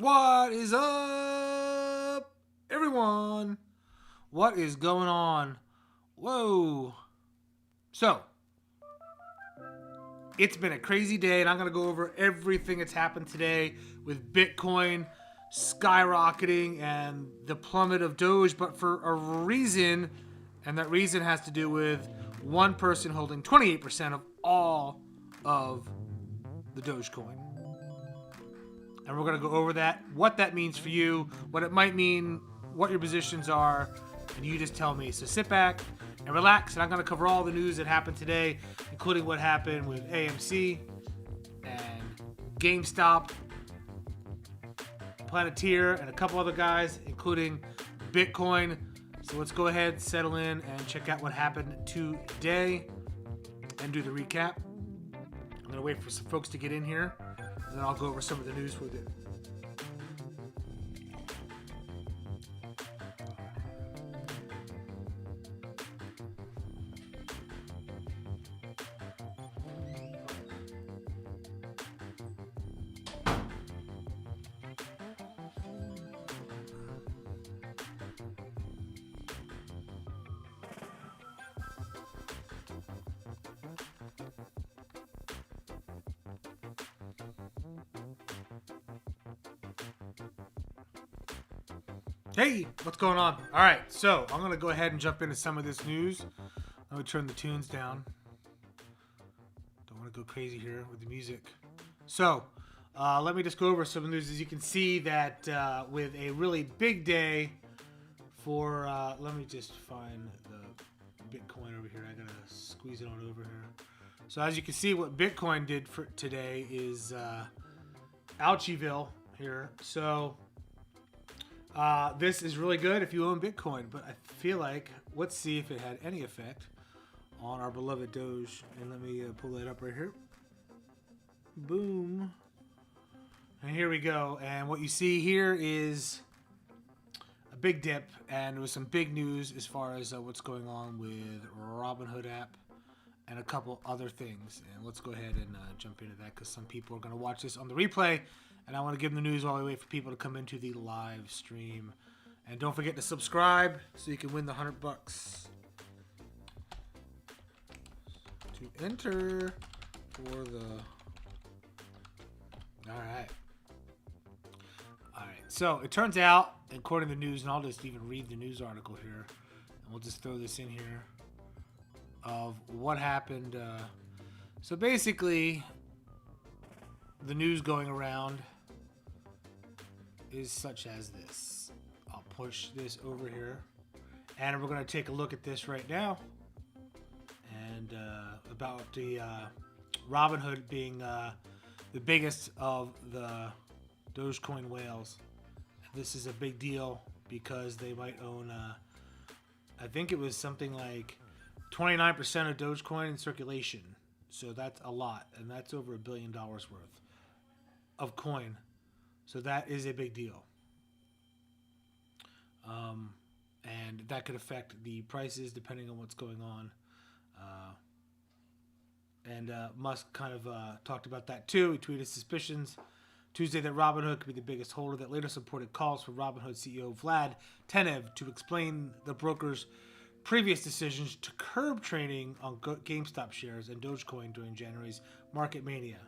What is up, everyone? What is going on? Whoa. So, it's been a crazy day, and I'm going to go over everything that's happened today with Bitcoin skyrocketing and the plummet of Doge, but for a reason, and that reason has to do with one person holding 28% of all of the Dogecoin. And we're going to go over that, what that means for you, what it might mean, what your positions are, and you just tell me. So sit back and relax, and I'm going to cover all the news that happened today, including what happened with AMC and GameStop, Planeteer, and a couple other guys, including Bitcoin. So let's go ahead, settle in, and check out what happened today and do the recap. I'm going to wait for some folks to get in here, and then I'll go over some of the news with it. Hey, what's going on? All right, so I'm going to go ahead and jump into some of this news. Let me turn the tunes down. Don't want to go crazy here with the music. So, let me just go over some of the news. As you can see that with a really big day for, let me just find the Bitcoin over here. I got to squeeze it on over here. So as you can see, what Bitcoin did for today is Ouchieville here. So this is really good if you own Bitcoin, but I feel like, let's see if it had any effect on our beloved Doge. And let me pull that up right here. Boom. And here we go. And what you see here is a big dip, and there was some big news as far as what's going on with Robinhood app and a couple other things. And let's go ahead and jump into that, because some people are going to watch this on the replay, and I want to give them the news while we wait for people to come into the live stream. And don't forget to subscribe so you can win the $100 to enter for the... Alright, so it turns out, according to the news, and I'll just even read the news article here, and we'll just throw this in here, of what happened. So basically, the news going around is such as this. I'll push this over here, and we're going to take a look at this right now, and about the Robinhood being the biggest of the Dogecoin whales. This is a big deal because they might own, I think it was something like 29% of Dogecoin in circulation. So that's a lot, and that's over $1 billion worth of coin. So that is a big deal. And that could affect the prices depending on what's going on. And Musk kind of talked about that too. He tweeted suspicions Tuesday that Robinhood could be the biggest holder, that later supported calls for Robinhood CEO Vlad Tenev to explain the broker's previous decisions to curb trading on GameStop shares and Dogecoin during January's market mania.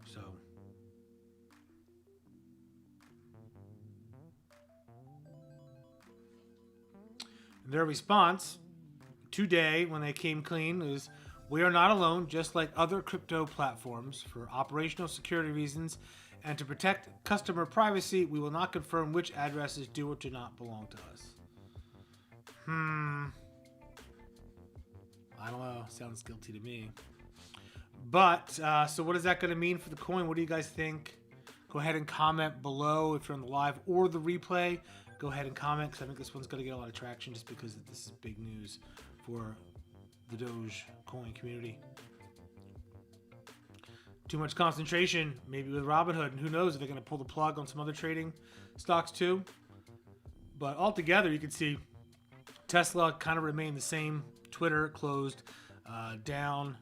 So, their response today, when they came clean, is, "We are not alone, just like other crypto platforms. For operational security reasons and to protect customer privacy, we will not confirm which addresses do or do not belong to us." I don't know. Sounds guilty to me. But, so what is that going to mean for the coin? What do you guys think? Go ahead and comment below if you're on the live or the replay. Go ahead and comment, because I think this one's going to get a lot of traction just because this is big news for the Dogecoin community. Too much concentration, maybe with Robinhood, and who knows if they're going to pull the plug on some other trading stocks too. But altogether, you can see Tesla kind of remained the same. Twitter closed down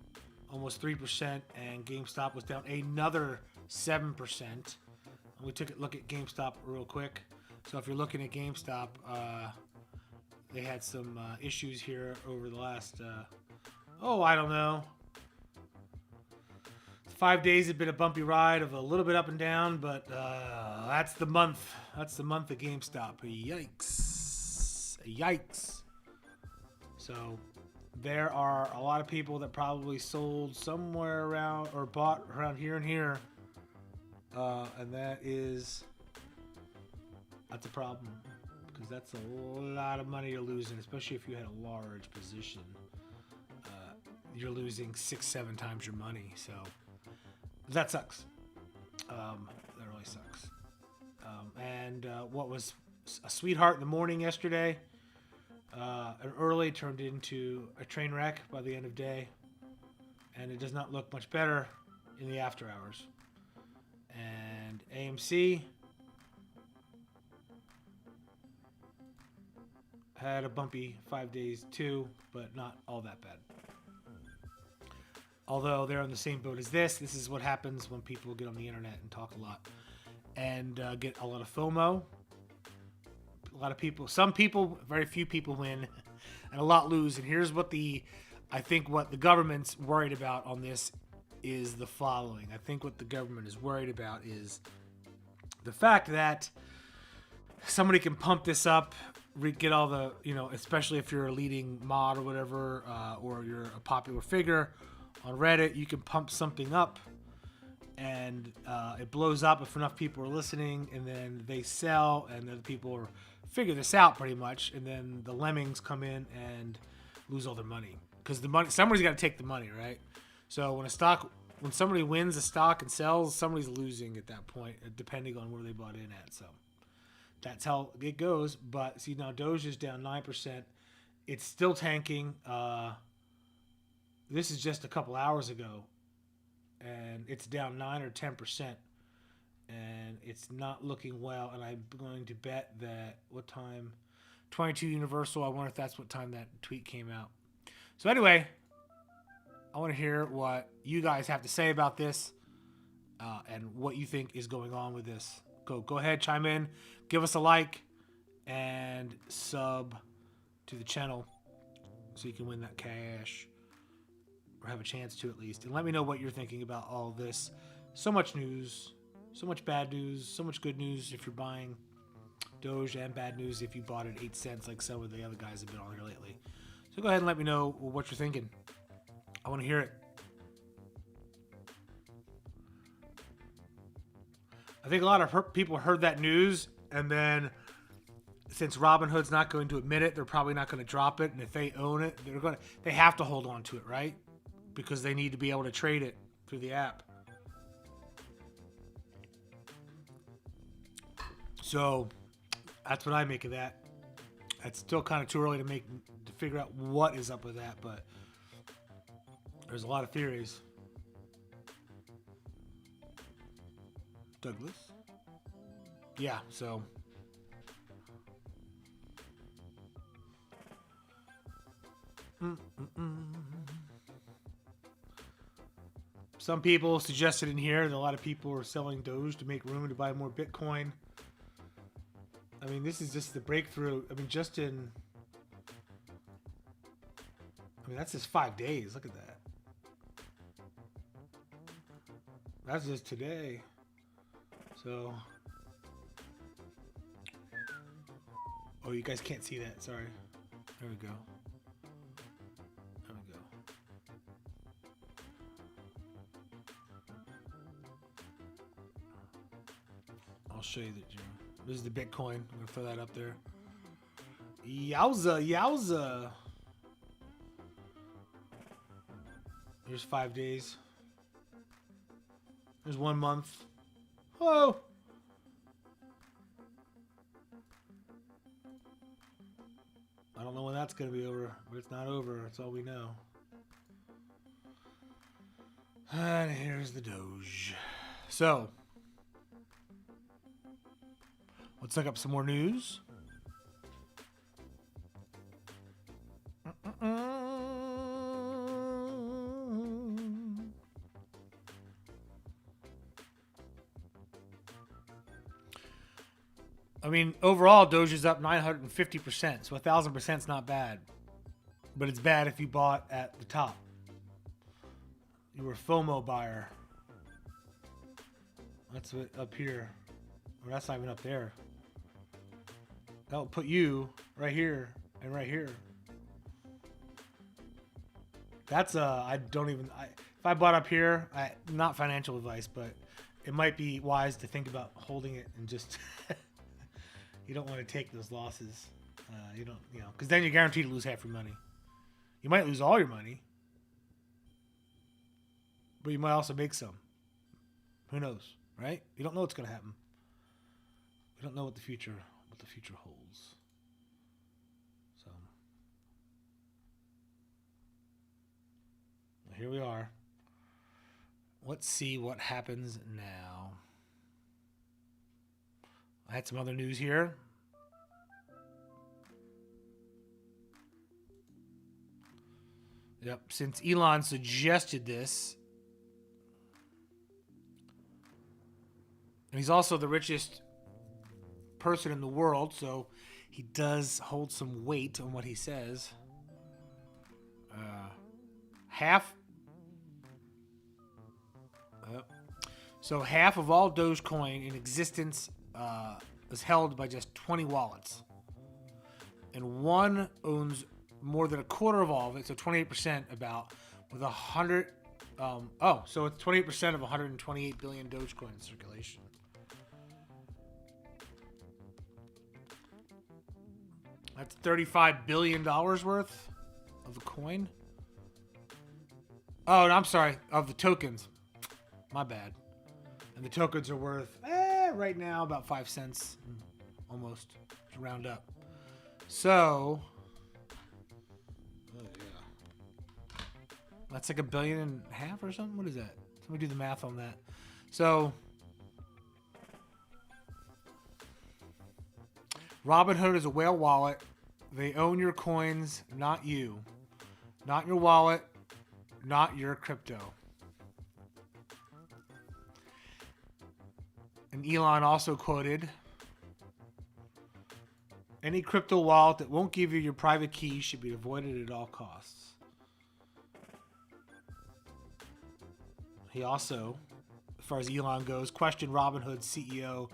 almost 3%, and GameStop was down another 7%. We took a look at GameStop real quick. So if you're looking at GameStop, they had some issues here over the last, I don't know. 5 days have been a bumpy ride of a little bit up and down, but that's the month. That's the month of GameStop. Yikes. Yikes. So there are a lot of people that probably sold somewhere around or bought around here and here. And that's a problem, because that's a lot of money you're losing, especially if you had a large position. You're losing 6-7 times your money, so that sucks. That really sucks. And what was a sweetheart in the morning yesterday, an early turned into a train wreck by the end of day, and it does not look much better in the after hours. And AMC had a bumpy 5 days too, but not all that bad. Although they're on the same boat as this. This is what happens when people get on the internet and talk a lot and get a lot of FOMO. A lot of people, some people, very few people win and a lot lose. And here's what I think what the government's worried about on this is the following. I think what the government is worried about is the fact that somebody can pump this up, get all the, especially if you're a leading mod or whatever, or you're a popular figure on Reddit, you can pump something up and it blows up if enough people are listening, and then they sell, and then people figure this out pretty much, and then the lemmings come in and lose all their money, because the money, somebody's got to take the money, right? So when somebody wins a stock and sells, somebody's losing at that point, depending on where they bought in at. So that's how it goes. But see, now Doge is down 9%. It's still tanking. This is just a couple hours ago, and it's down 9 or 10%, and it's not looking well. And I'm going to bet that what time? 22 Universal. I wonder if that's what time that tweet came out. So anyway, I want to hear what you guys have to say about this, and what you think is going on with this. Go ahead, chime in, give us a like, and sub to the channel so you can win that cash, or have a chance to at least. And let me know what you're thinking about all of this. So much news, so much bad news, so much good news if you're buying Doge, and bad news if you bought it 8 cents like some of the other guys have been on here lately. So go ahead and let me know what you're thinking. I want to hear it. I think a lot of people heard that news, and then since Robinhood's not going to admit it, they're probably not going to drop it. And if they own it, they have to hold on to it, right? Because they need to be able to trade it through the app. So that's what I make of that. It's still kind of too early to figure out what is up with that, but there's a lot of theories. Douglas? Yeah, so. Some people suggested in here that a lot of people are selling Doge to make room to buy more Bitcoin. I mean, this is just the breakthrough. I mean, that's just 5 days. Look at that. That's just today. So. Oh, you guys can't see that. Sorry. There we go. There we go. I'll show you that. This is the Bitcoin. I'm going to throw that up there. Yowza, yowza. Here's 5 days. There's 1 month. Whoa. I don't know when that's going to be over, but it's not over. That's all we know. And here's the Doge. So, let's look up some more news. I mean, overall, Doge is up 950%, so 1,000% is not bad. But it's bad if you bought at the top. You were a FOMO buyer. That's what up here. Or that's not even up there. That'll put you right here and right here. That's I don't even. If I bought up here, not financial advice, but it might be wise to think about holding it and just. You don't want to take those losses. You don't, because then you're guaranteed to lose half your money. You might lose all your money, but you might also make some. Who knows, right? You don't know what's going to happen. We don't know what the future holds. So here we are. Let's see what happens now. I had some other news here. Yep, since Elon suggested this, and he's also the richest person in the world, so he does hold some weight on what he says. Half of all Dogecoin in existence is held by just 20 wallets, and one owns more than a quarter of all of it, so 28% about, with 100. So it's 28% of 128 billion Dogecoin in circulation. That's $35 billion worth of the coin. Oh, and I'm sorry, of the tokens. My bad. And the tokens are worth, right now, about 5 cents. Almost. To round up. So, that's like $1.5 billion or something? What is that? Let me do the math on that. So, Robinhood is a whale wallet. They own your coins, not you. Not your wallet, not your crypto. And Elon also quoted, any crypto wallet that won't give you your private key should be avoided at all costs. He also, as far as Elon goes, questioned Robinhood CEO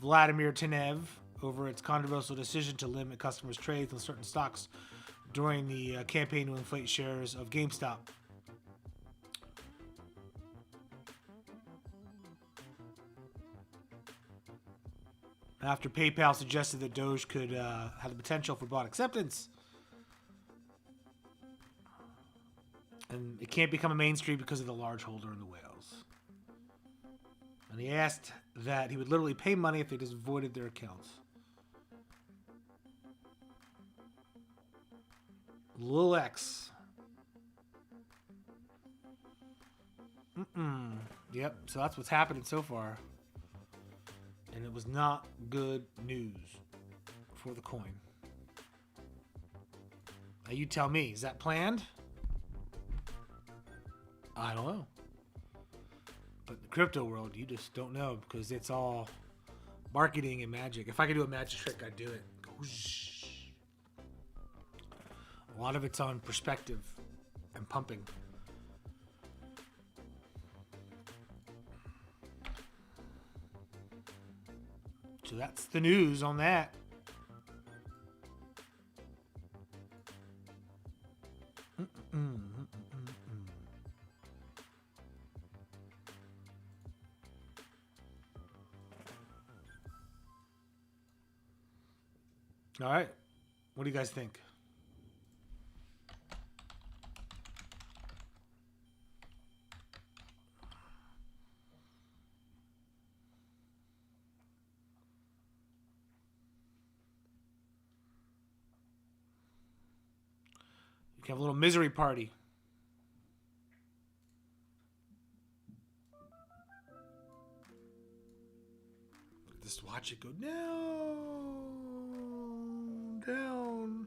Vladimir Tenev over its controversial decision to limit customers' trades on certain stocks during the campaign to inflate shares of GameStop. After PayPal suggested that Doge could have the potential for broad acceptance, and it can't become a mainstream because of the large holder in the whales. And he asked that he would literally pay money if they just voided their accounts. Lil X. Yep, so that's what's happening so far. And it was not good news for the coin. Now you tell me, is that planned? I don't know. But in the crypto world, you just don't know because it's all marketing and magic. If I could do a magic trick, I'd do it. Go whoosh. A lot of it's on perspective and pumping. So that's the news on that. All right. What do you guys think? You can have a little misery party. Just watch it go down, down.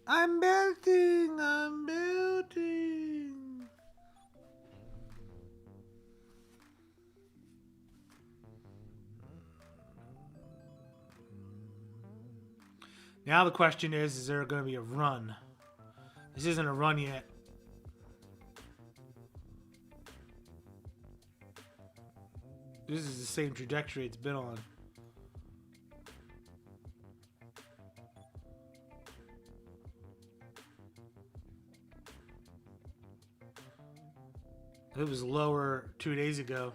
I'm melting, I'm melting. Now the question is there going to be a run? This isn't a run yet. This is the same trajectory it's been on. It was lower 2 days ago.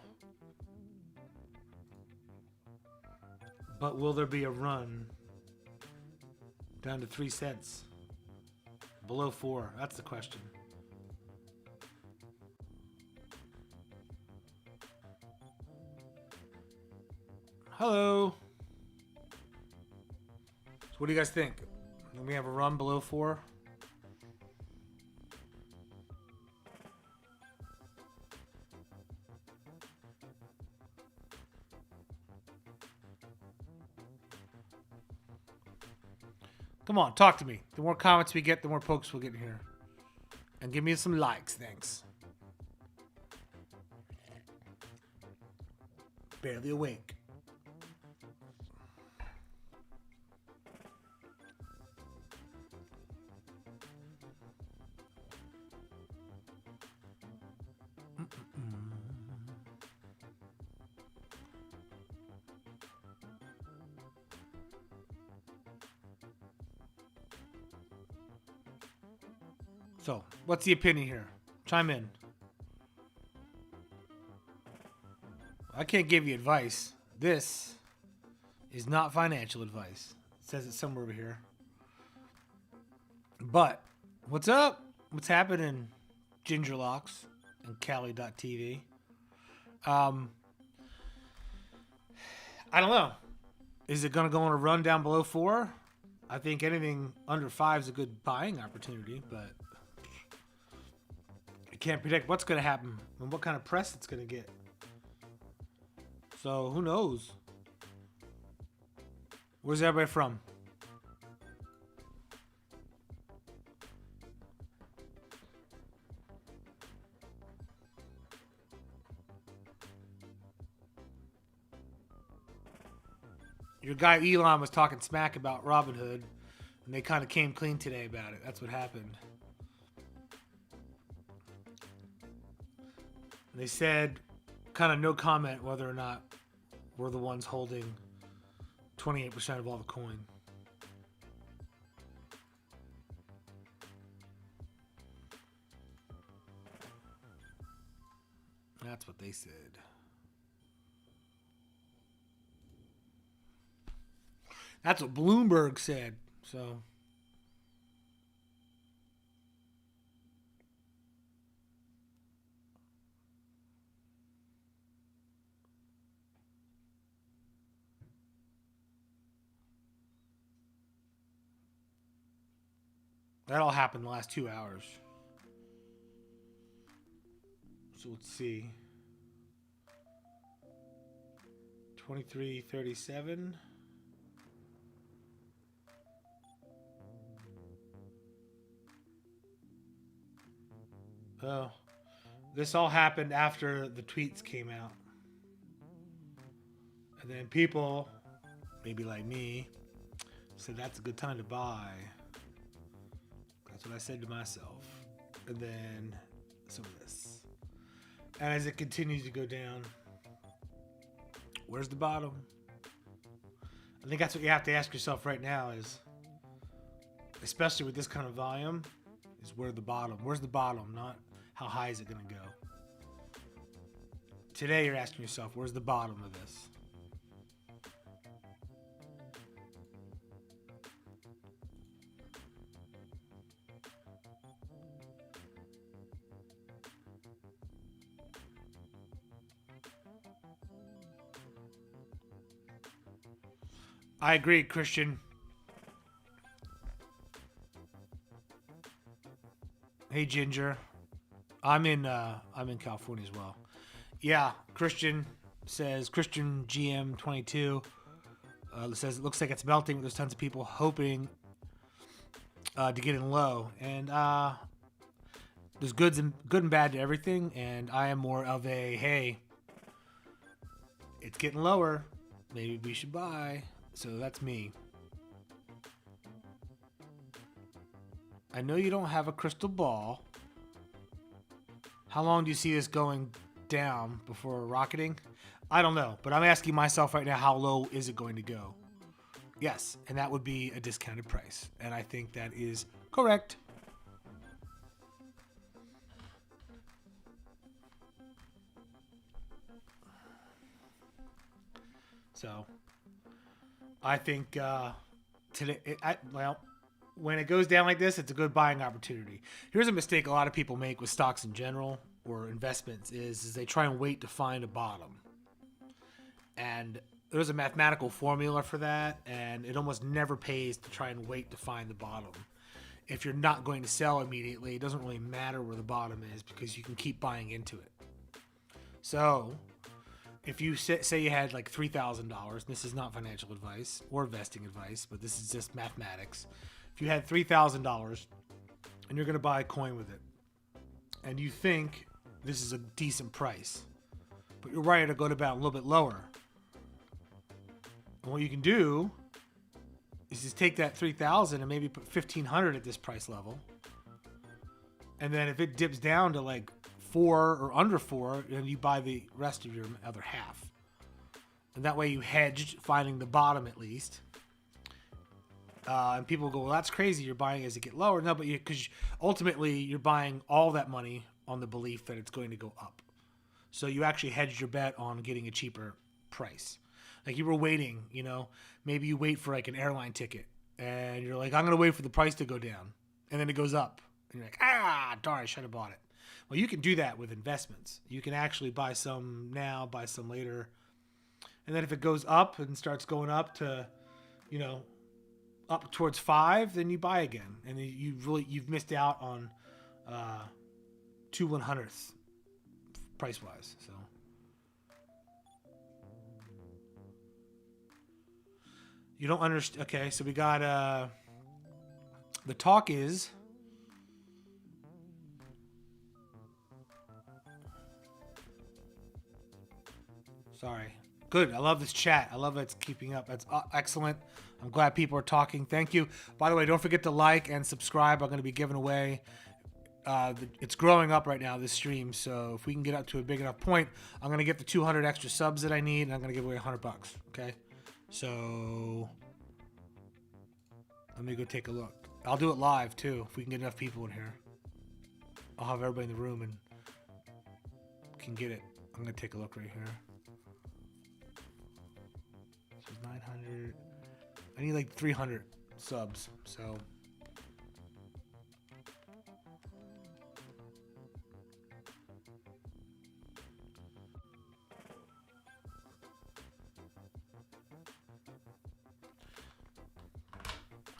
But will there be a run down to 3 cents? Below 4? That's the question. Hello. So what do you guys think? Can we have a run below 4? Come on, talk to me. The more comments we get, the more pokes we'll get in here. And give me some likes, thanks. Barely awake. So, what's the opinion here? Chime in. I can't give you advice. This is not financial advice. It says it somewhere over here. But, what's up? What's happening, Gingerlocks and Cali.tv? I don't know. Is it going to go on a run down below 4? I think anything under 5 is a good buying opportunity, but I can't predict what's going to happen and what kind of press it's going to get. So, who knows? Where's everybody from? Your guy Elon was talking smack about Robinhood, and they kind of came clean today about it. That's what happened. And they said, kind of no comment whether or not we're the ones holding 28% of all the coin. That's what they said. That's what Bloomberg said. So that all happened in the last 2 hours. So let's see. 23.37. Oh, this all happened after the tweets came out. And then people, maybe like me, said that's a good time to buy. That's what I said to myself. And then some of this. And as it continues to go down, where's the bottom? I think that's what you have to ask yourself right now is, especially with this kind of volume, is where's the bottom? Where's the bottom? Not how high is it going to go? Today you're asking yourself, where's the bottom of this? I agree, Christian. Hey, Ginger. I'm in California as well. Yeah, Christian says, Christian GM 22 says it looks like it's melting. There's tons of people hoping to get in low, and there's good and bad to everything. And I am more of a hey, it's getting lower. Maybe we should buy. So that's me. I know you don't have a crystal ball. How long do you see this going down before rocketing? I don't know, but I'm asking myself right now, how low is it going to go? Yes, and that would be a discounted price. And I think that is correct. So, I think today, when it goes down like this, it's a good buying opportunity. Here's a mistake a lot of people make with stocks in general or investments is they try and wait to find a bottom. And there's a mathematical formula for that, and it almost never pays to try and wait to find the bottom. If you're not going to sell immediately, it doesn't really matter where the bottom is because you can keep buying into it. So, if you say you had like $3,000, this is not financial advice or investing advice, but this is just mathematics. If you had $3,000 and you're going to buy a coin with it, and you think this is a decent price, but you're ready to go to about a little bit lower, and what you can do is just take that $3,000 and maybe put $1,500 at this price level, and then if it dips down to like 4 or under 4, then you buy the rest of your other half, and that way you hedged finding the bottom at least. And people go, well, that's crazy. You're buying as it get lower. No, but because ultimately you're buying all that money on the belief that it's going to go up. So you actually hedged your bet on getting a cheaper price. Like you were waiting, maybe you wait for like an airline ticket and you're like, I'm going to wait for the price to go down. And then it goes up. And you're like, darn, I should have bought it. Well, you can do that with investments. You can actually buy some now, buy some later. And then if it goes up and starts going up to, up towards 5, then you buy again, and you've missed out on 2/100ths price wise. So you don't understand. Okay, so we got the talk is sorry. Good. I love this chat. I love it's keeping up. That's excellent. I'm glad people are talking. Thank you. By the way, don't forget to like and subscribe. I'm going to be giving away. It's growing up right now, this stream. So if we can get up to a big enough point, I'm going to get the 200 extra subs that I need, and I'm going to give away $100. Okay. So let me go take a look. I'll do it live too if we can get enough people in here. I'll have everybody in the room and can get it. I'm going to take a look right here. 900. I need like 300 subs.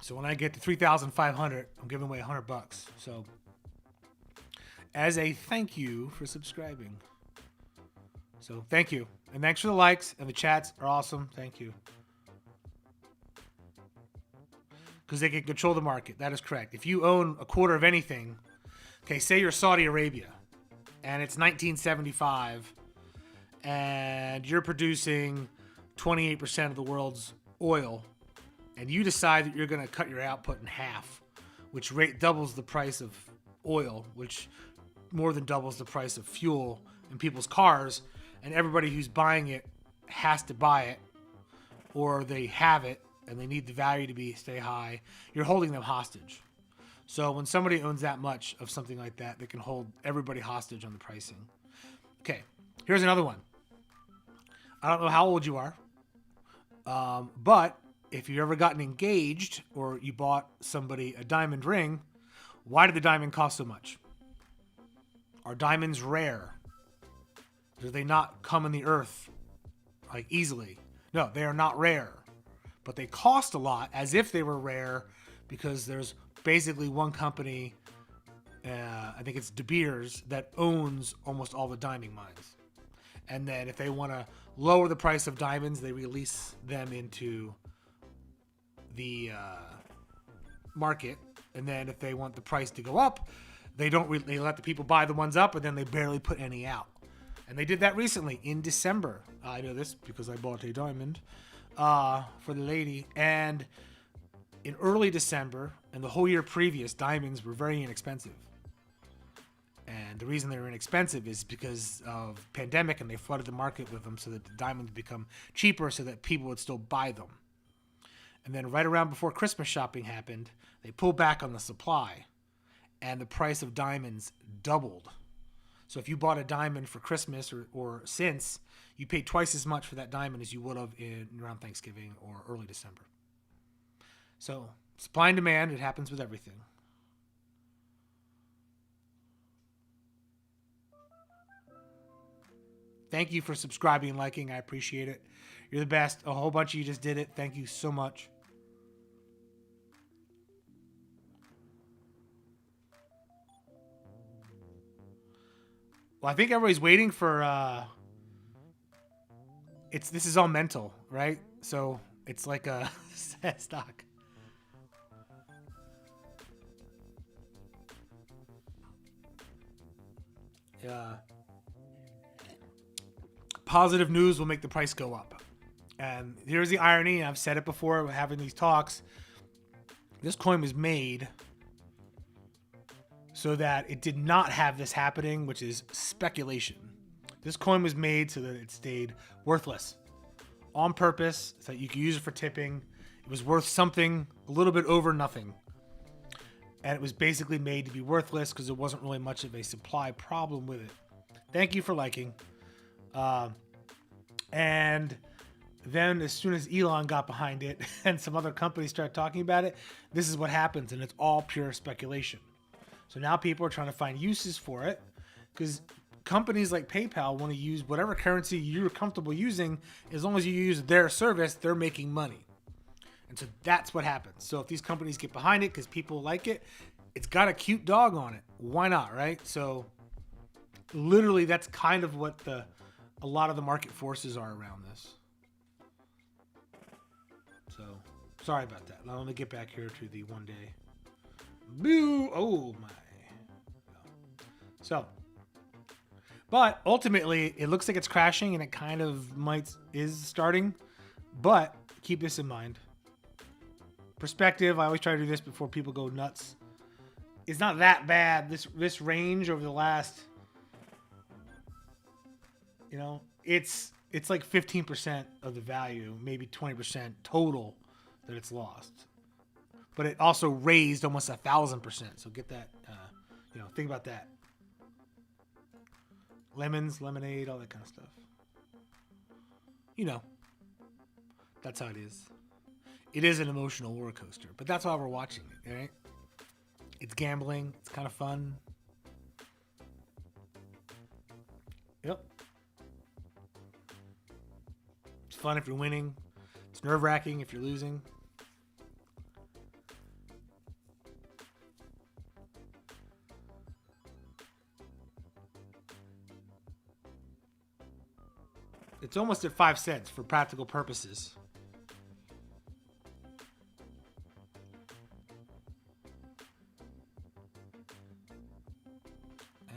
So when I get to 3,500, I'm giving away $100. So as a thank you for subscribing. So thank you. And thanks for the likes, and the chats are awesome. Thank you. Because they can control the market. That is correct. If you own a quarter of anything, okay, say you're Saudi Arabia, and it's 1975, and you're producing 28% of the world's oil, and you decide that you're going to cut your output in half, which doubles the price of oil, which more than doubles the price of fuel in people's cars, and everybody who's buying it has to buy it, or they have it and they need the value to stay high, you're holding them hostage. So when somebody owns that much of something like that, they can hold everybody hostage on the pricing. Okay, here's another one. I don't know how old you are, but if you've ever gotten engaged or you bought somebody a diamond ring, why did the diamond cost so much? Are diamonds rare? Do they not come in the earth like easily? No, they are not rare, but they cost a lot as if they were rare because there's basically one company, I think it's De Beers, that owns almost all the diamond mines. And then if they want to lower the price of diamonds, they release them into the market. And then if they want the price to go up, they let the people buy the ones up, and then they barely put any out. And they did that recently in December. I know this because I bought a diamond for the lady. And in early December and the whole year previous, diamonds were very inexpensive. And the reason they're inexpensive is because of pandemic, and they flooded the market with them so that the diamonds become cheaper so that people would still buy them. And then right around before Christmas shopping happened, they pulled back on the supply and the price of diamonds doubled. So if you bought a diamond for Christmas or since, you paid twice as much for that diamond as you would have in around Thanksgiving or early December. So supply and demand, it happens with everything. Thank you for subscribing and liking. I appreciate it. You're the best. A whole bunch of you just did it. Thank you so much. Well, I think everybody's waiting for this is all mental, right? So it's like a set stock. Yeah. Positive news will make the price go up. And here's the irony, and I've said it before, we're having these talks. This coin was made so that it did not have this happening, which is speculation. This coin was made so that it stayed worthless on purpose, so that you could use it for tipping. It was worth something a little bit over nothing. And it was basically made to be worthless because there wasn't really much of a supply problem with it. Thank you for liking. And then as soon as Elon got behind it and some other companies started talking about it, this is what happens, and it's all pure speculation. So now people are trying to find uses for it because companies like PayPal want to use whatever currency you're comfortable using. As long as you use their service, they're making money. And so that's what happens. So if these companies get behind it because people like it, it's got a cute dog on it. Why not, right? So literally that's kind of what a lot of the market forces are around this. So sorry about that. Now let me get back here to the 1 day. Boo! Oh my. So, but ultimately it looks like it's crashing, and it kind of is starting, but keep this in mind. Perspective, I always try to do this before people go nuts. It's not that bad. This range over the last, it's like 15% of the value, maybe 20% total that it's lost. But it also raised almost 1,000%. So get that, think about that. Lemons, lemonade, all that kind of stuff. That's how it is. It is an emotional roller coaster, but that's why we're watching it, right? It's gambling. It's kind of fun. Yep. It's fun if you're winning. It's nerve-wracking if you're losing. It's almost at 5 cents for practical purposes.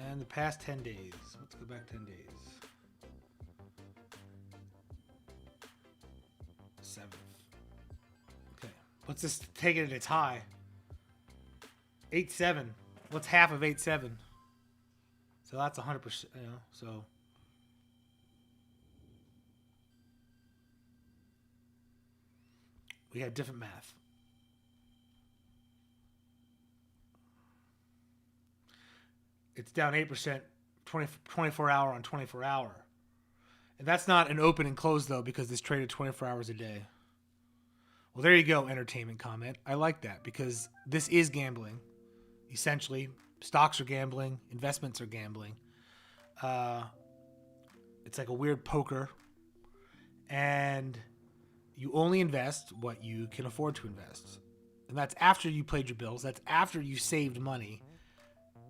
And the past 10 days. Let's go back 10 days. 7th. Okay. Let's just take it at its high. 8.7. What's half of 8.7? So that's 100%, so. We had different math. It's down 8%, 24 hour on 24 hour. And that's not an open and close, though, because it's traded 24 hours a day. Well, there you go, entertainment comment. I like that because this is gambling. Essentially, stocks are gambling. Investments are gambling. It's like a weird poker. And you only invest what you can afford to invest. And that's after you paid your bills. That's after you saved money.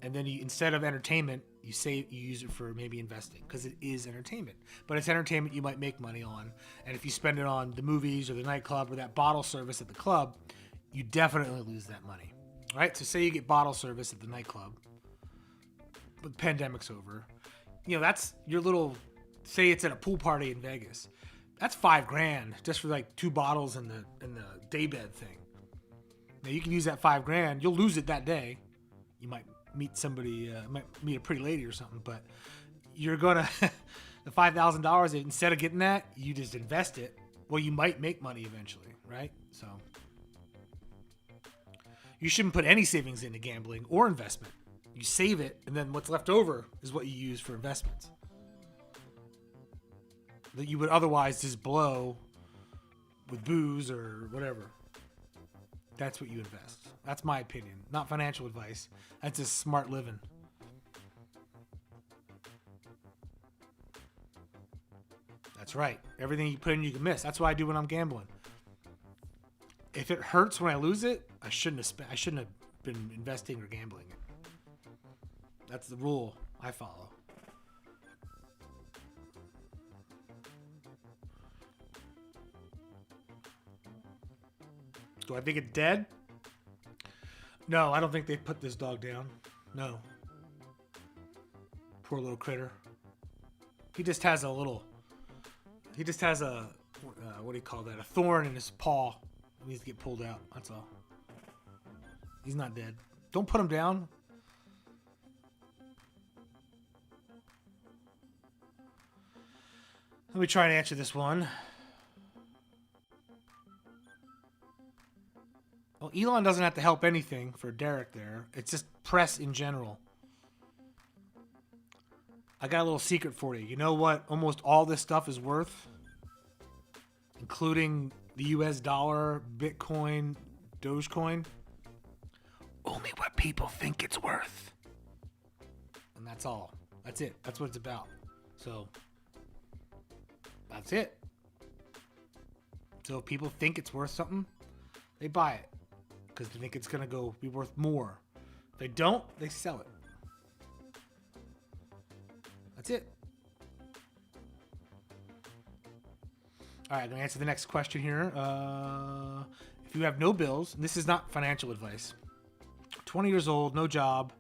And then instead of entertainment, you use it for maybe investing because it is entertainment. But it's entertainment you might make money on. And if you spend it on the movies or the nightclub or that bottle service at the club, you definitely lose that money. All right? So say you get bottle service at the nightclub, but the pandemic's over. That's your little, say it's at a pool party in Vegas. That's $5,000 just for like 2 bottles in the daybed thing. Now you can use that $5,000. You'll lose it that day. You might meet somebody, might meet a pretty lady or something, but you're gonna the $5,000. Instead of getting that, you just invest it. Well, you might make money eventually, right? So you shouldn't put any savings into gambling or investment. You save it, and then what's left over is what you use for investments that you would otherwise just blow with booze or whatever. That's what you invest. That's my opinion. Not financial advice. That's just smart living. That's right. Everything you put in, you can miss. That's what I do when I'm gambling. If it hurts when I lose it, I shouldn't have been investing or gambling. That's the rule I follow. Do I think it's dead? No, I don't think they put this dog down. No. Poor little critter. He just has a what do you call that? A thorn in his paw. He needs to get pulled out. That's all. He's not dead. Don't put him down. Let me try and answer this one. Well, Elon doesn't have to help anything for Derek there. It's just press in general. I got a little secret for you. You know what almost all this stuff is worth? Including the US dollar, Bitcoin, Dogecoin? Only what people think it's worth. And that's all. That's it. That's what it's about. So, that's it. So if people think it's worth something, they buy it. Because they think it's going to be worth more. If they don't, they sell it. That's it. All right, I'm going to answer the next question here. If you have no bills, and this is not financial advice. 20 years old, no job,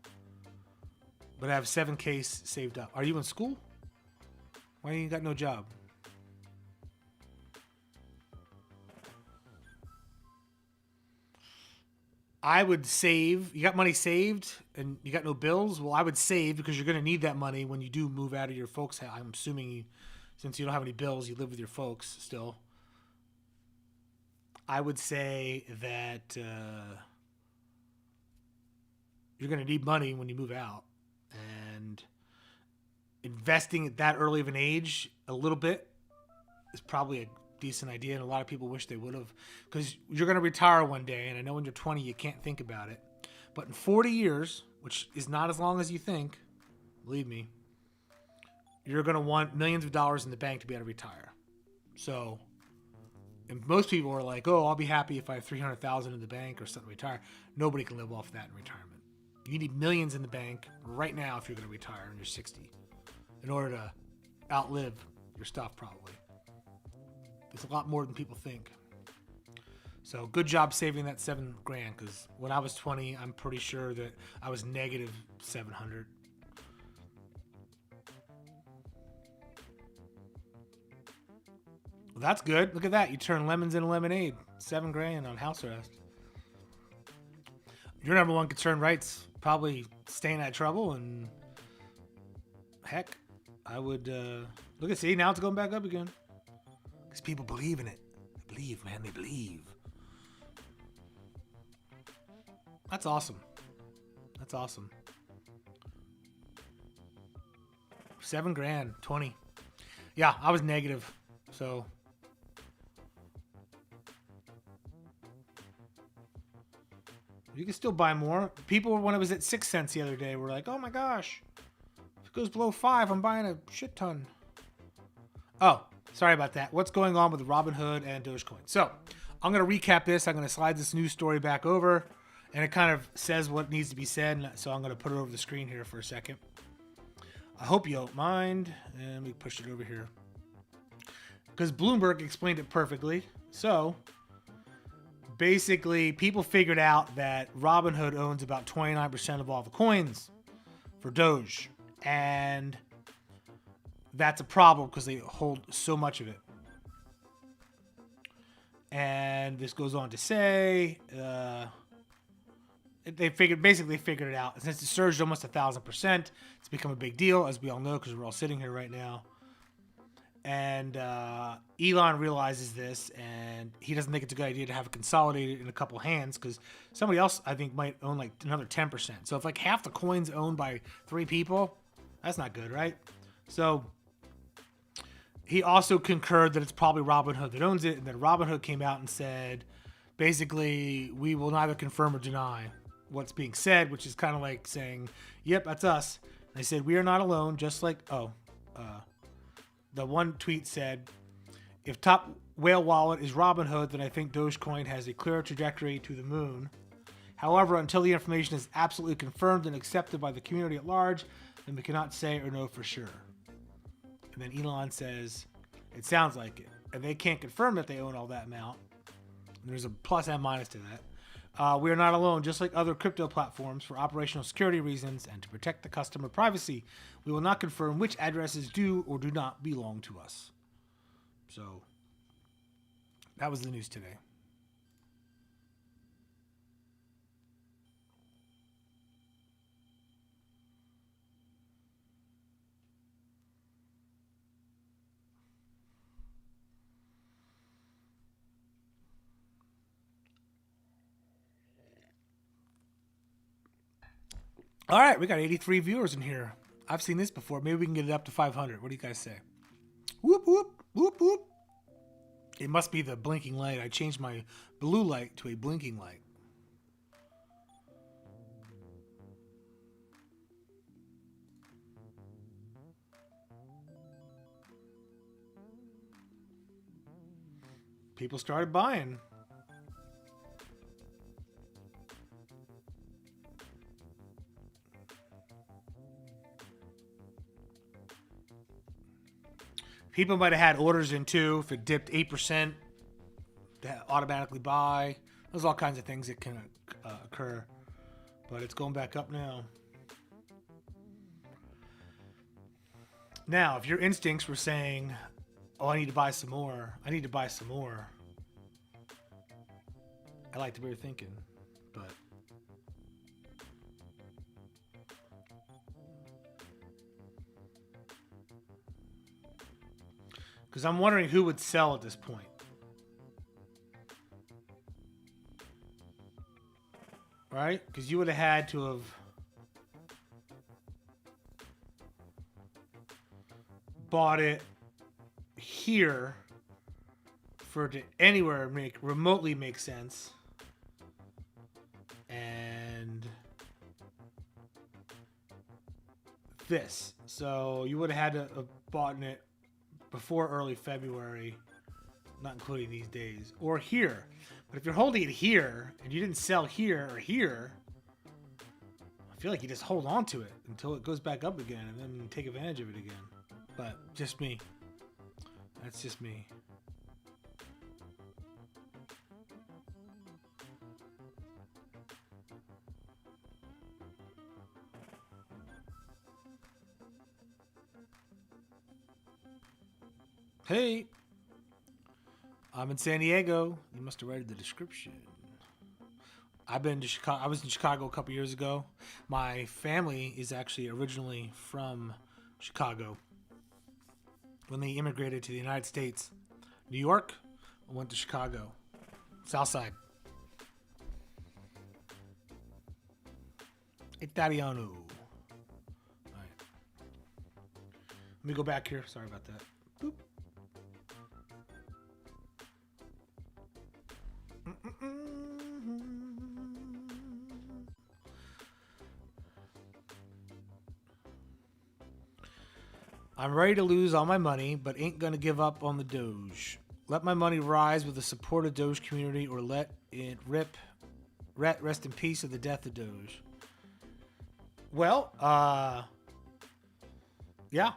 but I have $7,000 saved up. Are you in school? Why you got no job? I would save. You got money saved and you got no bills? Well, I would save because you're going to need that money when you do move out of your folks' house. I'm assuming since you don't have any bills, you live with your folks still. I would say that you're going to need money when you move out. And investing at that early of an age a little bit is probably a decent idea, and a lot of people wish they would have, because you're going to retire one day, and I know when you're 20 you can't think about it, but in 40 years, which is not as long as you think, believe me, you're going to want millions of dollars in the bank to be able to retire. So, and most people are like, oh, I'll be happy if I have $300,000 in the bank or something to retire. Nobody can live off that in retirement. You need millions in the bank right now if you're going to retire when you're 60 in order to outlive your stuff, probably. It's a lot more than people think. So good job saving that $7,000, because when I was 20, I'm pretty sure that I was negative 700. Well, that's good. Look at that. You turn lemons into lemonade. $7,000 on house arrest. Your number one concern, right's probably staying out of trouble, and heck, I would look at, see, now it's going back up again. Because people believe in it. They believe, man. They believe. That's awesome. That's awesome. $7,000, 20. Yeah, I was negative. So you can still buy more. People, when it was at 6 cents the other day, were like, oh my gosh. If it goes below 5, I'm buying a shit ton. Oh. Sorry about that. What's going on with Robinhood and Dogecoin? So I'm going to recap this. I'm going to slide this news story back over, and it kind of says what needs to be said. So I'm going to put it over the screen here for a second. I hope you don't mind. And let me push it over here, because Bloomberg explained it perfectly. So basically, people figured out that Robinhood owns about 29% of all the coins for Doge. And that's a problem because they hold so much of it. And this goes on to say, they basically figured it out. Since it surged almost 1,000%, it's become a big deal, as we all know, because we're all sitting here right now. And Elon realizes this, and he doesn't think it's a good idea to have it consolidated in a couple hands, because somebody else, I think, might own like another 10%. So if like half the coin's owned by 3 people, that's not good, right? So he also concurred that it's probably Robinhood that owns it, and then Robinhood came out and said, basically, we will neither confirm or deny what's being said, which is kind of like saying, yep, that's us. And they said, we are not alone, just like, the one tweet said, if top whale wallet is Robinhood, then I think Dogecoin has a clear trajectory to the moon. However, until the information is absolutely confirmed and accepted by the community at large, then we cannot say or know for sure. And then Elon says, it sounds like it. And they can't confirm that they own all that amount. And there's a plus and minus to that. We are not alone, just like other crypto platforms, for operational security reasons and to protect the customer privacy. We will not confirm which addresses do or do not belong to us. So that was the news today. All right, we got 83 viewers in here. I've seen this before. Maybe we can get it up to 500. What do you guys say? Whoop, whoop, whoop, whoop. It must be the blinking light. I changed my blue light to a blinking light. People started buying. People might have had orders in too. If it dipped 8%, they automatically buy. There's all kinds of things that can occur. But it's going back up now. Now, if your instincts were saying, oh, I need to buy some more. I need to buy some more. I like the way you're thinking. But because I'm wondering who would sell at this point. Right? Because you would have had to have bought it here for it to anywhere remotely make sense. And this. So you would have had to have bought it before early February, not including these days, or here. But if you're holding it here and you didn't sell here or here, I feel like you just hold on to it until it goes back up again and then take advantage of it again. But just me. That's just me. Hey, I'm in San Diego. You must have read the description. I've been to Chicago. I was in Chicago a couple years ago. My family is actually originally from Chicago. When they immigrated to the United States, New York, I went to Chicago, South Side. Italiano. All right. Let me go back here. Sorry about that. Boop. I'm ready to lose all my money, but ain't gonna give up on the Doge. Let my money rise with the support of Doge community, or let it rip. Rest in peace of the death of Doge. Well, yeah.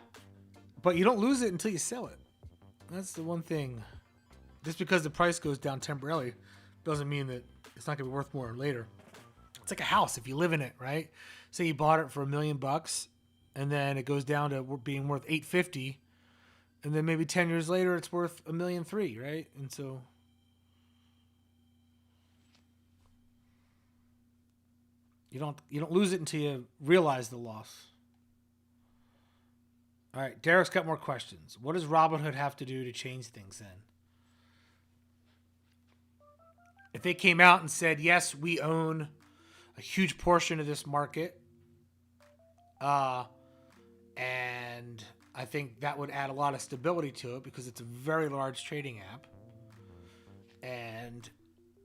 But you don't lose it until you sell it. That's the one thing. Just because the price goes down temporarily doesn't mean that it's not going to be worth more later. It's like a house if you live in it, right? Say you bought it for $1 million and then it goes down to being worth $850, and then maybe 10 years later it's worth $1.3 million, right? And so You don't lose it until you realize the loss. All right, Derek's got more questions. What does Robinhood have to do to change things then? If they came out and said, yes, we own a huge portion of this market, and I think that would add a lot of stability to it because it's a very large trading app. And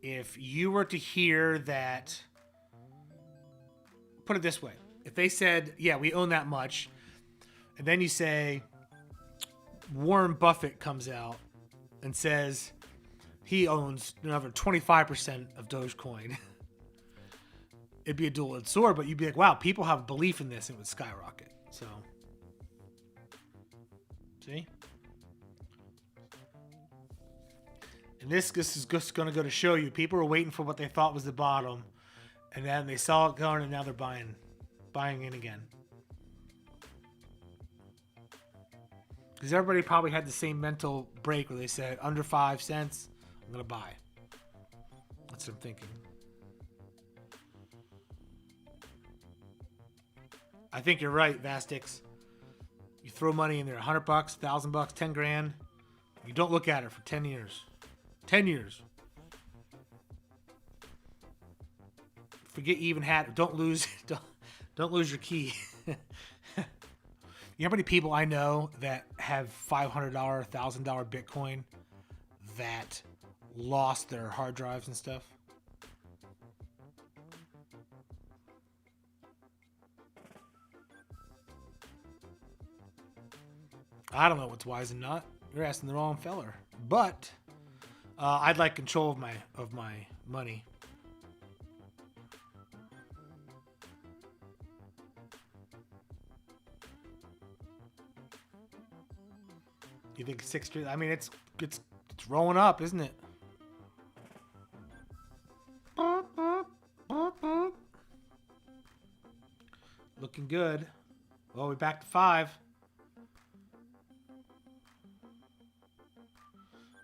if you were to hear that, put it this way, if they said, yeah, we own that much, and then you say Warren Buffett comes out and says he owns another 25% of Dogecoin, it'd be a dual-edged sword, but you'd be like, wow, people have belief in this, and it would skyrocket. So, see? And this is just going to go to show you, people were waiting for what they thought was the bottom, and then they saw it going, and now they're buying in again. Because everybody probably had the same mental break where they said, under 5 cents, I'm going to buy. That's what I'm thinking. I think you're right, Vastix. You throw money in there, $100, $1,000, 10 grand. You don't look at it for 10 years. 10 years. Forget you even had it. Don't lose your key. You know how many people I know that have $500, $1,000 Bitcoin that lost their hard drives and stuff? I don't know what's wise and not. You're asking the wrong feller. But I'd like control of my money. You think 6? I mean, it's rolling up, isn't it? Looking good. Well, we're back to 5.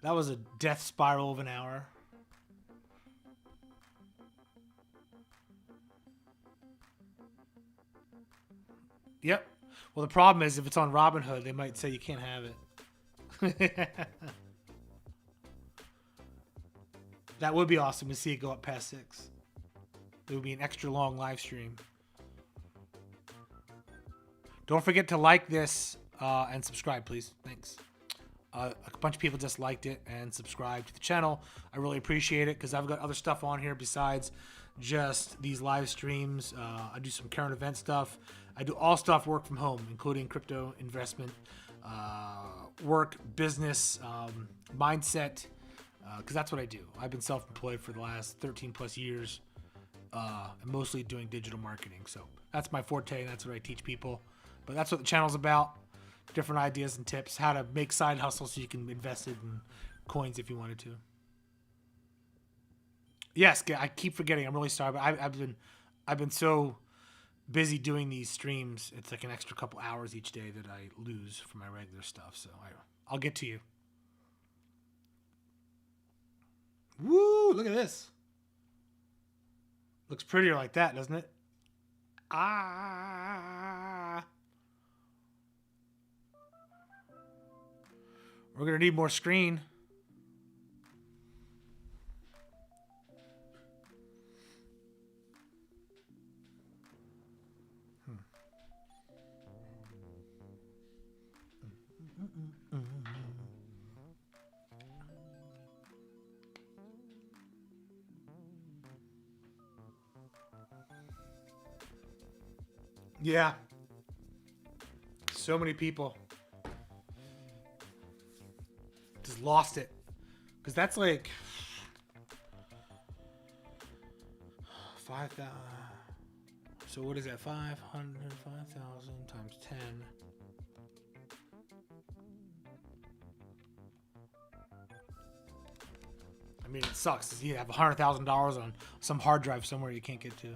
That was a death spiral of an hour. Yep. Well, the problem is if it's on Robinhood, they might say you can't have it. That would be awesome to see it go up past 6. It would be an extra long live stream. Don't forget to like this and subscribe, please. Thanks. A bunch of people just liked it and subscribed to the channel. I really appreciate it because I've got other stuff on here besides just these live streams. I do some current event stuff. I do all stuff work from home, including crypto investment, work, business, mindset, because that's what I do. I've been self-employed for the last 13 plus years, and mostly doing digital marketing. So that's my forte, and that's what I teach people. But that's what the channel's about. Different ideas and tips, how to make side hustles so you can invest it in coins if you wanted to. Yes, I keep forgetting. I'm really sorry, but I've been so busy doing these streams. It's like an extra couple hours each day that I lose from my regular stuff. So I'll get to you. Woo! Look at this. Looks prettier like that, doesn't it? Ah. We're going to need more screen. Yeah. So many people just lost it. Because that's like 5,000. So what is that? 500, 5,000 times 10. I mean, it sucks. You have $100,000 on some hard drive somewhere you can't get to.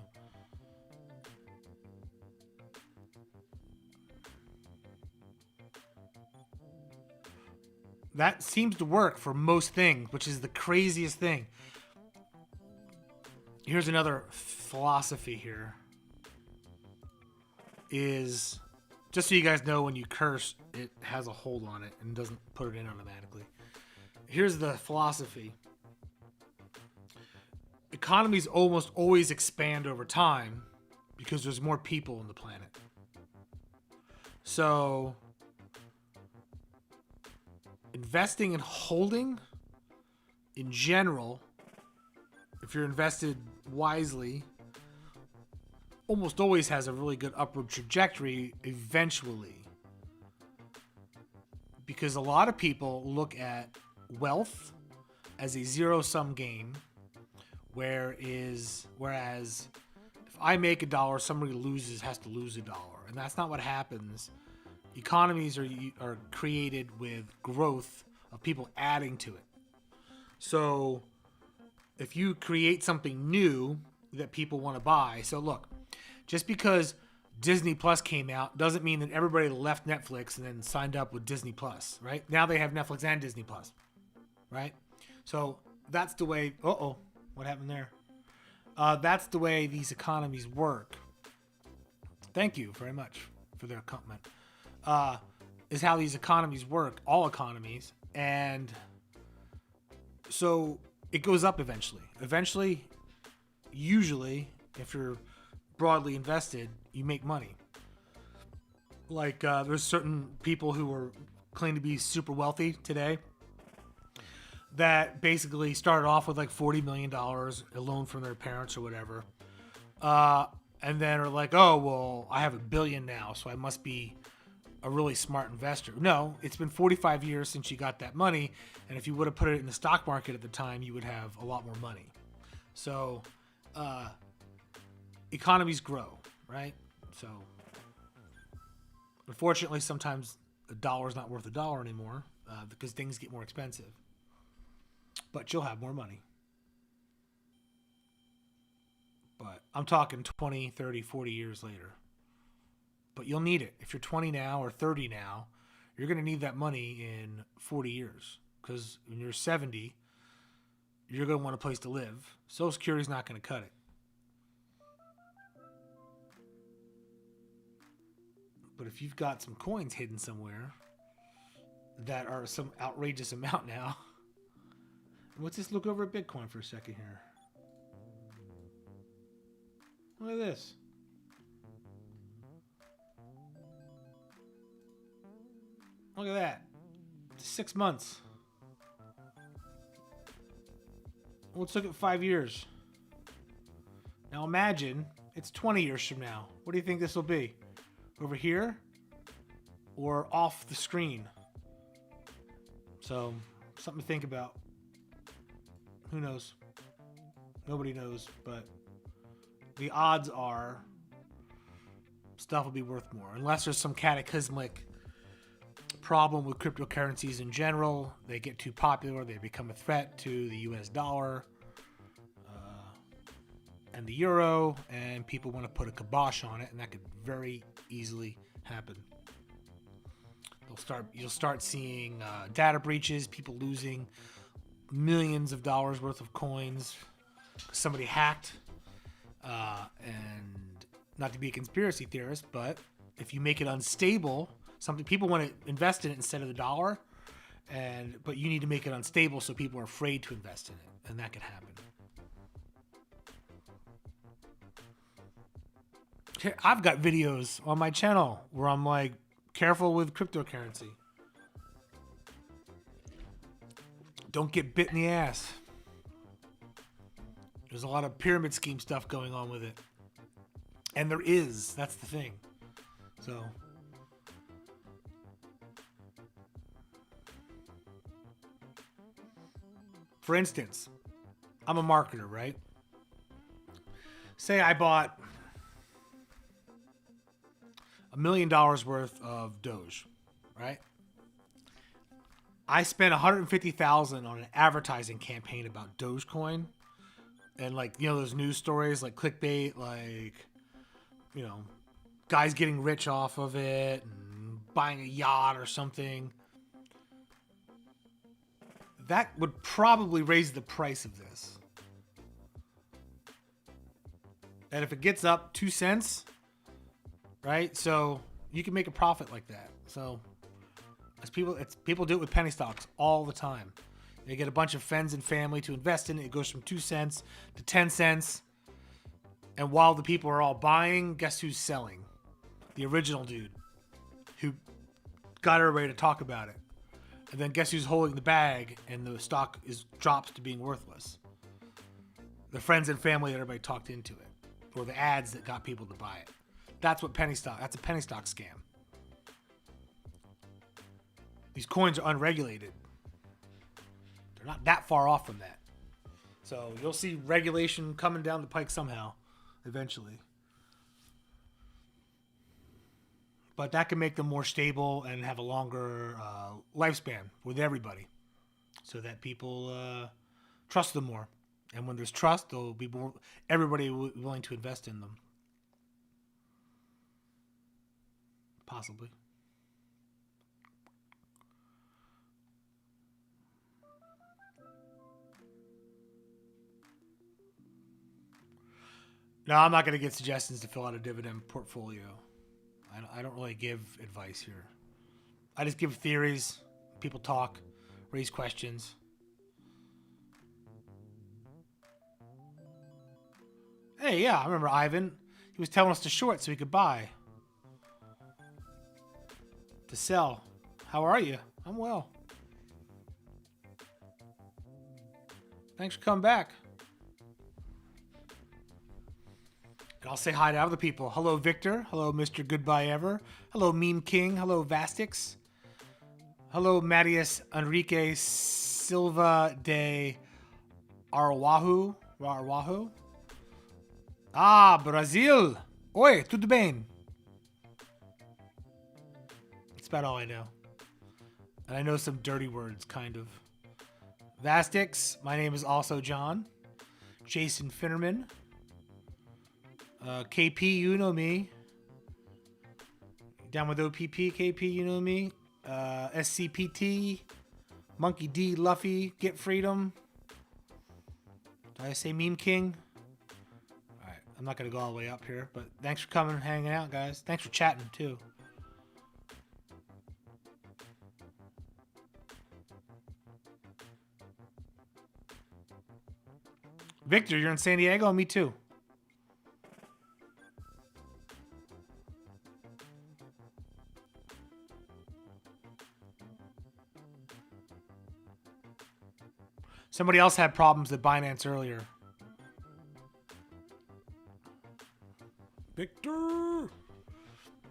That seems to work for most things, which is the craziest thing. Here's another philosophy here. Is just so you guys know, when you curse, it has a hold on it and doesn't put it in automatically. Here's the philosophy. Economies almost always expand over time because there's more people on the planet. So investing and holding in general, if you're invested wisely, almost always has a really good upward trajectory eventually. Because a lot of people look at wealth as a zero-sum game, whereas if I make $1, somebody has to lose $1. And that's not what happens. Economies are created with growth of people adding to it. So if you create something new that people want to buy, so look, just because Disney Plus came out doesn't mean that everybody left Netflix and then signed up with Disney Plus, right? Now they have Netflix and Disney Plus, right? So that's the way. What happened there? That's the way these economies work. Thank you very much for their comment. Is how these economies work, all economies, and so it goes up eventually. Eventually, usually, if you're broadly invested, you make money. Like there's certain people who claim to be super wealthy today that basically started off with like $40 million a loan from their parents or whatever, and then are like, oh well, I have $1 billion now, so I must be a really smart investor. No, it's been 45 years since you got that money, and if you would have put it in the stock market at the time, you would have a lot more money. So economies grow, right? So unfortunately, sometimes $1 is not worth $1 anymore because things get more expensive. But you'll have more money. But I'm talking 20, 30, 40 years later. But you'll need it. If you're 20 now or 30 now, you're going to need that money in 40 years. Because when you're 70, you're going to want a place to live. Social Security is not going to cut it. But if you've got some coins hidden somewhere that are some outrageous amount now, let's just look over at Bitcoin for a second here. Look at this. Look at that. 6 months. Let's look at 5 years. Now imagine it's 20 years from now. What do you think this will be? Over here or off the screen? So, something to think about. Who knows? Nobody knows, but the odds are stuff will be worth more. Unless there's some cataclysmic problem with cryptocurrencies in general. They get too popular. They become a threat to the US dollar and the euro, and people want to put a kibosh on it, and that could very easily happen. You'll start seeing data breaches, people losing millions of dollars worth of coins. Somebody hacked, and not to be a conspiracy theorist, but if you make it unstable, something people want to invest in it instead of the dollar, but you need to make it unstable so people are afraid to invest in it, and that could happen. I've got videos on my channel where I'm like, careful with cryptocurrency. Don't get bit in the ass. There's a lot of pyramid scheme stuff going on with it. And there is. That's the thing. So. For instance, I'm a marketer, right? Say I bought $1 million worth of Doge, right? I spent $150,000 on an advertising campaign about Dogecoin, and like, you know, those news stories like clickbait, like, you know, guys getting rich off of it and buying a yacht or something. That would probably raise the price of this. And if it gets up 2 cents, right? So you can make a profit like that. So people do it with penny stocks all the time. They get a bunch of friends and family to invest in it. It goes from 2 cents to 10 cents. And while the people are all buying, guess who's selling? The original dude who got everybody to talk about it. And then guess who's holding the bag and the stock drops to being worthless? The friends and family that everybody talked into it. Or the ads that got people to buy it. That's a penny stock scam. These coins are unregulated. They're not that far off from that. So you'll see regulation coming down the pike somehow, eventually. But that can make them more stable and have a longer lifespan with everybody, so that people trust them more. And when there's trust, there'll be more everybody willing to invest in them. Possibly. No, I'm not going to get suggestions to fill out a dividend portfolio. I don't really give advice here. I just give theories. People talk, raise questions. Hey, yeah, I remember Ivan. He was telling us to short so he could buy. To sell. How are you? I'm well. Thanks for coming back. And I'll say hi to other people. Hello, Victor. Hello, Mr. Goodbye Ever. Hello, Meme King. Hello, Vastix. Hello, Matias Enrique Silva de Araujo. Ah, Brazil. Oi, tudo bem? That's about all I know. And I know some dirty words, kind of. Vastix. My name is also John. Jason Finnerman. KP, you know me. Down with OPP, KP, you know me. SCPT. Monkey D, Luffy, Get Freedom. Did I say Meme King? Alright, I'm not going to go all the way up here, but thanks for coming and hanging out, guys. Thanks for chatting, too. Victor, you're in San Diego? Me too. Somebody else had problems at Binance earlier. Victor!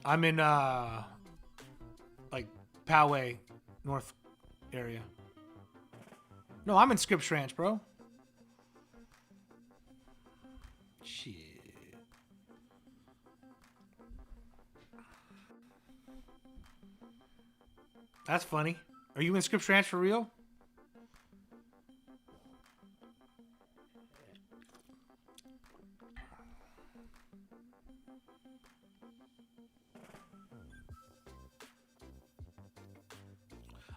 I'm in, like, Poway, North area. No, I'm in Scripps Ranch, bro. Shit. That's funny. Are you in Scripps Ranch for real?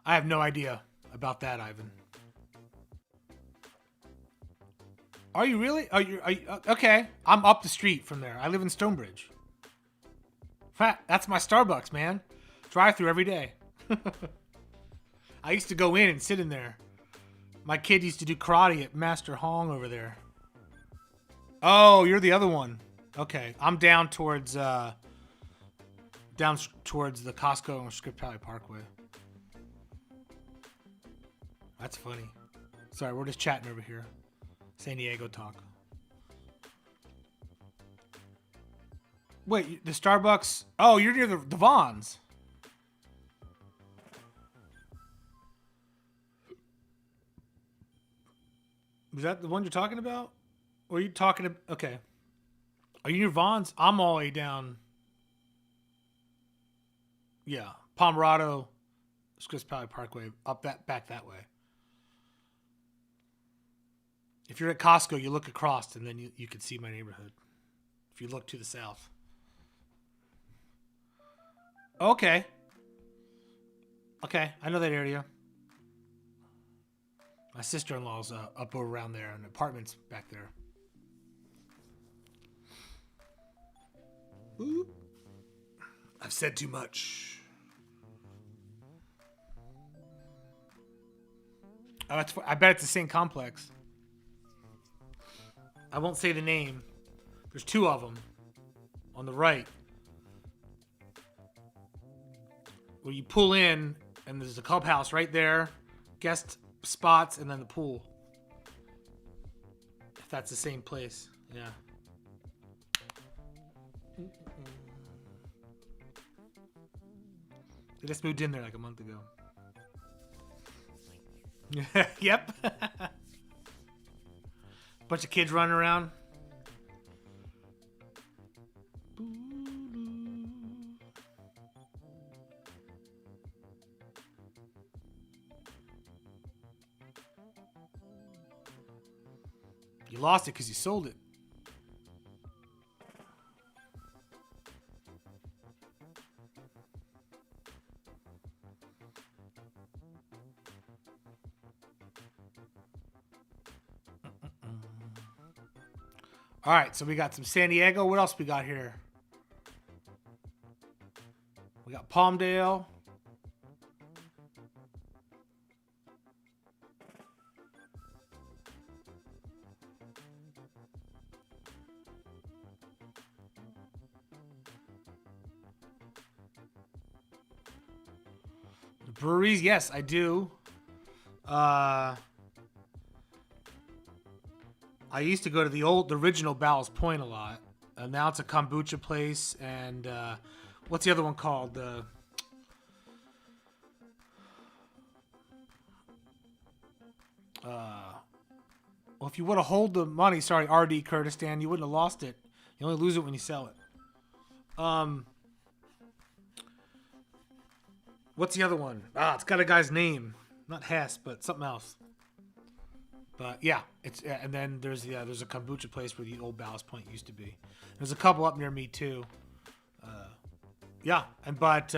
I have no idea about that, Ivan. Are you really? Are you okay? I'm up the street from there. I live in Stonebridge. That's my Starbucks, man. Drive through every day. I used to go in and sit in there. My kid used to do karate at Master Hong over there. Oh, you're the other one. Okay, I'm down towards the Costco and Scripps Valley Parkway. That's funny. Sorry, we're just chatting over here. San Diego talk. Wait, the Starbucks? Oh, you're near the Vons. Is that the one you're talking about? Or are you talking about... Okay. Are you near Vons? I'm all the way down... Yeah. Pomerado, Scripps Valley Parkway, back that way. If you're at Costco, you look across and then you can see my neighborhood. If you look to the south. Okay. Okay, I know that area. My sister-in-law's up around there in apartments back there. Oop. I've said too much. Oh, I bet it's the same complex. I won't say the name. There's two of them on the right. Where you pull in, and there's a clubhouse right there, guest spots, and then the pool. If that's the same place, yeah. They just moved in there like a month ago. Yep. Bunch of kids running around. You lost it because you sold it. All right, so we got some San Diego. What else we got here? We got Palmdale. The breweries, yes, I do. I used to go to the original Ballast Point a lot. Now it's a kombucha place, and what's the other one called? Well, if you would have hold the money, sorry, RD Kurdistan, you wouldn't have lost it. You only lose it when you sell it. What's the other one? It's got a guy's name, not Hess, but something else. But yeah, it's and then there's a kombucha place where the old Ballast Point used to be. There's a couple up near me too. Yeah, but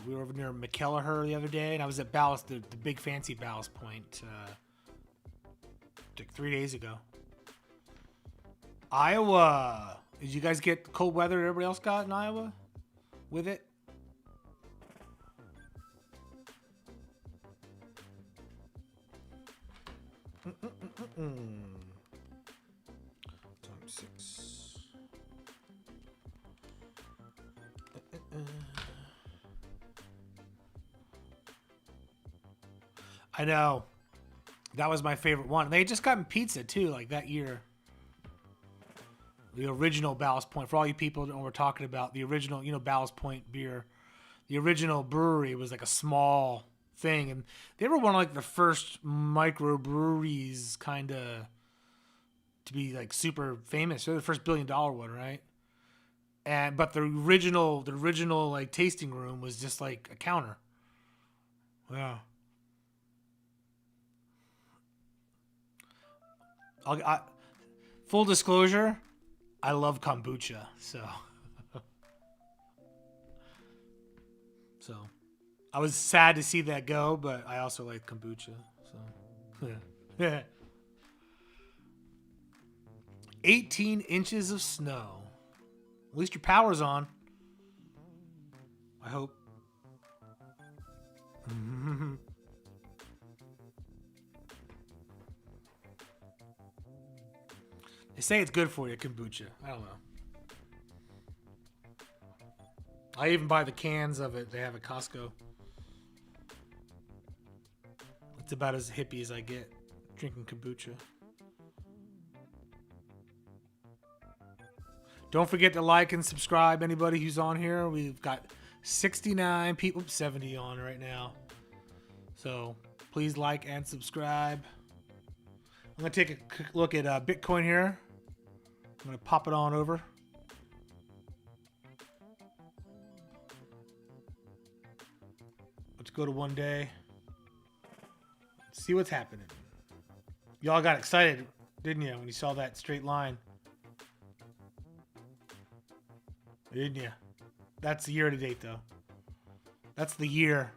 we were over near McKelliher the other day, and I was at Ballast, the big fancy Ballast Point, like 3 days ago. Iowa. Did you guys get cold weather everybody else got in Iowa with it? Time 6. I know. That was my favorite one. They had just gotten pizza too, like that year. The original Ballast Point. For all you people that know what we're talking about, the original, Ballast Point beer. The original brewery was like a small thing, and they were one of like the first micro breweries kind of to be like super famous. They're the first $1 billion one, right? But the original like tasting room was just like a counter. Yeah. Full disclosure, I love kombucha, so I was sad to see that go, but I also like kombucha. So, yeah. 18 inches of snow. At least your power's on. I hope. They say it's good for you, kombucha. I don't know. I even buy the cans of it they have at Costco. It's about as hippie as I get drinking kombucha. Don't forget to like and subscribe, anybody who's on here. We've got 69 people, 70 on right now. So please like and subscribe. I'm going to take a quick look at Bitcoin here. I'm going to pop it on over. Let's go to 1 day. Let's see what's happening. Y'all got excited, didn't you, when you saw that straight line? Didn't you? That's the year to date, though. That's the year.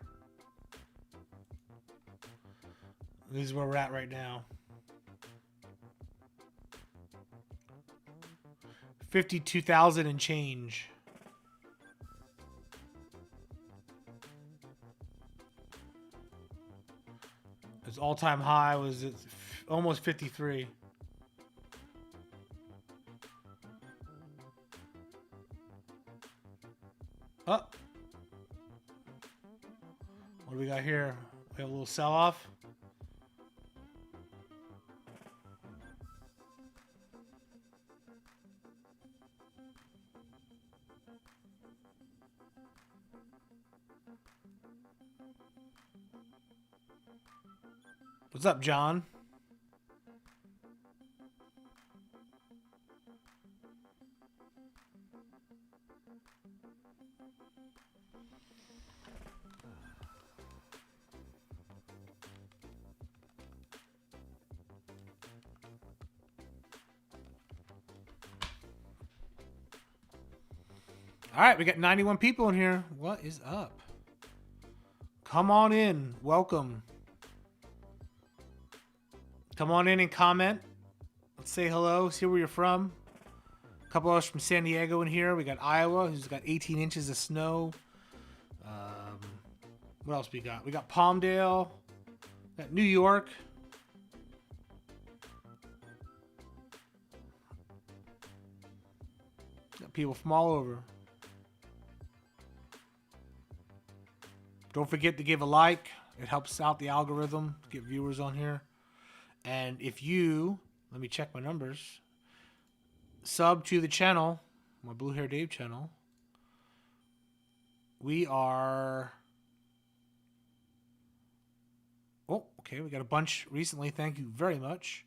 This is where we're at right now. 52,000 and change. Its all-time high was at almost 53. Oh. What do we got here? We have a little sell-off. What's up, John? All right, we got 91 people in here. What is up? Come on in. Welcome. Come on in and comment. Let's say hello. See where you're from. A couple of us from San Diego in here. We got Iowa, who's got 18 inches of snow. What else we got? We got Palmdale. We got New York. Got people from all over. Don't forget to give a like. It helps out the algorithm to get viewers on here. And if you, let me check my numbers, sub to the channel, my Blue Hair Dave channel, we are, oh, okay, we got a bunch recently. Thank you very much.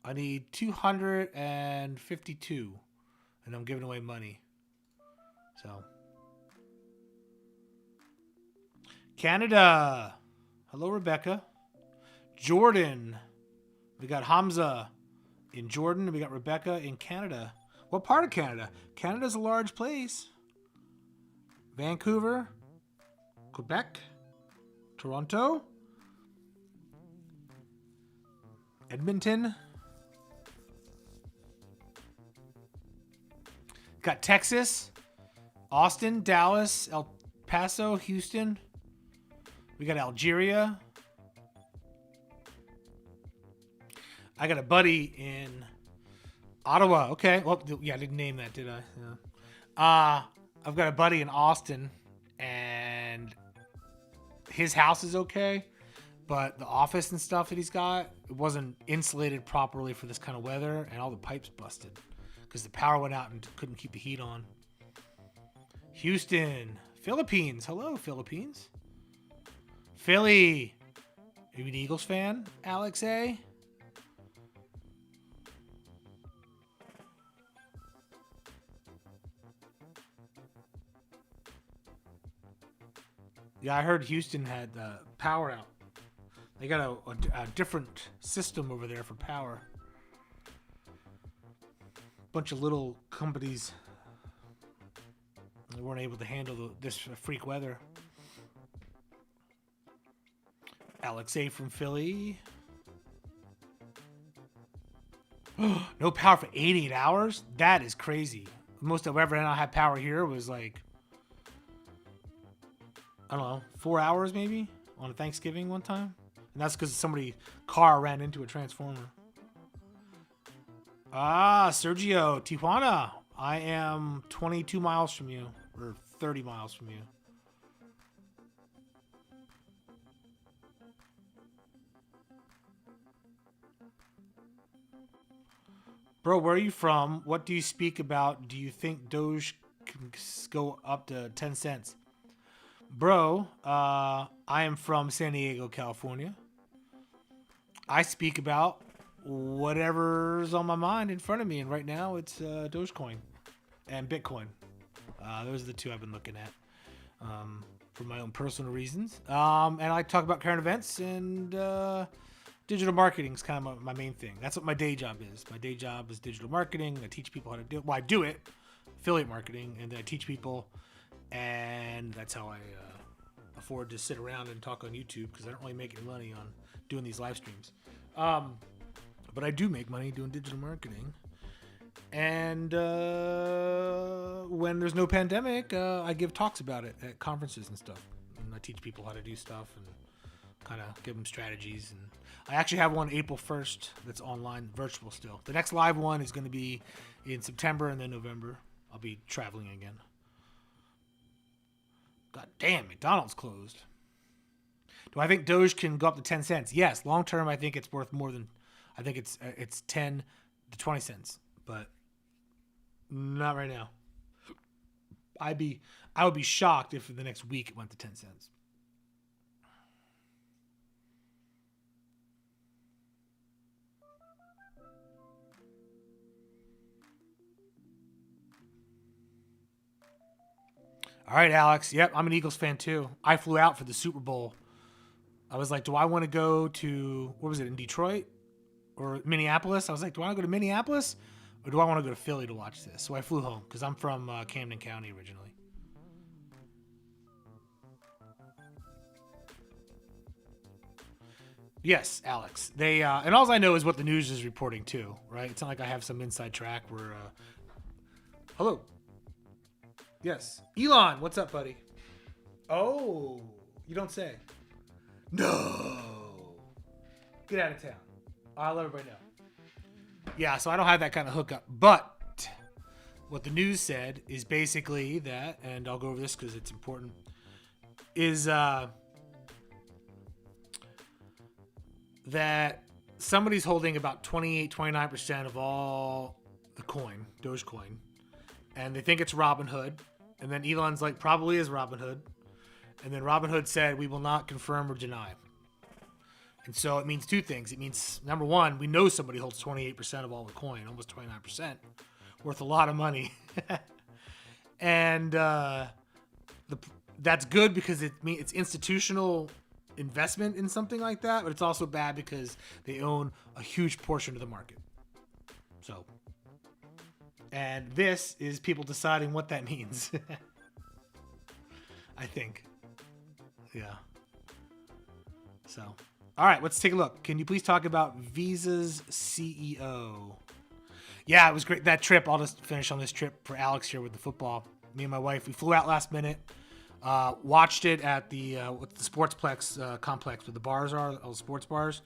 I need 252, and I'm giving away money. So, Canada. Hello, Rebecca. Jordan. We got Hamza in Jordan. We got Rebecca in Canada. What part of Canada? Canada's a large place. Vancouver. Quebec. Toronto. Edmonton. Got Texas. Austin, Dallas, El Paso, Houston. We got Algeria. I got a buddy in Ottawa. Okay. Well, yeah, I didn't name that, did I? Yeah. I've got a buddy in Austin, and his house is okay, but the office and stuff that he's got, it wasn't insulated properly for this kind of weather, and all the pipes busted because the power went out and couldn't keep the heat on. Houston, Philippines. Hello, Philippines. Philly. Are you an Eagles fan, Alex A? Yeah, I heard Houston had power out. They got a different system over there for power. Bunch of little companies. They weren't able to handle this freak weather. Alex A from Philly. No power for 88 hours? That is crazy. The most I've ever had power here was like, I don't know, 4 hours maybe on a Thanksgiving one time. And that's because somebody's car ran into a transformer. Sergio, Tijuana. I am 22 miles from you, or 30 miles from you. Bro, where are you from? What do you speak about? Do you think Doge can go up to 10 cents? Bro, I am from San Diego, California. I speak about whatever's on my mind in front of me, and right now it's Dogecoin and Bitcoin. Those are the two I've been looking at for my own personal reasons. And I talk about current events, and digital marketing is kind of my main thing. That's what my day job is. My day job is digital marketing. I teach people how to do it. Well, I do it, affiliate marketing, and then I teach people, and that's how I afford to sit around and talk on YouTube, because I don't really make any money on doing these live streams. But I do make money doing digital marketing. And when there's no pandemic, I give talks about it at conferences and stuff. And I teach people how to do stuff and kind of give them strategies. And I actually have one April 1st that's online, virtual still. The next live one is going to be in September and then November. I'll be traveling again. God damn, McDonald's closed. Do I think Doge can go up to 10 cents? Yes. Long term, I think it's worth more than, I think it's 10 to 20 cents. But not right now. I would be shocked if the next week it went to 10 cents. All right, Alex. Yep, I'm an Eagles fan too. I flew out for the Super Bowl. I was like, do I want to go to, what was it, in Detroit or Minneapolis? I was like, do I want to go to Minneapolis or do I want to go to Philly to watch this? So I flew home because I'm from Camden County originally. Yes, Alex. They and all I know is what the news is reporting too, right? It's not like I have some inside track where. Hello. Yes, Elon. What's up, buddy? Oh, you don't say. No. Get out of town. I'll let everybody know. Yeah, so I don't have that kind of hookup, but what the news said is basically that, and I'll go over this because it's important. Is that somebody's holding about 29% of all the coin, Dogecoin, and they think it's Robinhood. And then Elon's like, probably is Robinhood. And then Robinhood said, we will not confirm or deny. And so it means two things. It means, number one, we know somebody holds 28% of all the coin, almost 29%, worth a lot of money. And that's good because it's institutional investment in something like that, but it's also bad because they own a huge portion of the market. So, and this is people deciding what that means. I think. Yeah. So, all right, let's take a look. Can you please talk about Visa's CEO? Yeah, it was great. That trip, I'll just finish on this trip for Alex here with the football. Me and my wife, we flew out last minute. Watched it at the Sportsplex complex where the bars are, all the sports bars.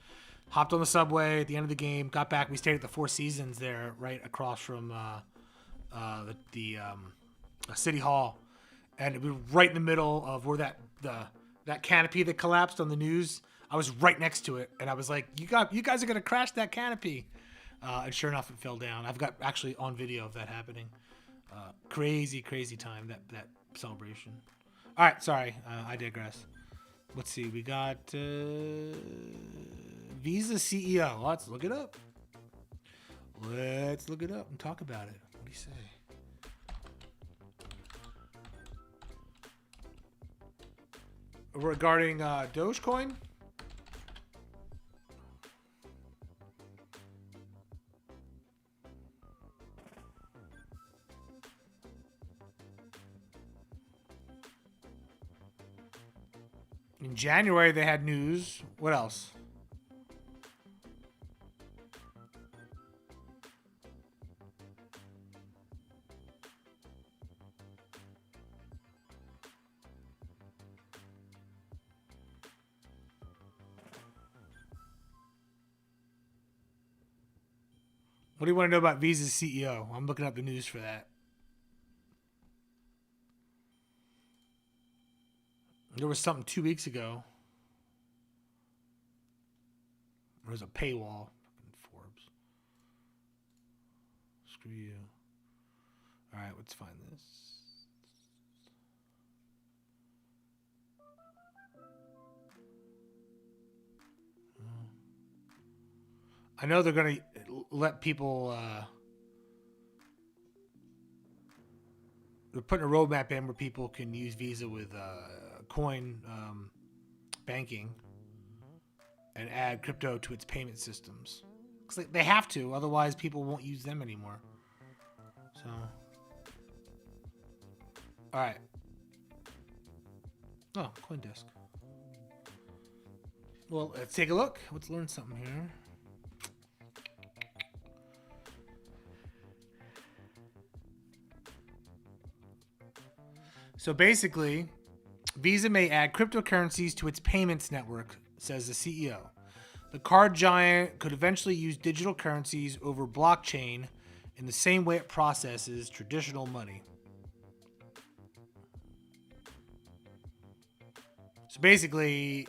Hopped on the subway at the end of the game. Got back. We stayed at the Four Seasons there, right across from the City Hall, and we were right in the middle of where that canopy that collapsed on the news. I was right next to it, and I was like, "You guys are gonna crash that canopy," and sure enough, it fell down. I've got actually on video of that happening. Crazy time that celebration. All right, sorry, I digress. Let's see, we got Visa CEO. Let's look it up. Let's look it up and talk about it. What do you say? Regarding Dogecoin? In January, they had news. What else? What do you want to know about Visa's CEO? I'm looking up the news for that. There was something 2 weeks ago. There was a paywall. Forbes. Screw you. All right, let's find this. I know they're going to let people... they're putting a roadmap in where people can use Visa with coin banking and add crypto to its payment systems. Because they have to, otherwise people won't use them anymore. So, all right. Oh, CoinDesk. Well, let's take a look. Let's learn something here. So basically, Visa may add cryptocurrencies to its payments network, says the CEO. The card giant could eventually use digital currencies over blockchain in the same way it processes traditional money. So basically,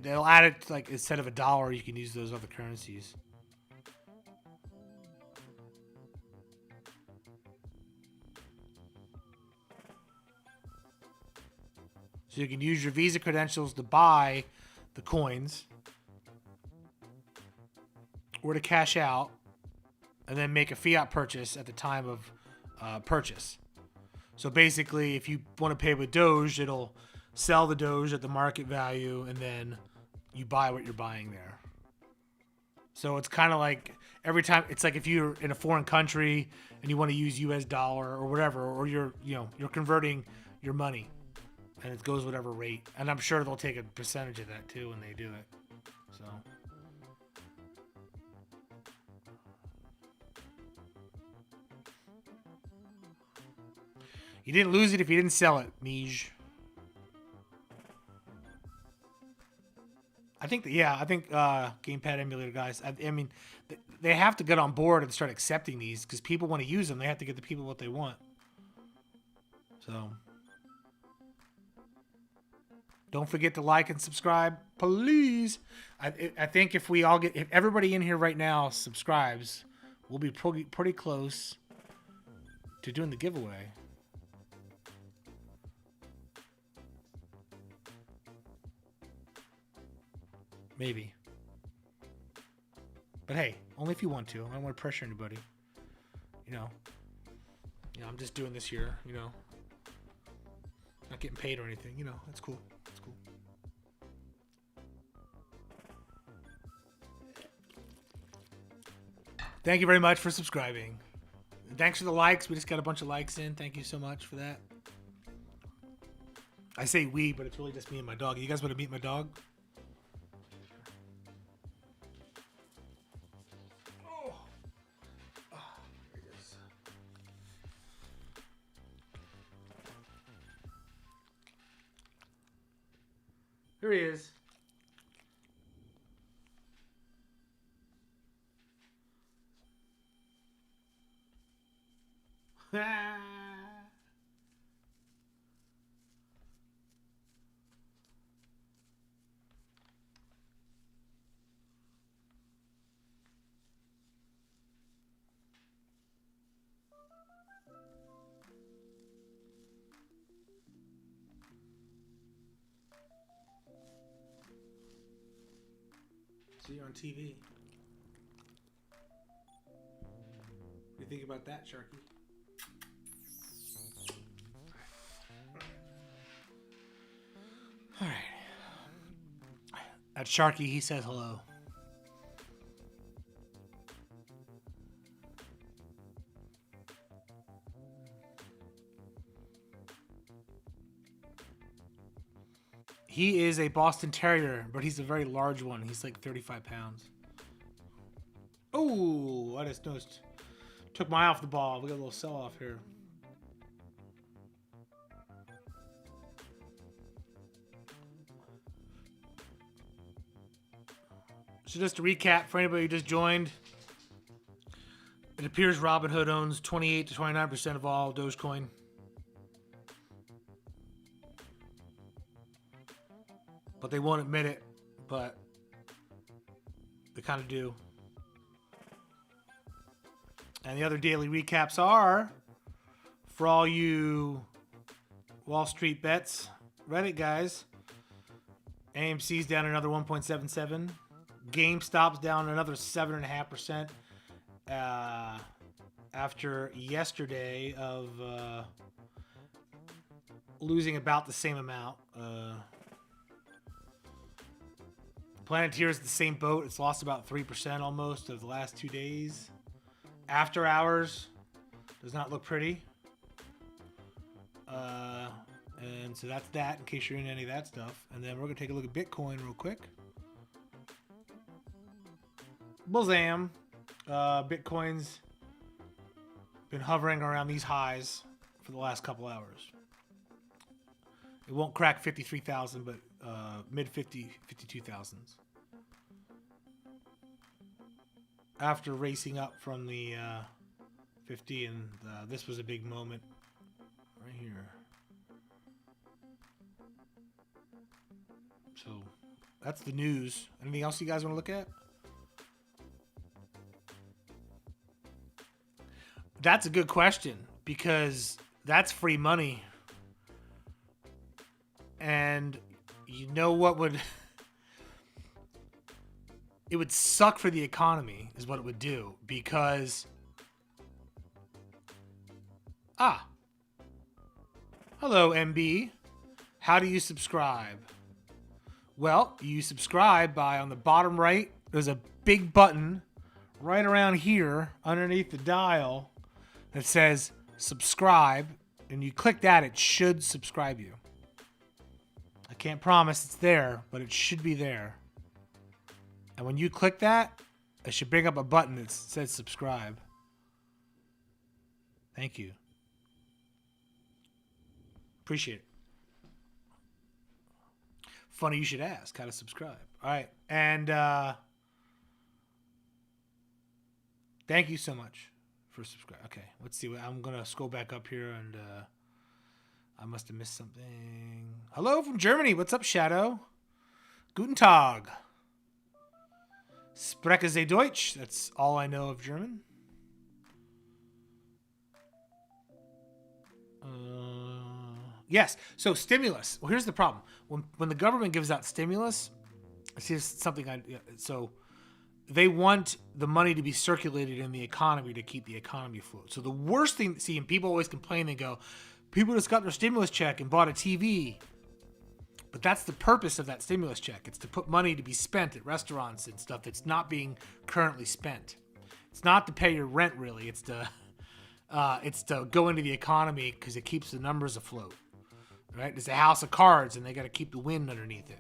they'll add it like instead of $1, you can use those other currencies. So you can use your Visa credentials to buy the coins or to cash out and then make a fiat purchase at the time of purchase. So basically, if you want to pay with Doge, it'll sell the Doge at the market value and then you buy what you're buying there. So it's kind of like every time, it's like if you're in a foreign country and you want to use US dollar or whatever, or you're converting your money and it goes whatever rate. And I'm sure they'll take a percentage of that too when they do it. So you didn't lose it if you didn't sell it, Mij. I think Gamepad emulator guys. I mean, they have to get on board and start accepting these because people want to use them. They have to get the people what they want. So don't forget to like and subscribe, please. I think if everybody in here right now subscribes, we'll be pretty close to doing the giveaway. Maybe. But hey, only if you want to. I don't want to pressure anybody. I'm just doing this here, Not getting paid or anything, That's cool. That's cool. Thank you very much for subscribing. Thanks for the likes. We just got a bunch of likes in. Thank you so much for that. I say we, but it's really just me and my dog. You guys want to meet my dog? Here he is. See you on TV. What do you think about that, Sharky? All right. At Sharky, he says hello. He is a Boston Terrier, but he's a very large one. He's like 35 pounds. Oh, I just noticed. Took my eye off the ball. We got a little sell-off here. So just to recap, for anybody who just joined, it appears Robinhood owns 28 to 29% of all Dogecoin. But they won't admit it, but they kind of do. And the other daily recaps are, for all you Wall Street bets, Reddit guys, AMC's down another 1.77. GameStop's down another 7.5% after yesterday of losing about the same amount. Planeteer's the same boat. It's lost about 3% almost of the last 2 days. After hours does not look pretty. And so that's that in case you're in any of that stuff. And then we're going to take a look at Bitcoin real quick. Bullzam. Bitcoin's been hovering around these highs for the last couple hours. It won't crack 53,000, but mid 52,000s. After racing up from the 50, and this was a big moment right here. So that's the news. Anything else you guys want to look at? That's a good question, because that's free money. And you know what would... It would suck for the economy, is what it would do, because... Hello, MB. How do you subscribe? Well, you subscribe by, on the bottom right, there's a big button right around here underneath the dial that says subscribe, and you click that, it should subscribe you. I can't promise it's there, but it should be there. And when you click that, it should bring up a button that says subscribe. Thank you. Appreciate it. Funny you should ask how to subscribe. All right. And thank you so much for subscribing. Okay. Let's see. I'm going to scroll back up here, and I must have missed something. Hello from Germany. What's up, Shadow? Guten Tag. Spreche Sie Deutsch. That's all I know of German. Yes. So stimulus. Well, here's the problem. When the government gives out stimulus, it's something so they want the money to be circulated in the economy to keep the economy afloat. So the worst thing, see, and people always complain, they go, people just got their stimulus check and bought a TV. But that's the purpose of that stimulus check. It's to put money to be spent at restaurants and stuff that's not being currently spent. It's not to pay your rent, really. It's to go into the economy because it keeps the numbers afloat. Right? It's a house of cards, and they got to keep the wind underneath it.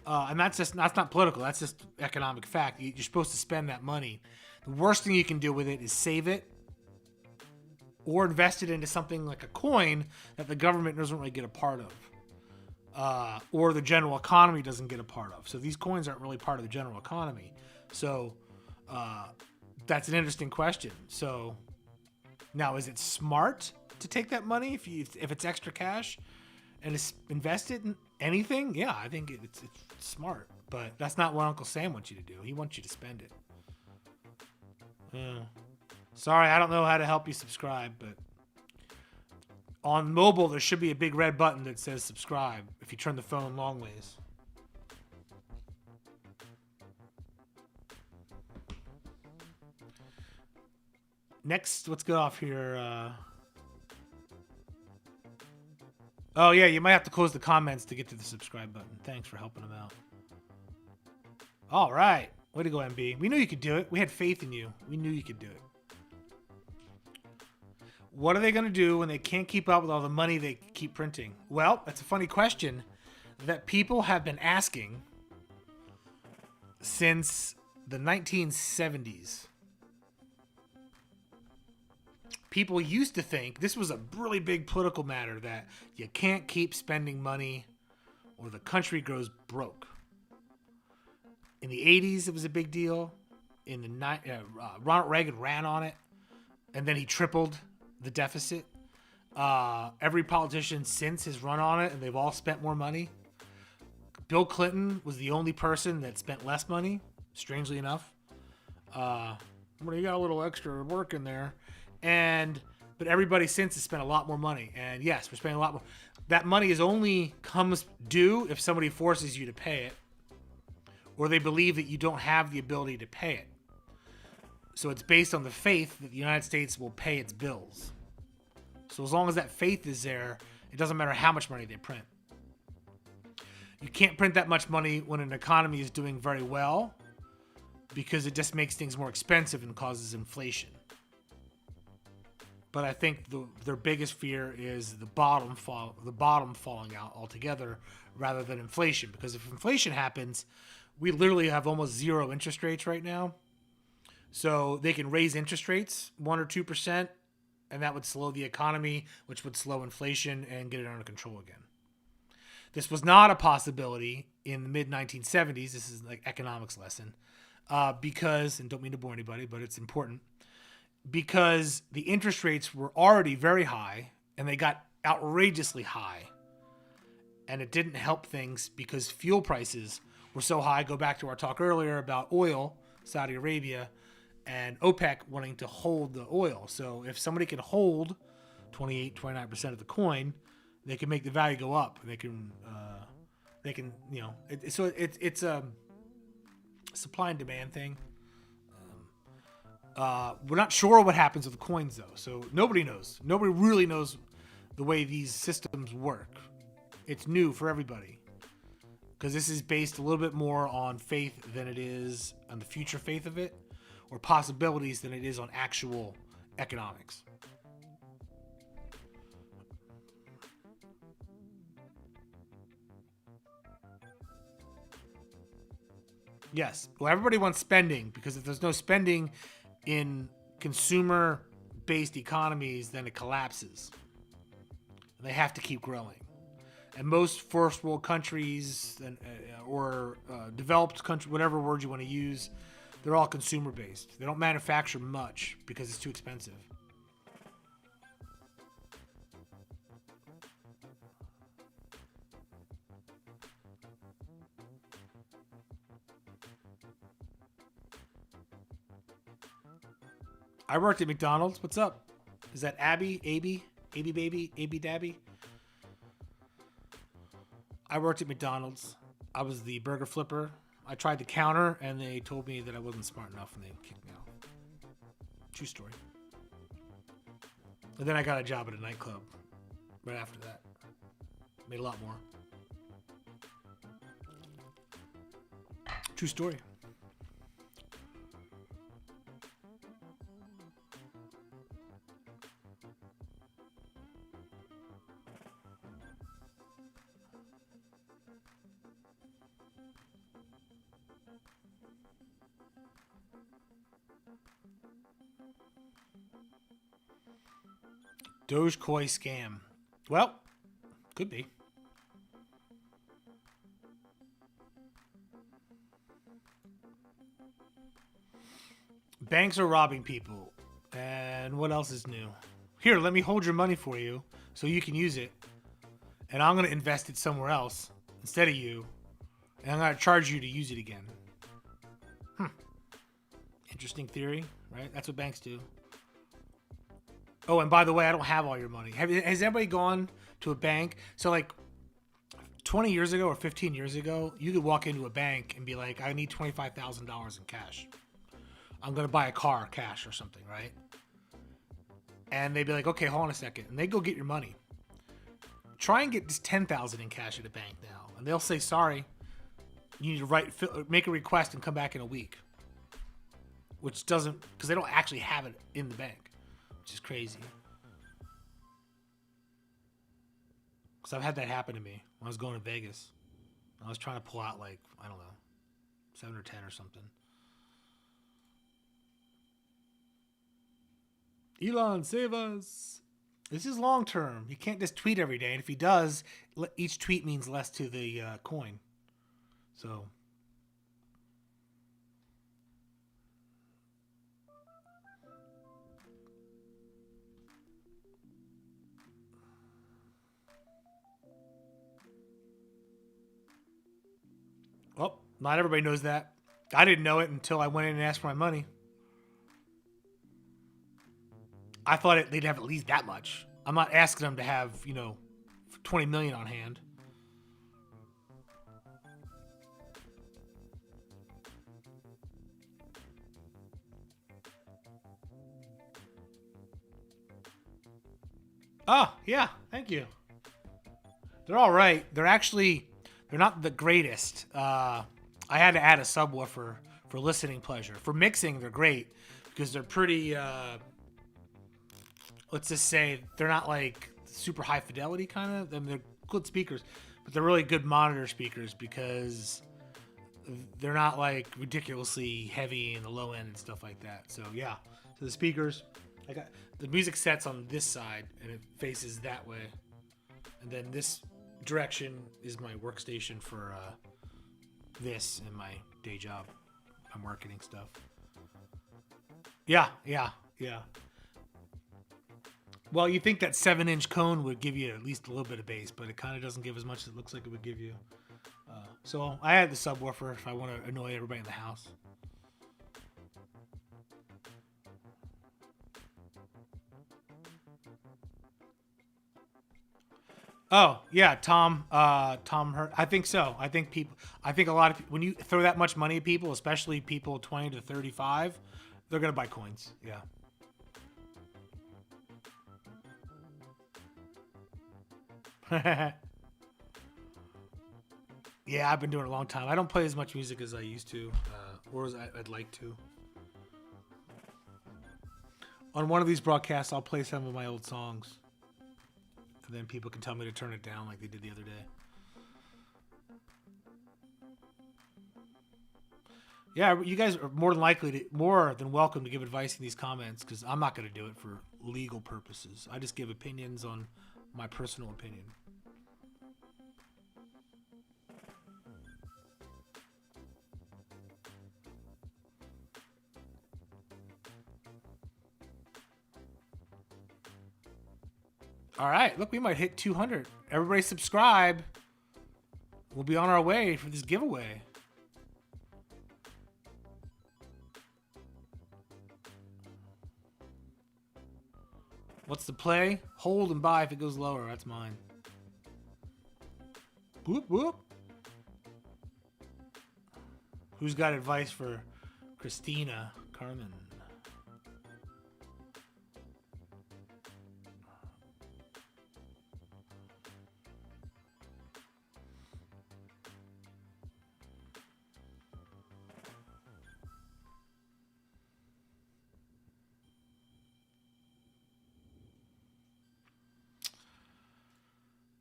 And that's not political. That's just economic fact. You're supposed to spend that money. The worst thing you can do with it is save it or invest it into something like a coin that the government doesn't really get a part of, or the general economy doesn't get a part of. So these coins aren't really part of the general economy. So that's an interesting question. So now, is it smart to take that money if it's extra cash and invest it in anything? Yeah, I think it's smart, but that's not what Uncle Sam wants you to do. He wants you to spend it. Sorry, I don't know how to help you subscribe, but on mobile there should be a big red button that says subscribe if you turn the phone long ways. Next, let's get off here. Oh, yeah, you might have to close the comments to get to the subscribe button. Thanks for helping them out. All right. Way to go, MB. We knew you could do it. We had faith in you. We knew you could do it. What are they going to do when they can't keep up with all the money they keep printing? Well, that's a funny question that people have been asking since the 1970s. People used to think this was a really big political matter, that you can't keep spending money or the country goes broke. In the 80s, it was a big deal. In the Ronald Reagan ran on it, and then he tripled the deficit. Every politician since has run on it, and they've all spent more money. Bill Clinton was the only person that spent less money, strangely enough. Well, you got a little extra work in there. But everybody since has spent a lot more money. And yes, we're spending a lot more. That money is only comes due if somebody forces you to pay it, or they believe that you don't have the ability to pay it. So it's based on the faith that the United States will pay its bills. So as long as that faith is there, it doesn't matter how much money they print. You can't print that much money when an economy is doing very well, because it just makes things more expensive and causes inflation. But I think their biggest fear is the bottom falling out altogether, rather than inflation. Because if inflation happens, we literally have almost zero interest rates right now. So they can raise interest rates 1 or 2%, and that would slow the economy, which would slow inflation and get it under control again. This was not a possibility in the mid 1970s. This is like economics lesson. Because, and don't mean to bore anybody, but it's important, because the interest rates were already very high and they got outrageously high. And it didn't help things because fuel prices were so high. Go back to our talk earlier about oil, Saudi Arabia, and OPEC wanting to hold the oil. So if somebody can hold 28, 29% of the coin, they can make the value go up. They can, it's a supply and demand thing. We're not sure what happens with the coins though. So nobody knows. Nobody really knows the way these systems work. It's new for everybody because this is based a little bit more on faith than it is on the future faith of it, or possibilities than it is on actual economics. Yes. Well, everybody wants spending because if there's no spending in consumer-based economies, then it collapses. They have to keep growing. And most first world countries or developed countries, whatever word you want to use, they're all consumer-based. They don't manufacture much because it's too expensive. I worked at McDonald's. What's up? Is that Abby? Abby baby? Abby Dabby? I worked at McDonald's. I was the burger flipper. I tried the counter, and they told me that I wasn't smart enough, and they kicked me out. True story. And then I got a job at a nightclub right after that. Made a lot more. True story. Dogecoin scam. Well, could be. Banks are robbing people. And what else is new? Here, let me hold your money for you so you can use it. And I'm going to invest it somewhere else instead of you. And I'm going to charge you to use it again. Interesting theory, right? That's what banks do. Oh, and by the way, I don't have all your money. Has anybody gone to a bank? So like 20 years ago or 15 years ago, you could walk into a bank and be like, I need $25,000 in cash. I'm going to buy a car cash or something, right? And they'd be like, okay, hold on a second. And they go get your money. Try and get just $10,000 in cash at a bank now. And they'll say, sorry, you need to make a request and come back in a week. Which doesn't, because they don't actually have it in the bank. Which is crazy. Because I've had that happen to me when I was going to Vegas. I was trying to pull out like, I don't know, 7 or 10 or something. Elon, save us. This is long term. He can't just tweet every day. And if he does, each tweet means less to the coin. So... Well, not everybody knows that. I didn't know it until I went in and asked for my money. I thought they'd have at least that much. I'm not asking them to have, 20 million on hand. Oh, yeah. Thank you. They're all right. They're not the greatest. I had to add a subwoofer for listening pleasure. For mixing, they're great because they're pretty, let's just say, they're not like super high fidelity kind of. I mean, they're good speakers, but they're really good monitor speakers because they're not like ridiculously heavy in the low end and stuff like that. So yeah, so the speakers, I got the music sets on this side and it faces that way, and then this direction is my workstation for this and my day job, my marketing stuff. Yeah. Well, you think that 7-inch cone would give you at least a little bit of bass, but it kind of doesn't give as much as it looks like it would give you. So I had the subwoofer if I want to annoy everybody in the house. Oh yeah, Tom Hurt. I think so. I think a lot of people, when you throw that much money at people, especially people 20 to 35, they're gonna buy coins. Yeah. Yeah, I've been doing it a long time. I don't play as much music as I used to, or as I'd like to. On one of these broadcasts, I'll play some of my old songs. And then people can tell me to turn it down like they did the other day. Yeah, you guys are more than welcome to give advice in these comments, because I'm not going to do it for legal purposes. I just give opinions on my personal opinion. All right, look, we might hit 200. Everybody subscribe. We'll be on our way for this giveaway. What's the play? Hold and buy if it goes lower. That's mine. Whoop, whoop. Who's got advice for Christina Carmen?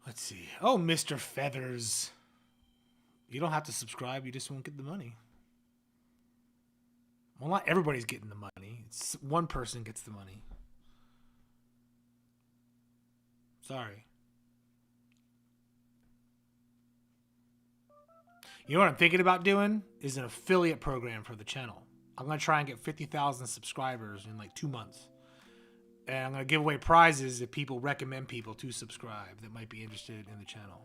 Let's see. Oh, Mr. Feathers. You don't have to subscribe. You just won't get the money. Well, not everybody's getting the money. It's one person gets the money. Sorry. You know what I'm thinking about doing? Is an affiliate program for the channel. I'm going to try and get 50,000 subscribers in like 2 months. And I'm going to give away prizes if people recommend people to subscribe that might be interested in the channel.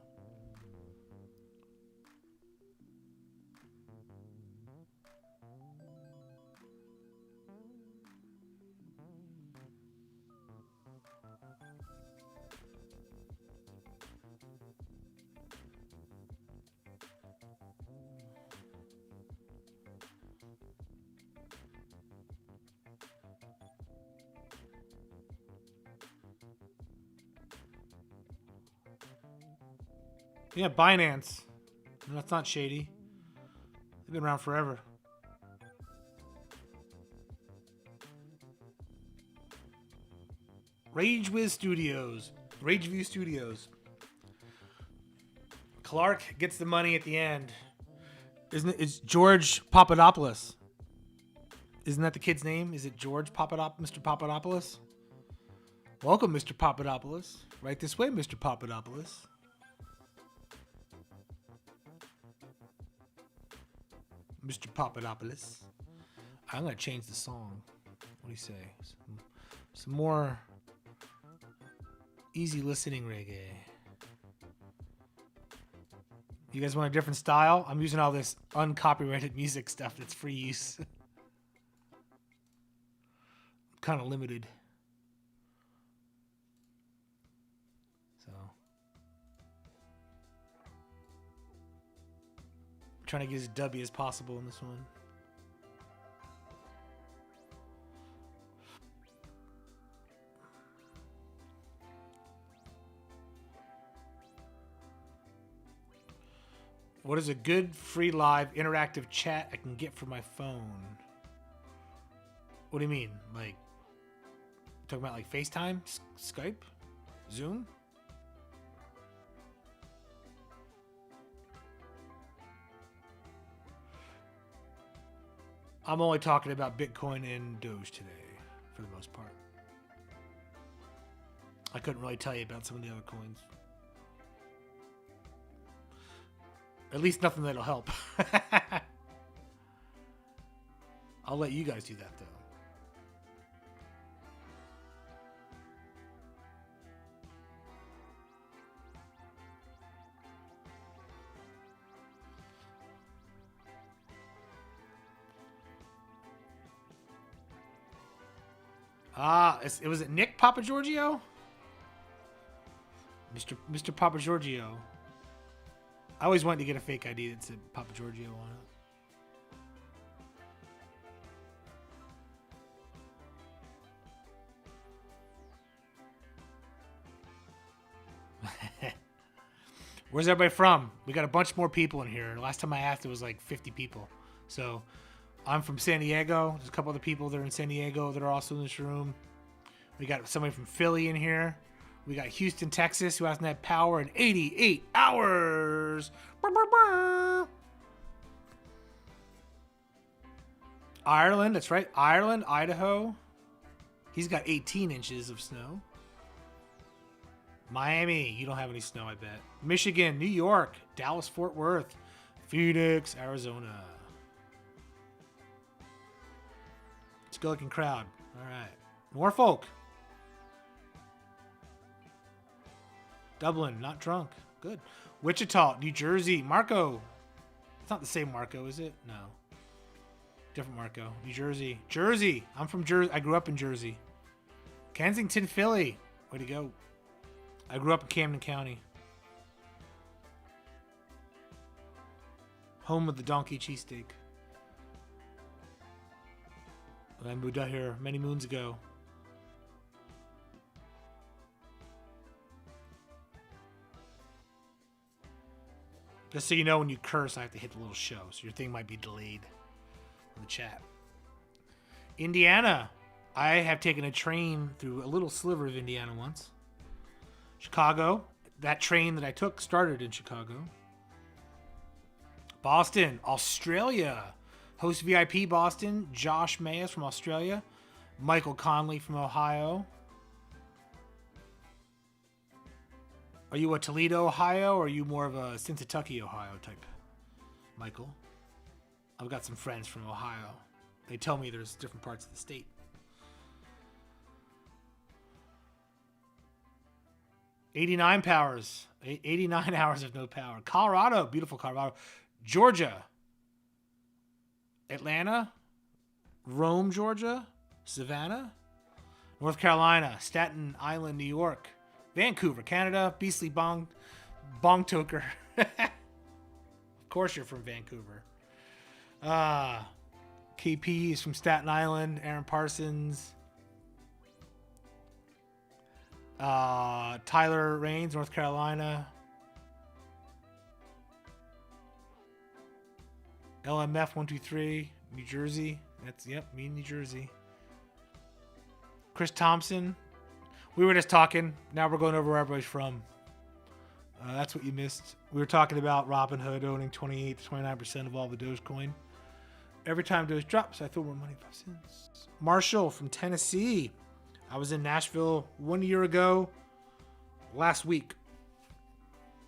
Yeah, Binance. That's not shady. They've been around forever. Rageview Studios. Clark gets the money at the end. Isn't it? It's George Papadopoulos. Isn't that the kid's name? Is it George Mr. Papadopoulos? Welcome, Mr. Papadopoulos. Right this way, Mr. Papadopoulos. Mr. Papadopoulos. I'm going to change the song. What do you say? Some more easy listening reggae. You guys want a different style? I'm using all this uncopyrighted music stuff that's free use. Kind of limited. So. Trying to get as dubby as possible in this one. What is a good free live interactive chat I can get for my phone? What do you mean? Like, talking about like FaceTime, Skype, Zoom? I'm only talking about Bitcoin and Doge today, for the most part. I couldn't really tell you about some of the other coins. At least nothing that'll help. I'll let you guys do that, though. It was it Nick Papa Giorgio? Mr. Papa Giorgio. I always wanted to get a fake ID that said Papa Giorgio on it. Where's everybody from? We got a bunch more people in here. Last time I asked, it was like 50 people. So I'm from San Diego. There's a couple other people that are in San Diego that are also in this room. We got somebody from Philly in here. We got Houston, Texas, who hasn't had power in 88 hours. Ireland, that's right. Ireland, Idaho. He's got 18 inches of snow. Miami, you don't have any snow, I bet. Michigan, New York, Dallas, Fort Worth, Phoenix, Arizona. It's a good looking crowd. All right. Norfolk. Dublin, not drunk. Good. Wichita, New Jersey. Marco. It's not the same Marco, is it? No. Different Marco. New Jersey. Jersey. I'm from Jersey. I grew up in Jersey. Kensington, Philly. Way to go. I grew up in Camden County. Home of the donkey cheesesteak. I moved out here many moons ago. Just so you know, when you curse, I have to hit the little show, so your thing might be delayed in the chat. Indiana. I have taken a train through a little sliver of Indiana once. Chicago. That train that I took started in Chicago. Boston. Australia. Host VIP Boston. Josh Mayes from Australia. Michael Conley from Ohio. Are you a Toledo, Ohio, or are you more of a Cincinnati, Ohio type, Michael? I've got some friends from Ohio. They tell me there's different parts of the state. $89 powers. 89 hours of no power. Colorado. Beautiful Colorado. Georgia. Atlanta. Rome, Georgia. Savannah. North Carolina. Staten Island, New York. Vancouver, Canada. Beastly Bong Toker. Of course you're from Vancouver. KP is from Staten Island. Aaron Parsons. Tyler Raines, North Carolina. LMF 123, New Jersey. That's, yep, me in New Jersey. Chris Thompson. We were just talking. Now we're going over where everybody's from. That's what you missed. We were talking about Robinhood owning 28 to 29% of all the Dogecoin. Every time Doge drops, I throw more money 5 cents. Marshall from Tennessee. I was in Nashville 1 year ago, last week.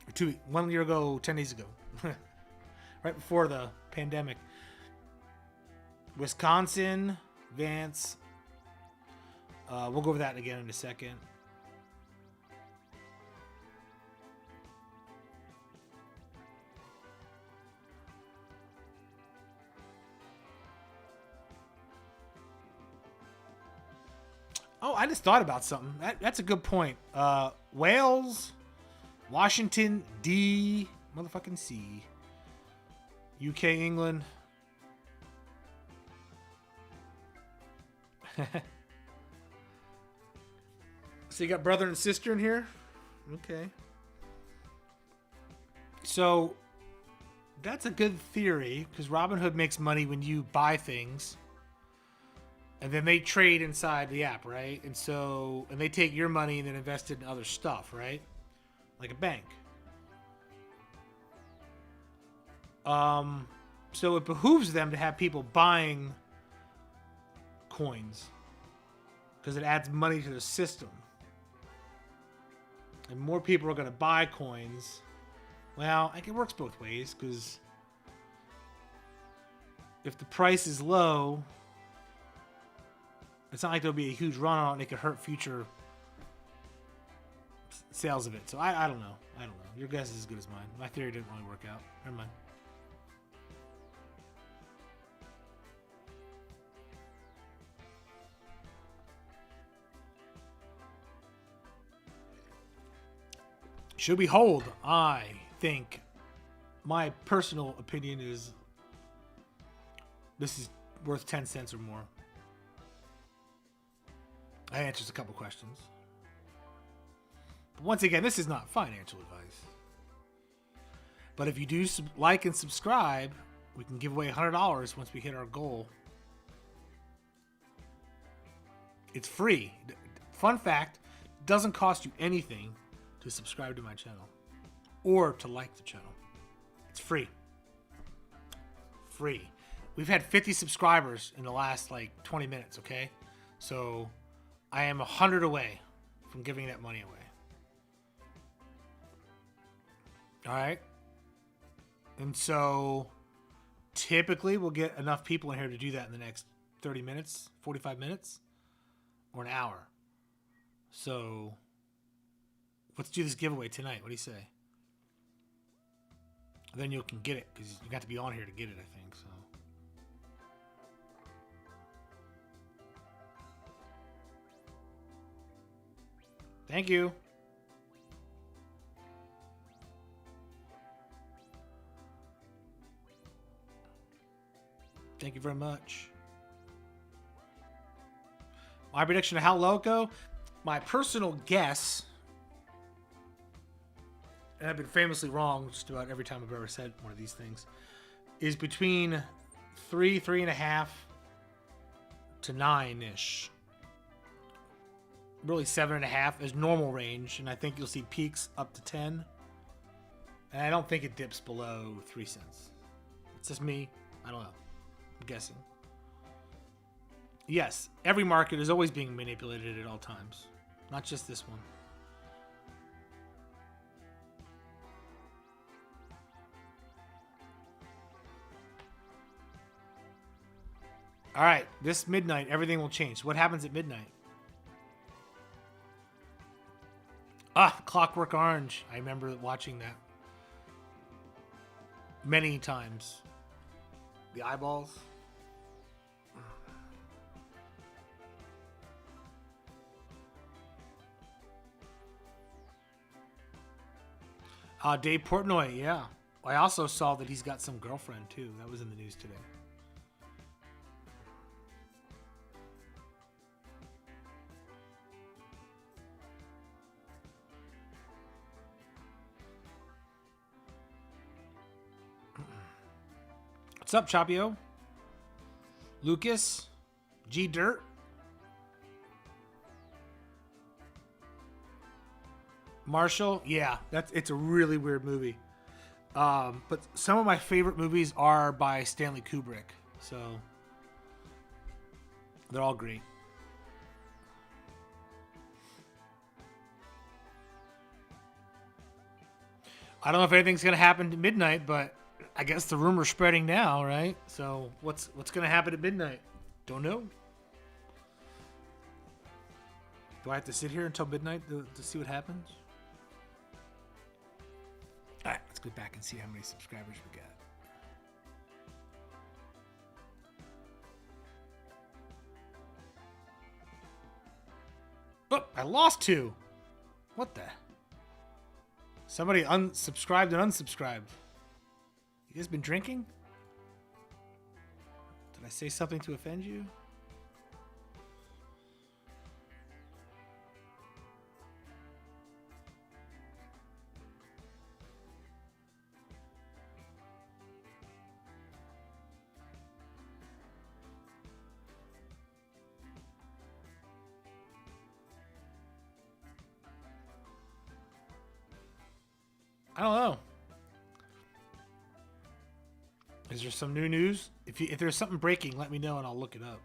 Or 2 weeks. 1 year ago, 10 days ago. Right before the pandemic. Wisconsin, Vance. We'll go over that again in a second. Oh, I just thought about something. That's a good point. Wales, Washington, D, motherfucking C. UK, England. So you got brother and sister in here? Okay. So that's a good theory, because Robinhood makes money when you buy things. And then they trade inside the app, right? And they take your money and then invest it in other stuff, right? Like a bank. So it behooves them to have people buying coins, because it adds money to the system. And more people are going to buy coins Well, it works both ways, because if the price is low, it's not like there'll be a huge run on it and it could hurt future sales of it. So I don't know. I don't know. Your guess is as good as mine. My theory didn't really work out. Never mind. Should we hold? I think my personal opinion is this is worth 10 cents or more. That answers a couple questions. But once again, this is not financial advice. But if you do like and subscribe, we can give away $100 once we hit our goal. It's free. Fun fact, it doesn't cost you anything to subscribe to my channel or to like the channel. It's free. Free. We've had 50 subscribers in the last like 20 minutes, okay? So I am 100 away from giving that money away. All right? And so typically we'll get enough people in here to do that in the next 30 minutes, 45 minutes, or an hour. So let's do this giveaway tonight. What do you say? Then you can get it, because you got to be on here to get it, I think. So thank you. Thank you very much. My prediction of how low it go? My personal guess, and I've been famously wrong just about every time I've ever said one of these things, is between 3.5 to 9-ish. Really 7.5 is normal range, and I think you'll see peaks up to 10. And I don't think it dips below 3 cents. It's just me. I don't know. I'm guessing. Yes, every market is always being manipulated at all times. Not just this one. All right, this midnight, everything will change. What happens at midnight? Clockwork Orange. I remember watching that many times. The eyeballs. Dave Portnoy, yeah. I also saw that he's got some girlfriend too. That was in the news today. What's up, Chapio? Lucas? G Dirt? Marshall? Yeah, it's a really weird movie. But some of my favorite movies are by Stanley Kubrick. So they're all great. I don't know if anything's going to happen at midnight, but I guess the rumor's spreading now, right? So what's going to happen at midnight? Don't know. Do I have to sit here until midnight to see what happens? All right, let's go back and see how many subscribers we got. Oh, I lost 2. What the? Somebody unsubscribed and unsubscribed. You guys been drinking? Did I say something to offend you? I don't know. Is there some new news? If there's something breaking, let me know and I'll look it up.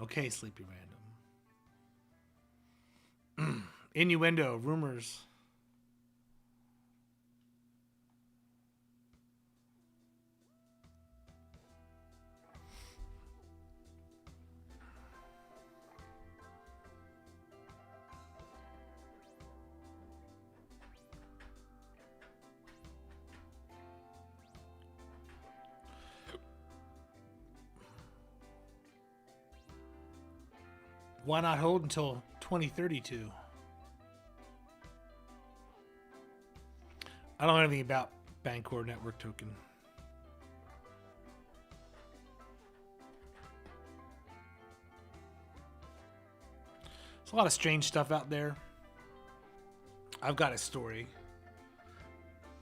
Okay, Sleepy Random. Innuendo, rumors. Why not hold until 2032? I don't know anything about Bancor Network Token. There's a lot of strange stuff out there. I've got a story,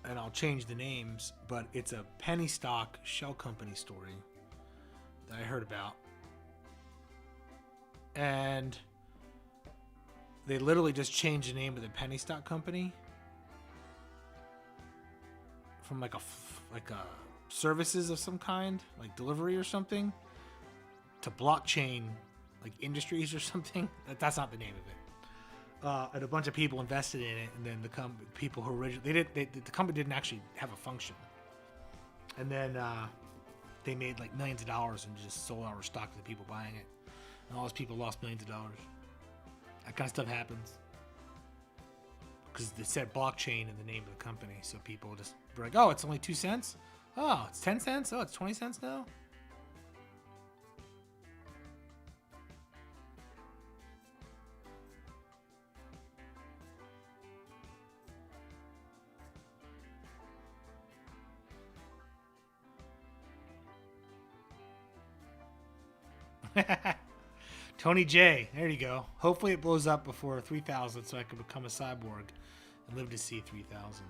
and I'll change the names, but it's a penny stock shell company story that I heard about. And they literally just changed the name of the penny stock company from like a services of some kind, like delivery or something, to blockchain, like industries or something. That's not the name of it. And a bunch of people invested in it, and then the people who originally the company didn't actually have a function, and then they made like millions of dollars and just sold our stock to the people buying it. And all those people lost millions of dollars. That kind of stuff happens. Because they said blockchain in the name of the company. So people just were like, oh, it's only 2 cents? Oh, it's 10 cents? Oh, it's 20 cents now? Tony J, there you go. Hopefully it blows up before 3,000 so I can become a cyborg and live to see 3,000.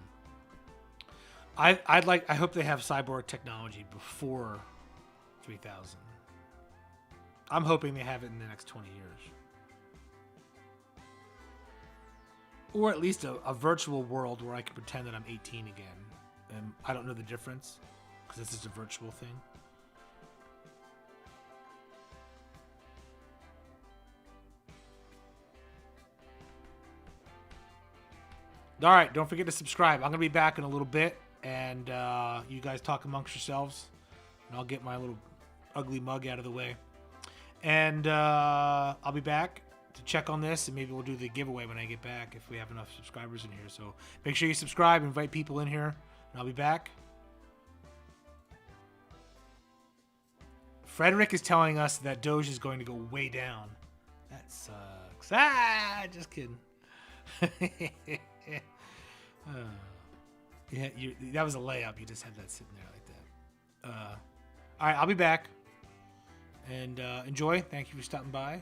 I hope they have cyborg technology before 3,000. I'm hoping they have it in the next 20 years. Or at least a virtual world where I can pretend that I'm 18 again. And I don't know the difference because this is a virtual thing. All right, don't forget to subscribe. I'm going to be back in a little bit, and you guys talk amongst yourselves, and I'll get my little ugly mug out of the way. And I'll be back to check on this, and maybe we'll do the giveaway when I get back if we have enough subscribers in here. So make sure you subscribe, invite people in here, and I'll be back. Frederick is telling us that Doge is going to go way down. That sucks. Just kidding. Yeah, that was a layup. You just had that sitting there like that. All right, I'll be back. And enjoy. Thank you for stopping by.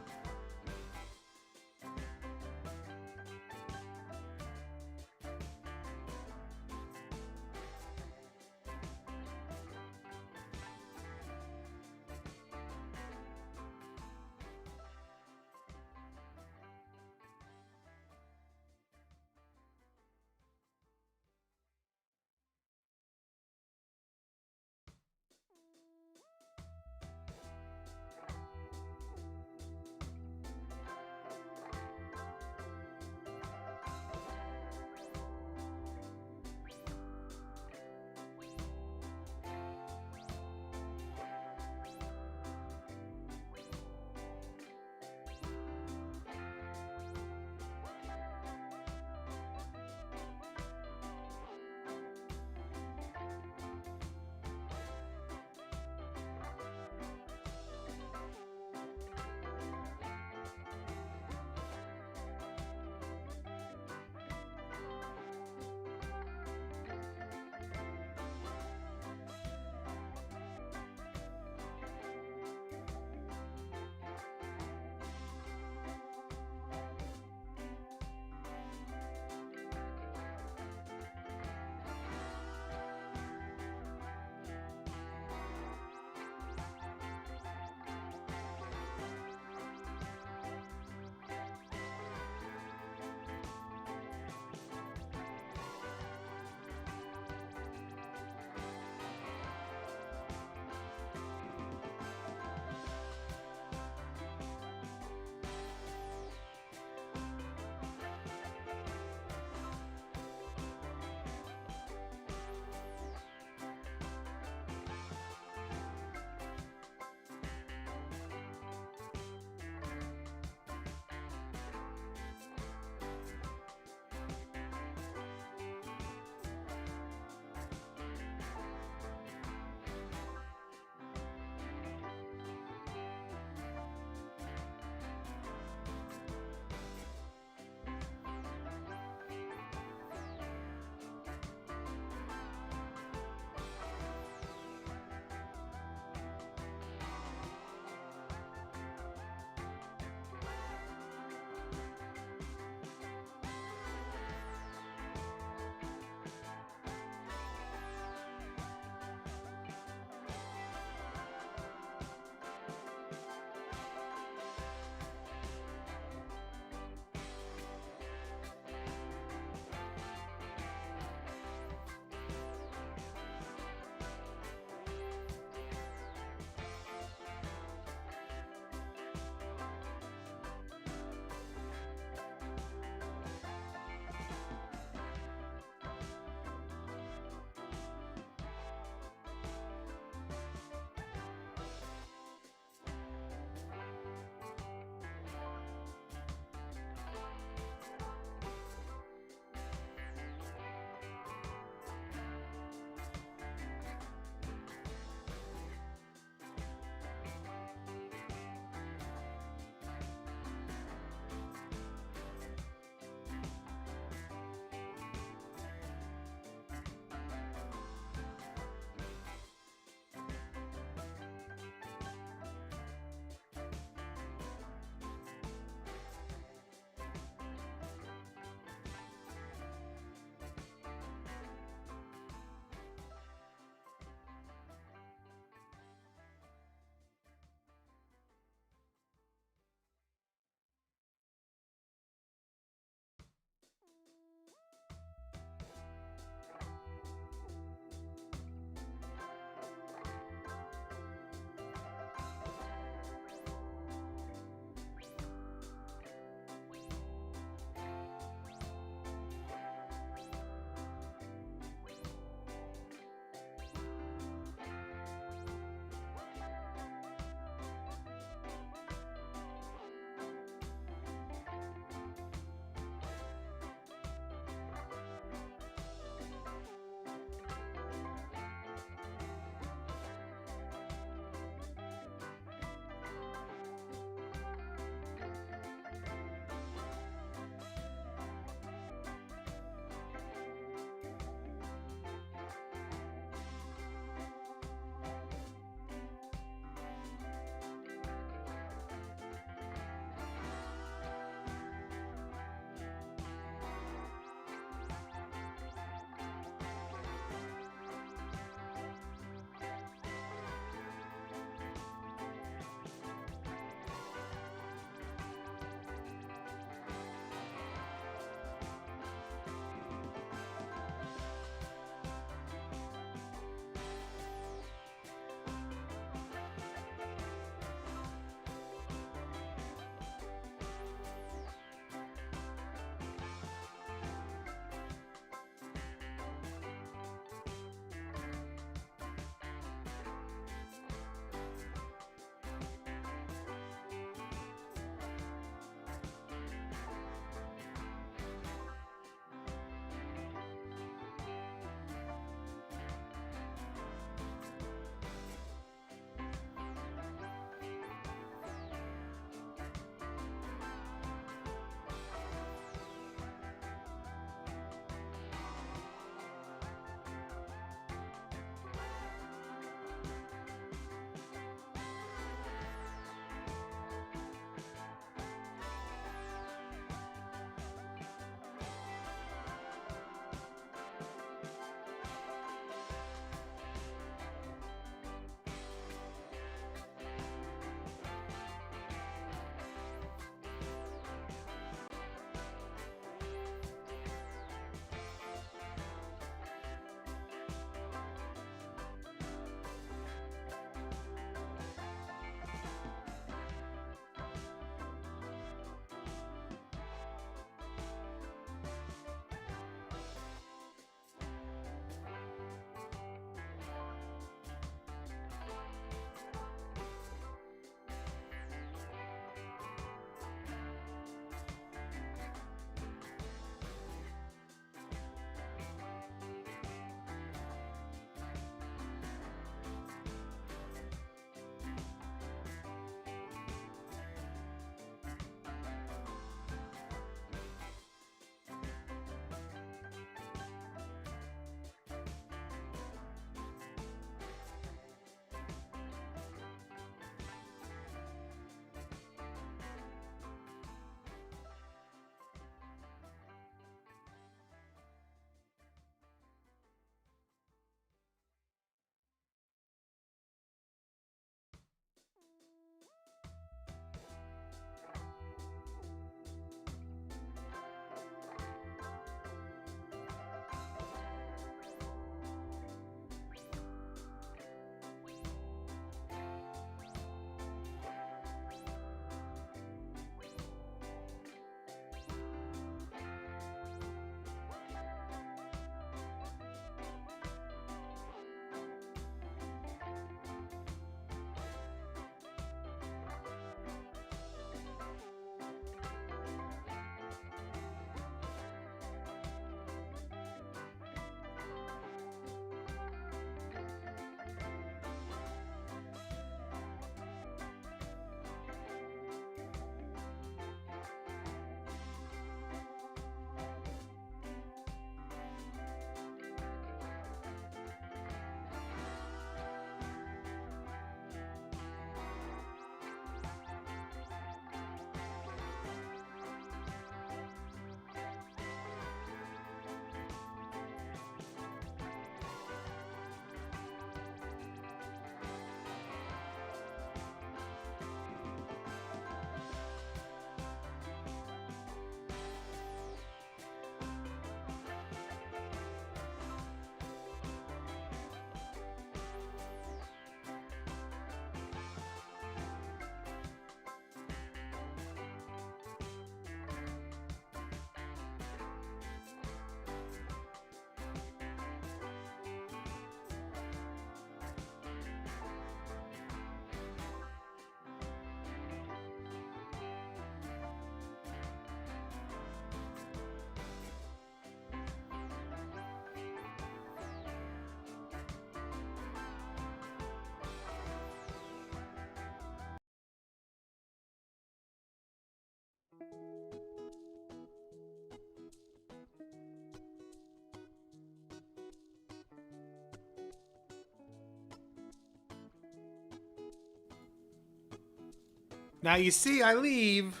Now you see I leave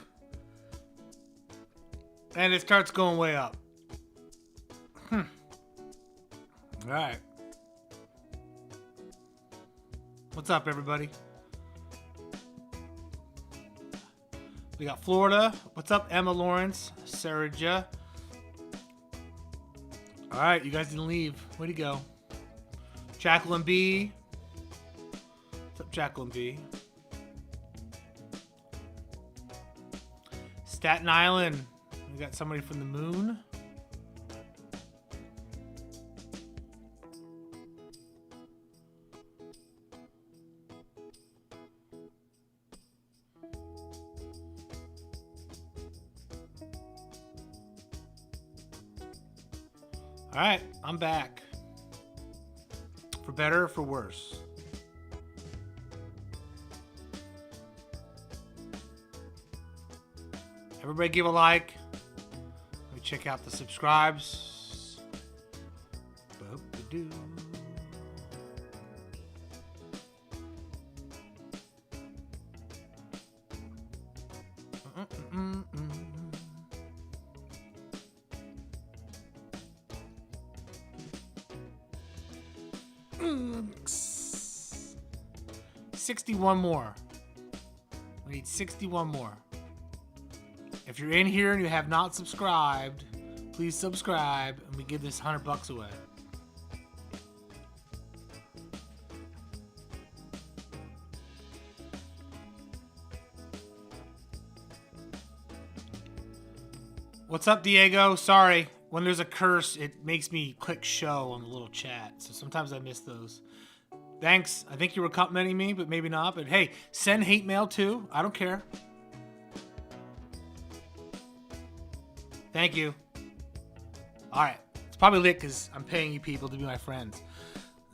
and it starts going way up. All right. What's up, everybody? We got Florida. What's up, Emma Lawrence? Sarah J. All right, you guys didn't leave. Way to go. Jacqueline B. What's up, Jacqueline B? Staten Island. We got somebody from the moon. All right, I'm back. For better or for worse. Everybody give a like. Let me check out the subscribes. Boop-a-doo. Mm-mm-mm. 61 more. We need 61 more. If you're in here and you have not subscribed, please subscribe and we give this $100 away. What's up, Diego? Sorry. When there's a curse, it makes me click show on the little chat. So sometimes I miss those. Thanks. I think you were complimenting me, but maybe not. But hey, send hate mail too. I don't care. Thank you. All right. It's probably lit because I'm paying you people to be my friends.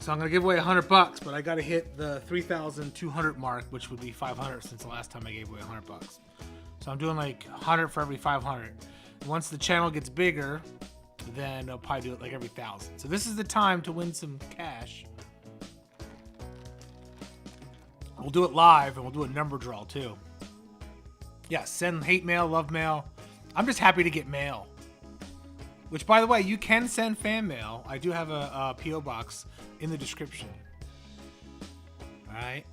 So I'm going to give away $100, but I got to hit the 3,200 mark, which would be 500 since the last time I gave away $100. So I'm doing like 100 for every 500. Once the channel gets bigger, then I'll probably do it like every 1,000. So this is the time to win some cash. We'll do it live and we'll do a number draw too. Yeah, send hate mail, love mail. I'm just happy to get mail. Which, by the way, you can send fan mail. I do have a P.O. box in the description. All right.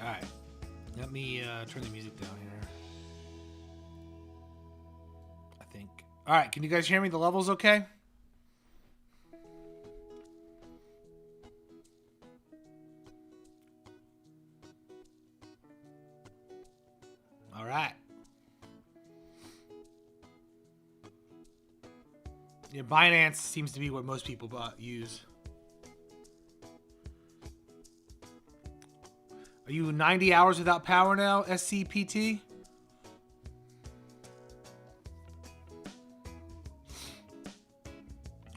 All right. Let me turn the music down here. I think. All right. Can you guys hear me? The level's okay? All right. Yeah, Binance seems to be what most people use. Are you 90 hours without power now, SCPT?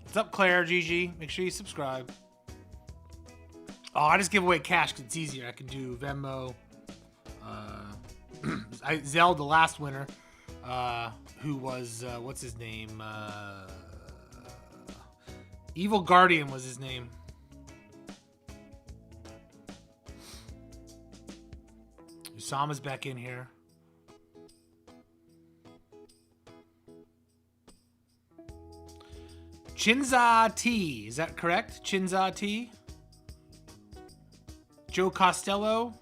What's up, Claire, GG? Make sure you subscribe. Oh, I just give away cash because it's easier. I can do Venmo. Zell, the last winner, who was, what's his name? Evil Guardian was his name. Usama's back in here. Chinza T. Is that correct? Chinza T. Joe Costello.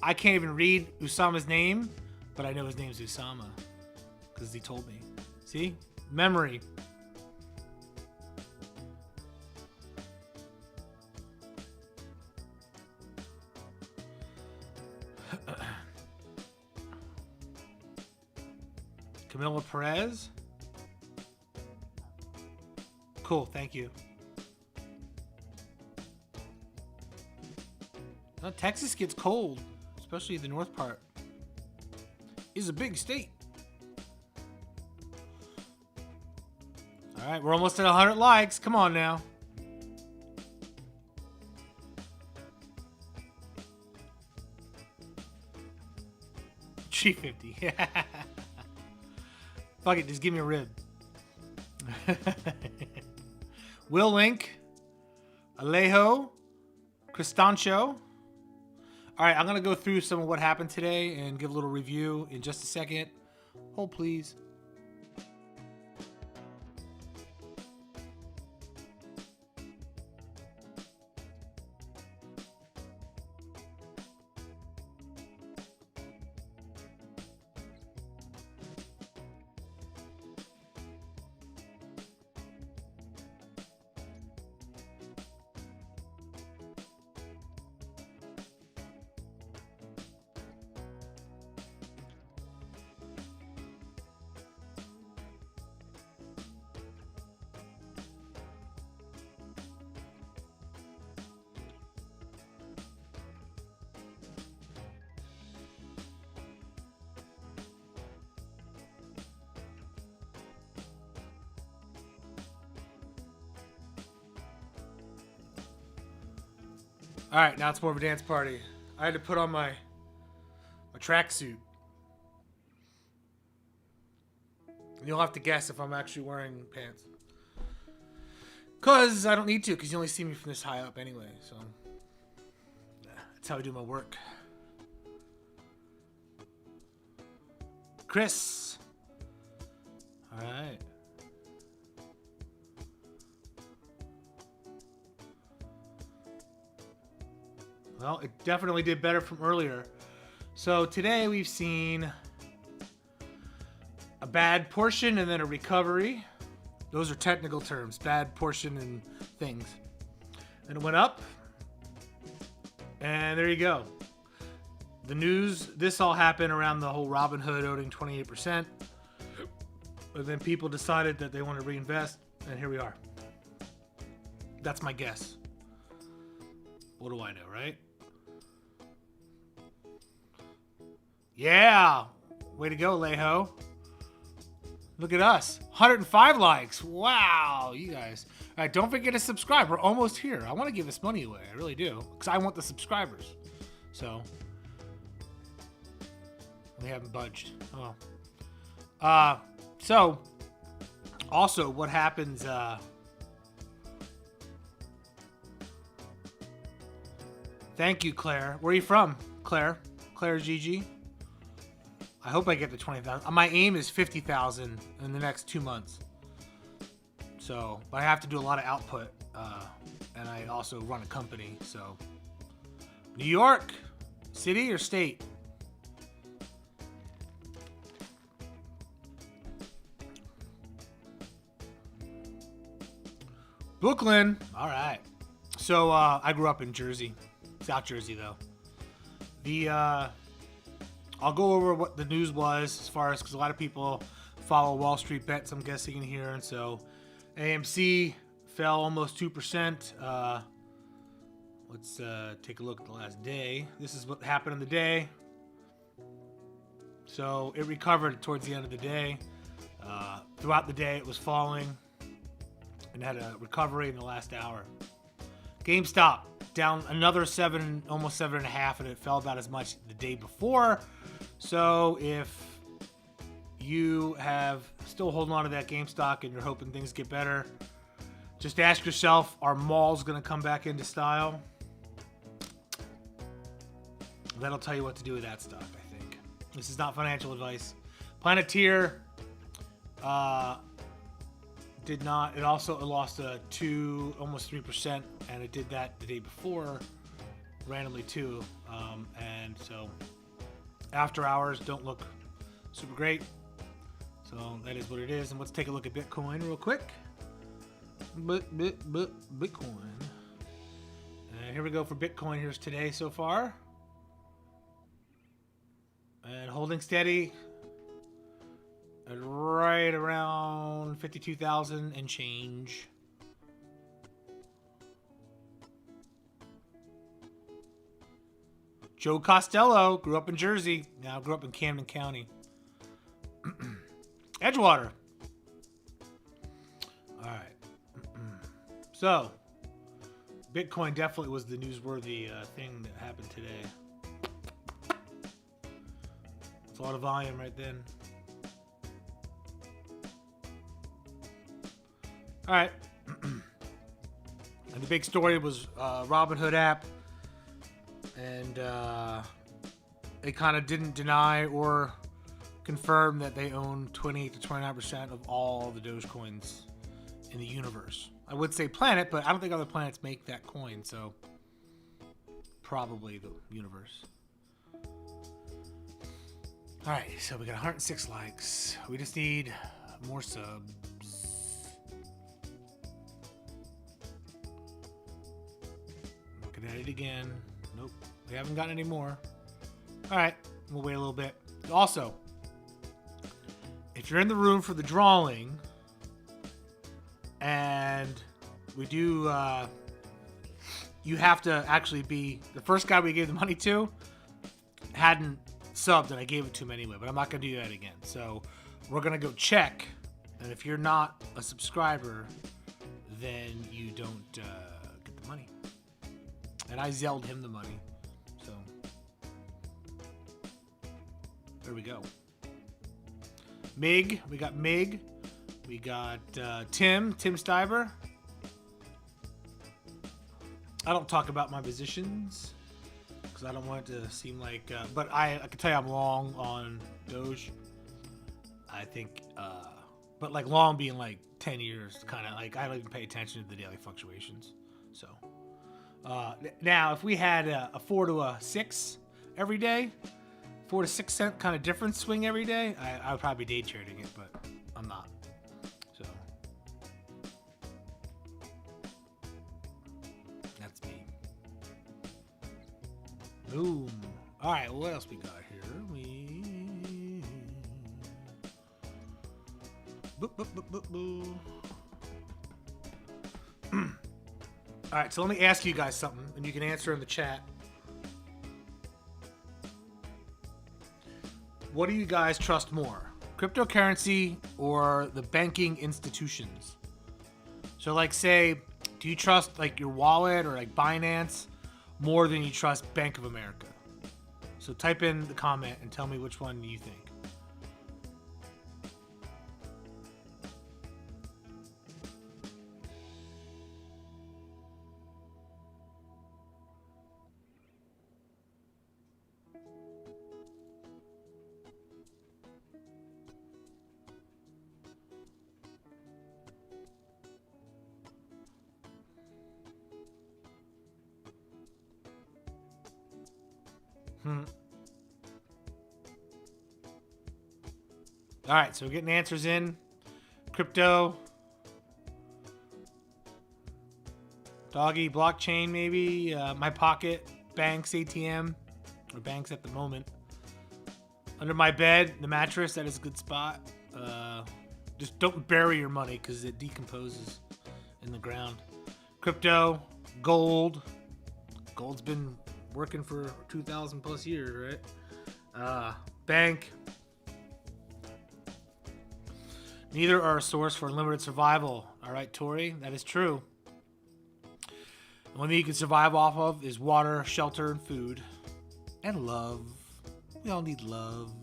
I can't even read Usama's name, but I know his name's Usama because he told me. See? Memory. Camila Perez. Cool, thank you. Texas gets cold, especially the north part. It's a big state. All right, we're almost at 100 likes. Come on now. G50. Fuck it, just give me a rib. Will Link, Alejo, Cristancho. All right, I'm going to go through some of what happened today and give a little review in just a second. Hold, please. All right, now it's more of a dance party. I had to put on my tracksuit. You'll have to guess if I'm actually wearing pants. Because I don't need to, because you only see me from this high up anyway. So that's how I do my work. Chris. All right. Well, it definitely did better from earlier. So today we've seen a bad portion and then a recovery. Those are technical terms, bad portion and things. And it went up. And there you go. The news, this all happened around the whole Robinhood owning 28%. But then people decided that they want to reinvest, and here we are. That's my guess. What do I know, right? Yeah. Way to go, Leho. Look at us. 105 likes. Wow, you guys. All right, don't forget to subscribe. We're almost here. I want to give this money away. I really do. Because I want the subscribers. So, we haven't budged. Oh. So, also, what happens... Thank you, Claire. Where are you from, Claire? Claire GG. I hope I get to 20,000. My aim is 50,000 in the next 2 months. So, but I have to do a lot of output, and I also run a company. So, New York, city or state? Brooklyn. All right. So I grew up in Jersey, South Jersey though. I'll go over what the news was as far as, because a lot of people follow Wall Street bets, I'm guessing, in here. And so AMC fell almost 2%. Let's take a look at the last day. This is what happened on the day. So it recovered towards the end of the day. Throughout the day, it was falling and had a recovery in the last hour. GameStop down another 7, almost 7.5, and it fell about as much the day before. So if you have still holding on to that GameStop and you're hoping things get better, just ask yourself, are malls going to come back into style? That'll tell you what to do with that stock, I think. This is not financial advice. Planeteer did not. It lost almost 3%, and it did that the day before, randomly too. And so after hours don't look super great. So that is what it is. And let's take a look at Bitcoin real quick. Bitcoin. And here we go for Bitcoin. Here's today so far. And holding steady at right around 52,000 and change. Joe Costello grew up in Jersey, now grew up in Camden County. Edgewater. All right. So, Bitcoin definitely was the newsworthy thing that happened today. It's a lot of volume right then. All right. And the big story was Robinhood app, and they kind of didn't deny or confirm that they own 28 to 29% of all the Dogecoins in the universe. I would say planet, but I don't think other planets make that coin, so probably the universe. All right, so we got 106 likes. We just need more subs. Looking at it again. Nope, we haven't gotten any more. All right, we'll wait a little bit. Also, if you're in the room for the drawing, and we do, you have to actually be, the first guy we gave the money to hadn't subbed, and I gave it to him anyway, but I'm not going to do that again. So we're going to go check, and if you're not a subscriber, then you don't get the money. And I Zelled him the money, so there we go. Mig, we got Mig. We got Tim Stiver. I don't talk about my positions because I don't want it to seem like, but I can tell you I'm long on Doge. I think, but like long being like 10 years, kind of like I don't even pay attention to the daily fluctuations. So now if we had a 4 to a 6 every day, 4 to 6 cent kind of difference swing every day, I would probably be day trading it, but I'm not. So that's me. Boom. All right, what else we got here? All right, so let me ask you guys something, and you can answer in the chat. What do you guys trust more, cryptocurrency or the banking institutions? So like say, do you trust like your wallet or like Binance more than you trust Bank of America? So type in the comment and tell me which one you think. All right, so we're getting answers in. Crypto. Doggy, blockchain maybe. My pocket, banks, ATM. Or banks at the moment. Under my bed, the mattress, that is a good spot. Just don't bury your money because it decomposes in the ground. Crypto, gold. Gold's been working for 2,000 plus years, right? Bank. Neither are a source for unlimited survival. All right, Tori, that is true. The only thing you can survive off of is water, shelter, and food. And love. We all need love.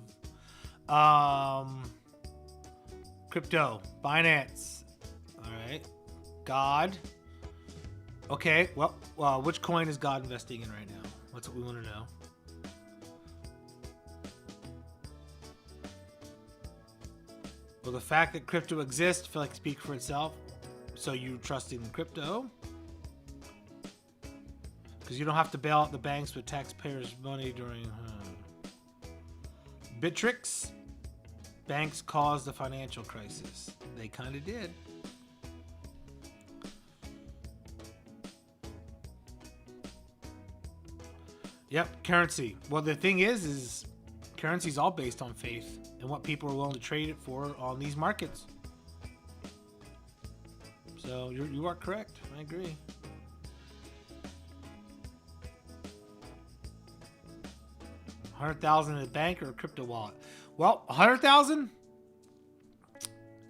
Crypto. Binance. All right. God. Okay, well, which coin is God investing in right now? That's what we want to know. Well, the fact that crypto exists, I feel like speaks for itself. So you trusting in crypto? Because you don't have to bail out the banks with taxpayers' money during Bittrex. Banks caused the financial crisis. They kind of did. Yep, currency. Well, the thing is currency is all based on faith and what people are willing to trade it for on these markets. So you are correct. I agree. $100,000 in a bank or a crypto wallet? Well, $100,000.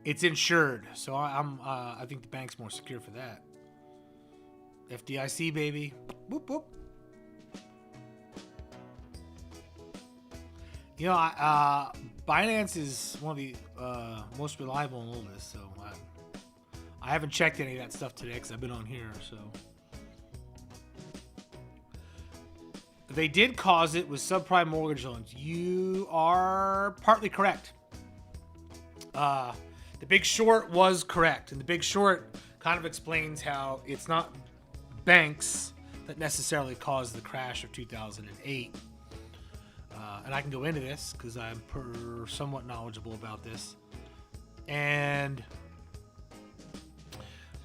It's insured, so I think the bank's more secure for that. FDIC, baby. Boop boop. You know, Binance is one of the most reliable and oldest, so I haven't checked any of that stuff today because I've been on here. So they did cause it with subprime mortgage loans. You are partly correct. The Big Short was correct, and The Big Short kind of explains how it's not banks that necessarily caused the crash of 2008. And I can go into this because I'm somewhat knowledgeable about this. And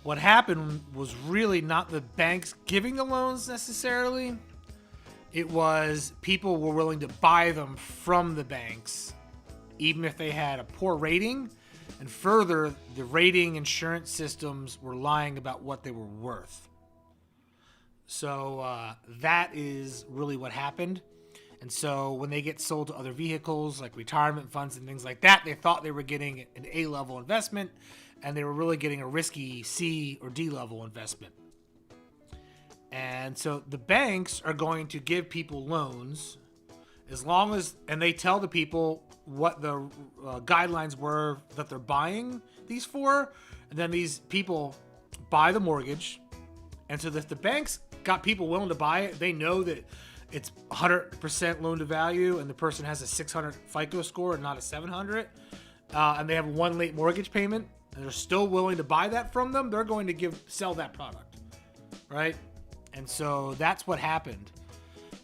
what happened was really not the banks giving the loans necessarily. It was people were willing to buy them from the banks, even if they had a poor rating. And further, the rating insurance systems were lying about what they were worth. So that is really what happened. And so when they get sold to other vehicles like retirement funds and things like that, they thought they were getting an A-level investment, and they were really getting a risky C or D-level investment. And so the banks are going to give people loans as long as, and they tell the people what the guidelines were that they're buying these for, and then these people buy the mortgage. And so if the banks got people willing to buy it, they know that it's 100% loan to value, and the person has a 600 FICO score and not a 700, and they have one late mortgage payment, and they're still willing to buy that from them, they're going to sell that product, right? And so that's what happened.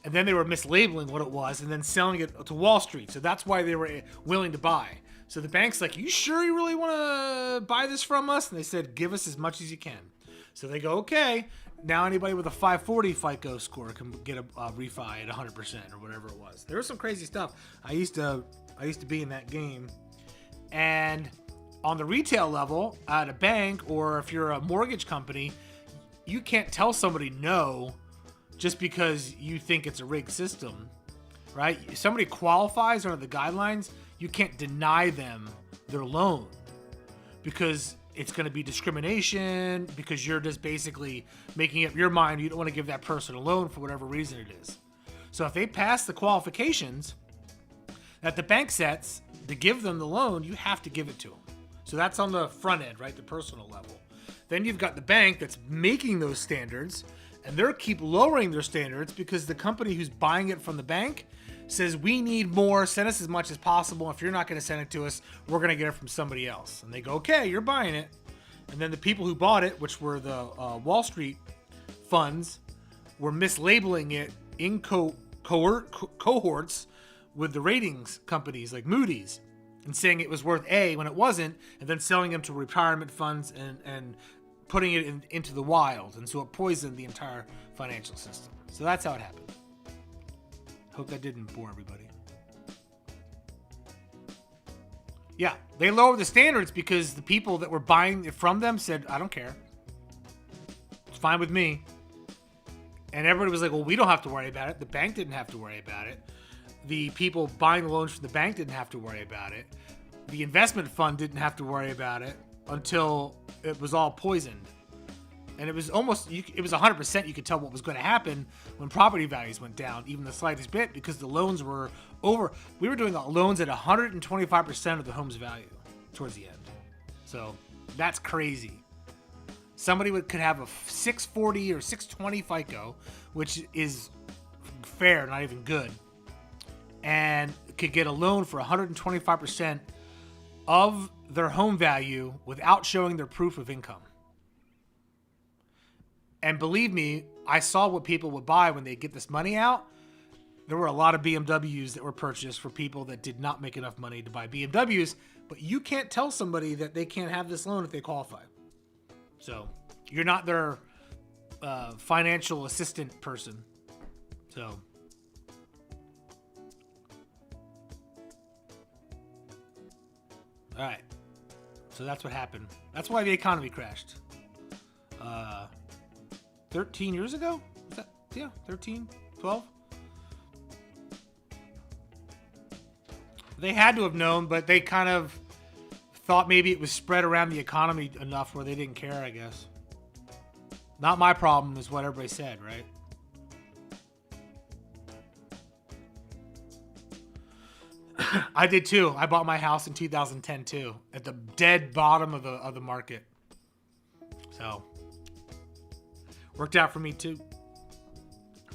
And then they were mislabeling what it was and then selling it to Wall Street. So that's why they were willing to buy. So the bank's like, you sure you really want to buy this from us? And they said, give us as much as you can. So they go, okay. Now anybody with a 540 FICO score can get a refi at 100% or whatever it was. There was some crazy stuff. I used to be in that game. And on the retail level at a bank, or if you're a mortgage company, you can't tell somebody no just because you think it's a rigged system, right? If somebody qualifies under the guidelines, you can't deny them their loan because it's going to be discrimination, because you're just basically making up your mind. You don't want to give that person a loan for whatever reason it is. So if they pass the qualifications that the bank sets to give them the loan, you have to give it to them. So that's on the front end, right? The personal level. Then you've got the bank that's making those standards, and they'll keep lowering their standards because the company who's buying it from the bank says, we need more, send us as much as possible. If you're not going to send it to us, we're going to get it from somebody else. And they go, okay, you're buying it. And then the people who bought it, which were the Wall Street funds, were mislabeling it in cohorts with the ratings companies like Moody's and saying it was worth A when it wasn't, and then selling them to retirement funds and putting it into the wild. And so it poisoned the entire financial system. So that's how it happened. Hope that didn't bore everybody. Yeah, they lowered the standards because the people that were buying it from them said, I don't care. It's fine with me. And everybody was like, well, we don't have to worry about it. The bank didn't have to worry about it. The people buying the loans from the bank didn't have to worry about it. The investment fund didn't have to worry about it until it was all poisoned. And it was almost, it was 100% you could tell what was going to happen when property values went down, even the slightest bit, because the loans were over. We were doing loans at 125% of the home's value towards the end. So that's crazy. Somebody could have a 640 or 620 FICO, which is fair, not even good, and could get a loan for 125% of their home value without showing their proof of income. And believe me, I saw what people would buy when they get this money out. There were a lot of BMWs that were purchased for people that did not make enough money to buy BMWs, but you can't tell somebody that they can't have this loan if they qualify. So you're not their financial assistant person. So all right. So that's what happened. That's why the economy crashed. 13 years ago? Is that, yeah, 13, 12? They had to have known, but they kind of thought maybe it was spread around the economy enough where they didn't care, I guess. Not my problem is what everybody said, right? I did too. I bought my house in 2010 too, at the dead bottom of the market. So, worked out for me too.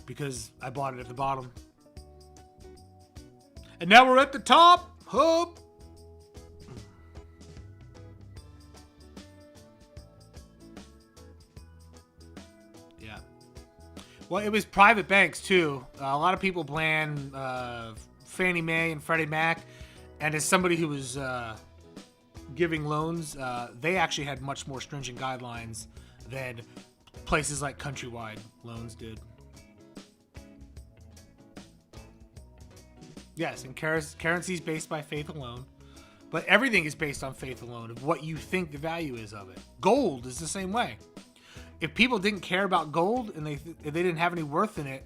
Because I bought it at the bottom. And now we're at the top. Hope. Yeah. Well, it was private banks too. A lot of people blame Fannie Mae and Freddie Mac. And as somebody who was giving loans, they actually had much more stringent guidelines than places like Countrywide Loans did. Yes, and currency is based by faith alone, but everything is based on faith alone of what you think the value is of it. Gold is the same way. If people didn't care about gold and if they didn't have any worth in it,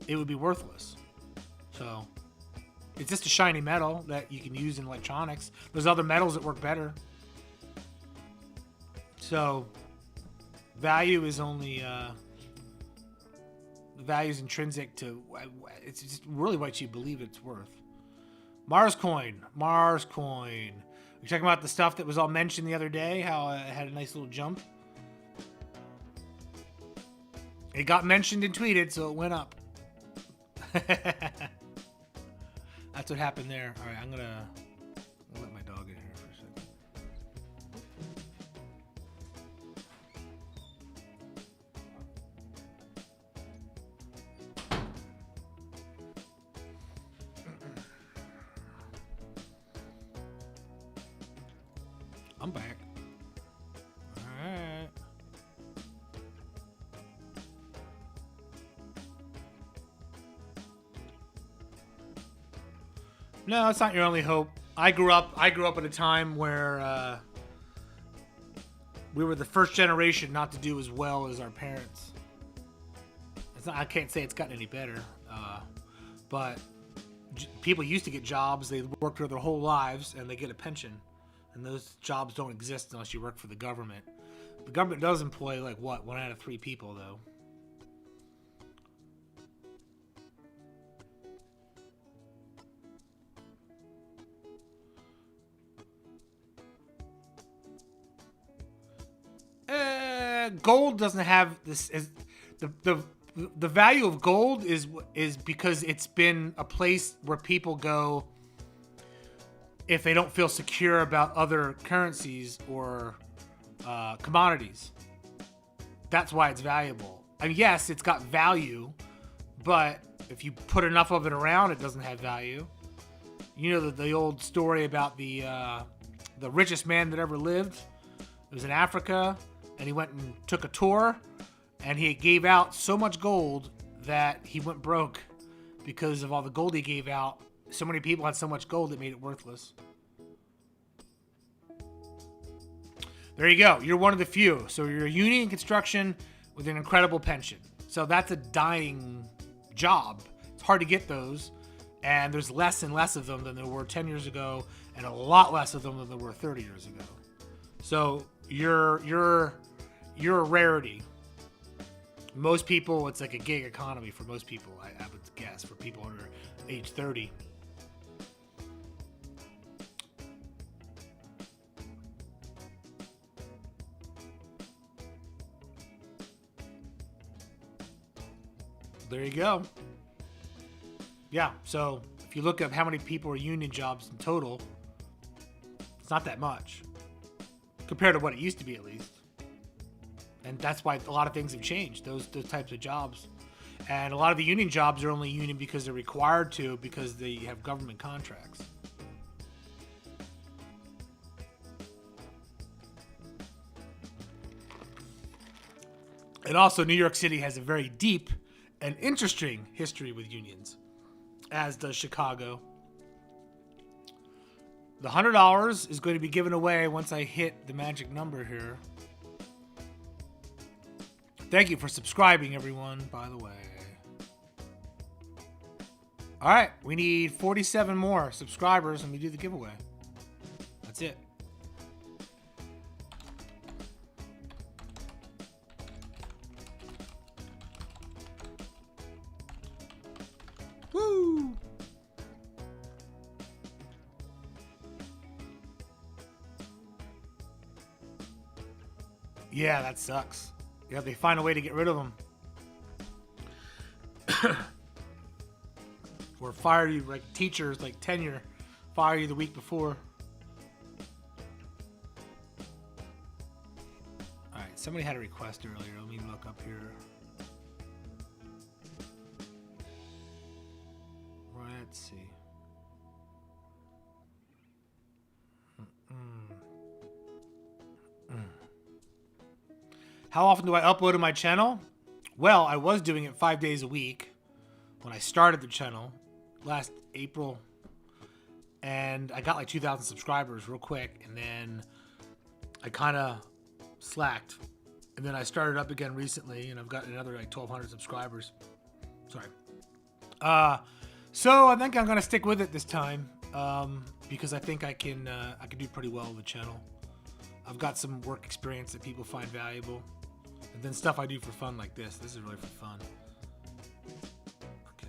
it would be worthless. So it's just a shiny metal that you can use in electronics. There's other metals that work better. So value is only the value is intrinsic to, it's just really what you believe it's worth. Mars coin. We're talking about the stuff that was all mentioned the other day, how it had a nice little jump. It got mentioned and tweeted, so it went up. That's what happened there. All right, I'm gonna let my dog in here for a second. I'm back. All right. No, it's not your only hope. I grew up at a time where we were the first generation not to do as well as our parents. I can't say it's gotten any better, but people used to get jobs. They worked for their whole lives, and they get a pension. And those jobs don't exist unless you work for the government. The government does employ, like, what, 1 out of 3 people, though. Gold doesn't have this. The value of gold is because it's been a place where people go if they don't feel secure about other currencies or commodities. That's why it's valuable. I mean, yes, it's got value, but if you put enough of it around, it doesn't have value. You know the old story about the richest man that ever lived? It was in Africa, and he went and took a tour, and he gave out so much gold that he went broke because of all the gold he gave out. So many people had so much gold it made it worthless. There you go. You're one of the few. So you're a union construction with an incredible pension. So that's a dying job. It's hard to get those. And there's less and less of them than there were 10 years ago, and a lot less of them than there were 30 years ago. So you're a rarity. Most people, it's like a gig economy for most people, I would guess, for people under age 30. There you go. Yeah, so if you look at how many people are union jobs in total, it's not that much compared to what it used to be, at least. And that's why a lot of things have changed, those types of jobs. And a lot of the union jobs are only union because they're required to, because they have government contracts. And also, New York City has a very deep and interesting history with unions, as does Chicago. The $100 is going to be given away once I hit the magic number here. Thank you for subscribing, everyone, by the way. All right, we need 47 more subscribers and we do the giveaway. That's it. Woo! Yeah, that sucks. Yeah, they find a way to get rid of them. Or fire you, like teachers, like tenure, fire you the week before. Alright, somebody had a request earlier. Let me look up here. Let's see. How often do I upload to my channel? Well, I was doing it 5 days a week when I started the channel last April, and I got like 2,000 subscribers real quick, and then I kind of slacked, and then I started up again recently, and I've got another like 1,200 subscribers. Sorry. So I think I'm gonna stick with it this time, because I think I can do pretty well with the channel. I've got some work experience that people find valuable. And then stuff I do for fun like this. This is really for fun. Okay.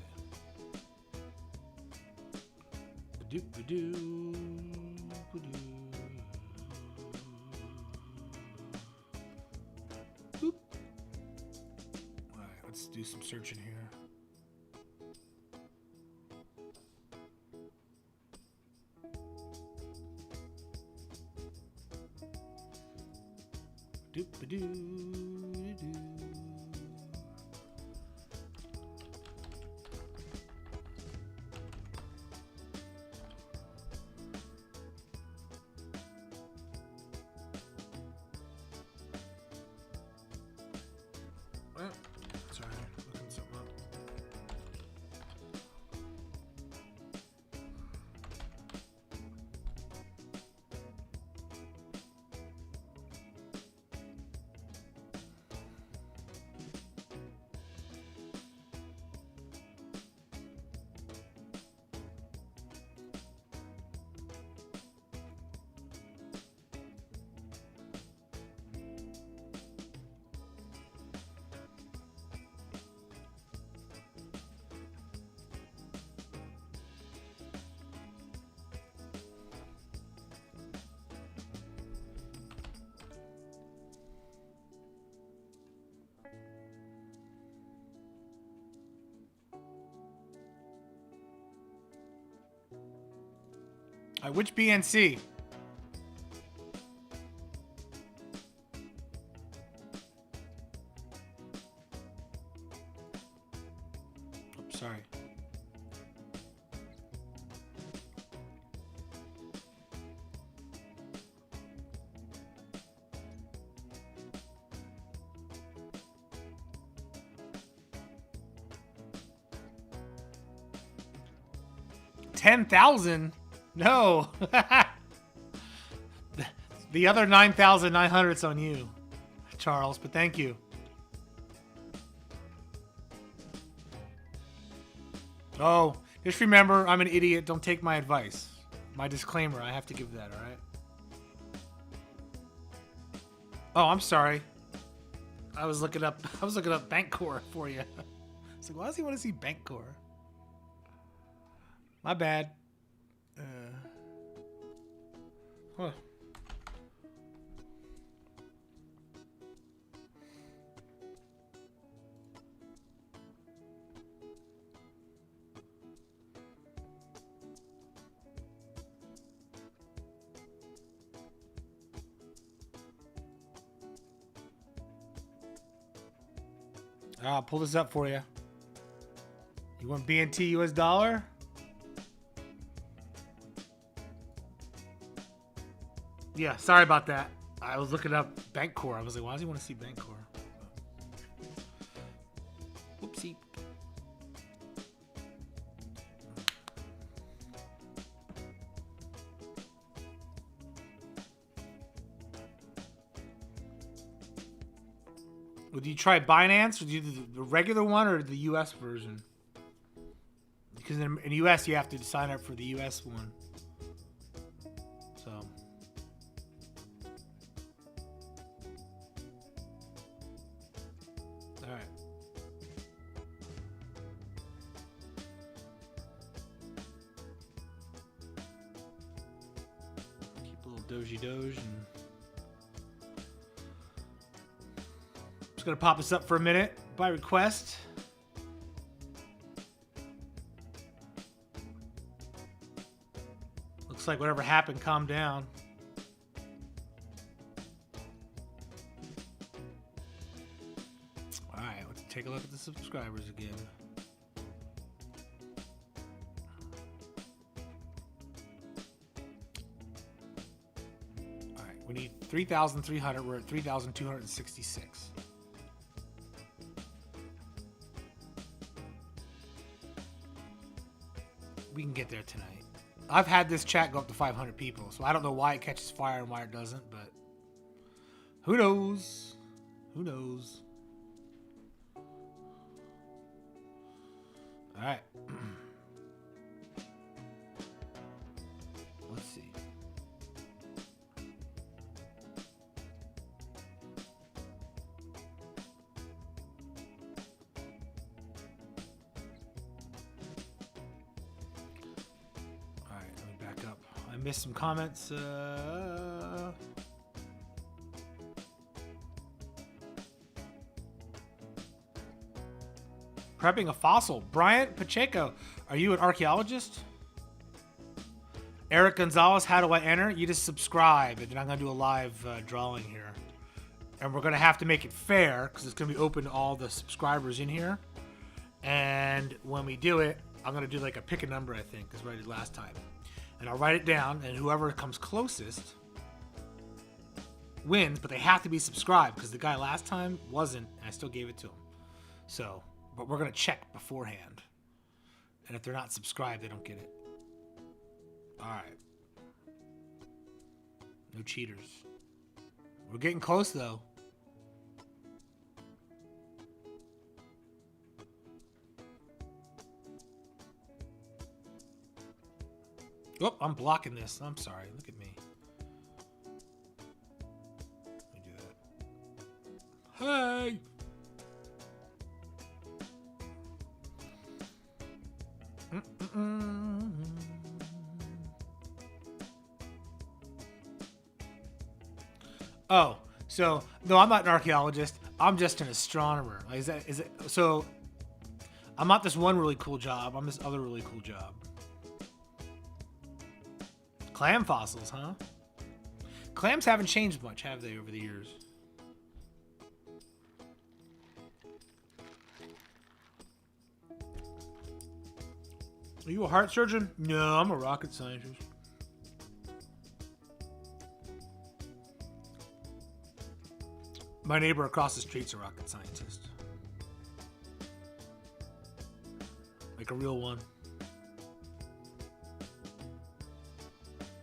Boop. Alright, let's do some searching here. Sorry, looking something up. Which BNC? Oops, sorry. $10,000? No. The other 9,900's on you, Charles, but thank you. Oh, just remember, I'm an idiot. Don't take my advice. My disclaimer, I have to give that, all right? Oh, I'm sorry. I was looking up Bankcore for you. It's like, why does he want to see Bankcore? My bad. Huh. I'll pull this up for you. You want BNT US dollar? Yeah, sorry about that. I was looking up Bankcore. I was like, why does he want to see Bankcore? Whoopsie. Would you try Binance? Would you do the regular one or the US version? Because in US, you have to sign up for the US one. So... Doge and Just gonna pop this up for a minute by request. Looks like whatever happened calmed down. All right, let's take a look at the subscribers again. All right, we need 3,300. We're at 3,266. We can get there tonight. I've had this chat go up to 500 people, so I don't know why it catches fire and why it doesn't, but who knows? Who knows? All right. Let's see. Missed some comments. Prepping a fossil. Bryant Pacheco, are you an archaeologist? Eric Gonzalez, how do I enter? You just subscribe, and then I'm going to do a live drawing here. And we're going to have to make it fair, because it's going to be open to all the subscribers in here. And when we do it, I'm going to do like a pick a number, I think, is what I did last time. And I'll write it down, and whoever comes closest wins, but they have to be subscribed, because the guy last time wasn't, and I still gave it to him. So, but we're going to check beforehand. And if they're not subscribed, they don't get it. All right. No cheaters. We're getting close, though. Oh, I'm blocking this. I'm sorry. Look at me. Let me do that. Hey! Oh, so no, I'm not an archaeologist. I'm just an astronomer. Like, is it? So I'm not this one really cool job. I'm this other really cool job. Clam fossils, huh? Clams haven't changed much, have they, over the years? Are you a heart surgeon? No, I'm a rocket scientist. My neighbor across the street's a rocket scientist. Like a real one.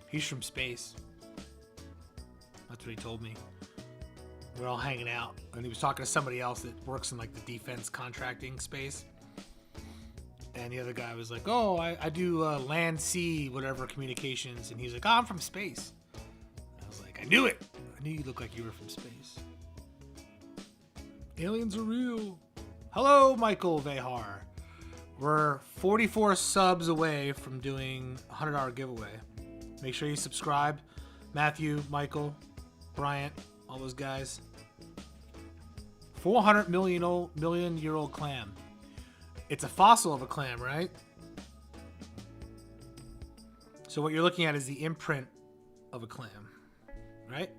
He's from space. That's what he told me. We're all hanging out, and he was talking to somebody else that works in like the defense contracting space. And the other guy was like, "Oh, I do land, sea, whatever communications," and he's like, "Oh, I'm from space." And I was like, "I knew it. I knew you looked like you were from space." Aliens are real. Hello, Michael Vehar. We're 44 subs away from doing a $100 giveaway. Make sure you subscribe. Matthew, Michael, Bryant, all those guys. 400 million year old clam. It's a fossil of a clam, right? So what you're looking at is the imprint of a clam, right?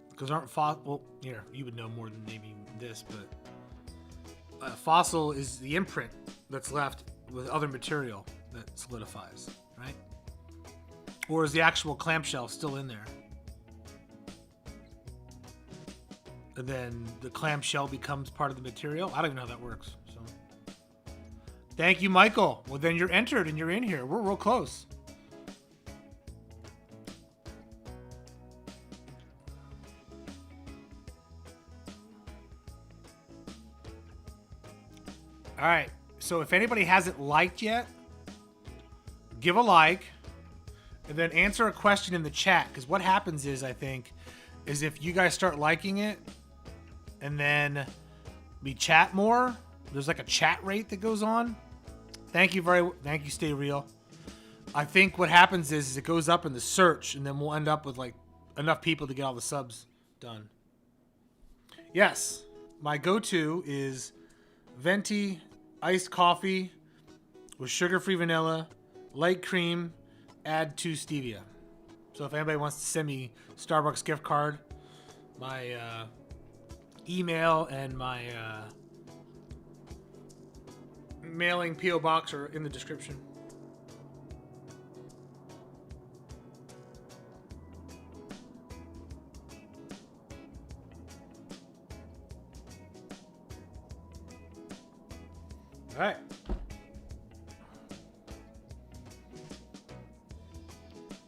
Because aren't fossils... Well, here, you would know more than maybe this, but... A fossil is the imprint that's left with other material that solidifies, right? Or is the actual clamshell still in there? And then the clamshell becomes part of the material? I don't even know how that works. So, thank you, Michael. Well, then you're entered and you're in here. We're real close. All right, so if anybody hasn't liked yet, give a like, and then answer a question in the chat, because what happens is, I think, is if you guys start liking it, and then we chat more, there's like a chat rate that goes on. Thank you, Stay Real. I think what happens is it goes up in the search, and then we'll end up with like enough people to get all the subs done. Yes, my go-to is venti iced coffee with sugar-free vanilla, light cream, add 2 stevia. So if anybody wants to send me Starbucks gift card, my email and my mailing P.O. box are in the description. All right.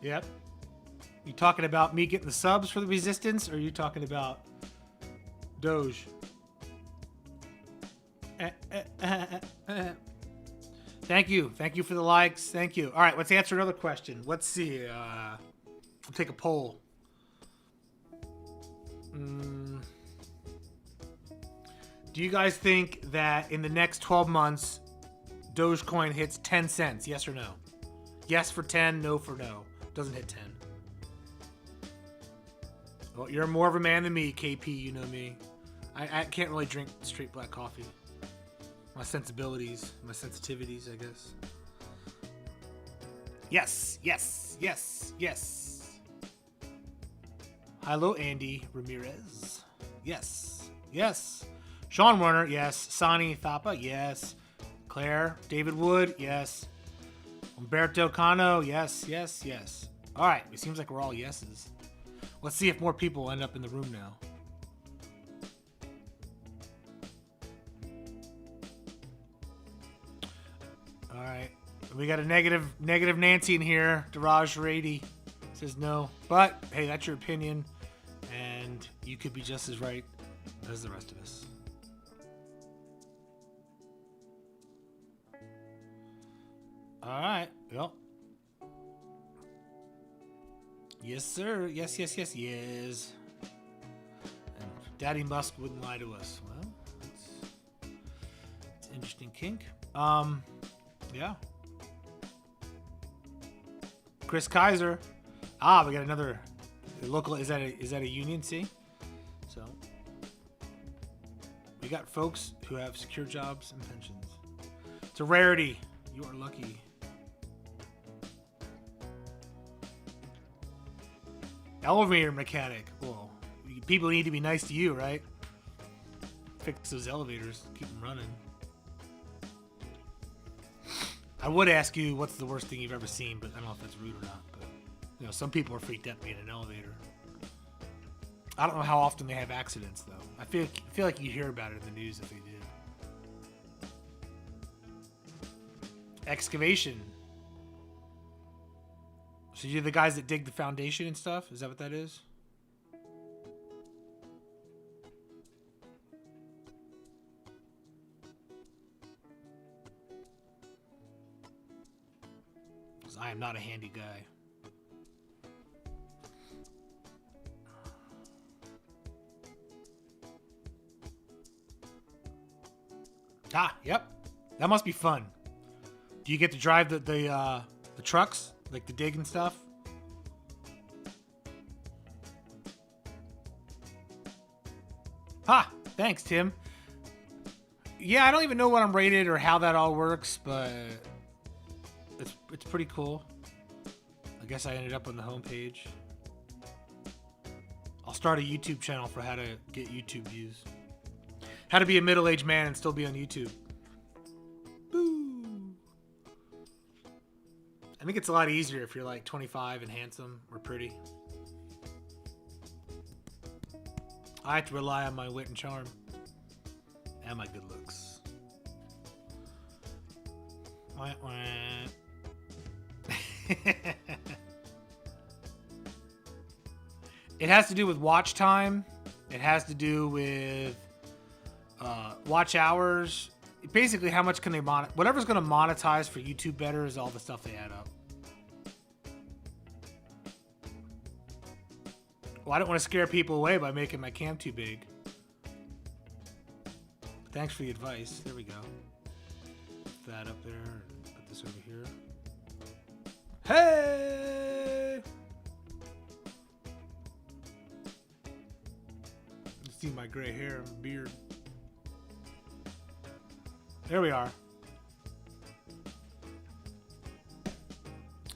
Yep. You talking about me getting the subs for the resistance, or are you talking about Doge? Thank you. Thank you for the likes. Thank you. All right, let's answer another question. Let's see. We'll take a poll. Do you guys think that in the next 12 months, Dogecoin hits 10 cents? Yes or no? Yes for 10, no for no. Doesn't hit 10. Well, you're more of a man than me, KP. You know me. I can't really drink straight black coffee. My sensibilities, my sensitivities, I guess. Yes, yes, yes, yes. Hello, Andy Ramirez. Yes, yes. Sean Warner, yes. Sani Thapa, yes. Claire, David Wood, yes. Umberto Cano, yes, yes, yes. All right, it seems like we're all yeses. Let's see if more people end up in the room now. All right, we got a negative Nancy in here. Daraj Rady says no, but hey, that's your opinion, and you could be just as right as the rest of us. All right, well. Yes, sir. Yes, yes, yes, yes. And Daddy Musk wouldn't lie to us. Well, it's an interesting kink. Yeah. Chris Kaiser. We got another local. Is that a union? See, so we got folks who have secure jobs and pensions. It's a rarity. You are lucky. Elevator mechanic. Well, people need to be nice to you, right? Fix those elevators. Keep them running. I would ask you what's the worst thing you've ever seen, but I don't know if that's rude or not. But you know, some people are freaked out being in an elevator. I don't know how often they have accidents, though. I feel like you hear about it in the news if they do. Excavation. So you're the guys that dig the foundation and stuff? Is that what that is? Because I am not a handy guy. Yep. That must be fun. Do you get to drive the trucks? Like the dig and stuff? Thanks, Tim. Yeah, I don't even know what I'm rated or how that all works, but it's pretty cool. I guess I ended up on the homepage. I'll start a YouTube channel for how to get YouTube views. How to be a middle-aged man and still be on YouTube. Boo! I think it's a lot easier if you're like 25 and handsome or pretty. I have to rely on my wit and charm. And my good looks. Wah, wah. It has to do with watch time. It has to do with watch hours. Basically, how much can they monetize? Whatever's going to monetize for YouTube better is all the stuff they add up. Well, I don't want to scare people away by making my cam too big. Thanks for the advice. There we go. Put that up there. Put this over here. Hey! see my gray hair and beard. There we are.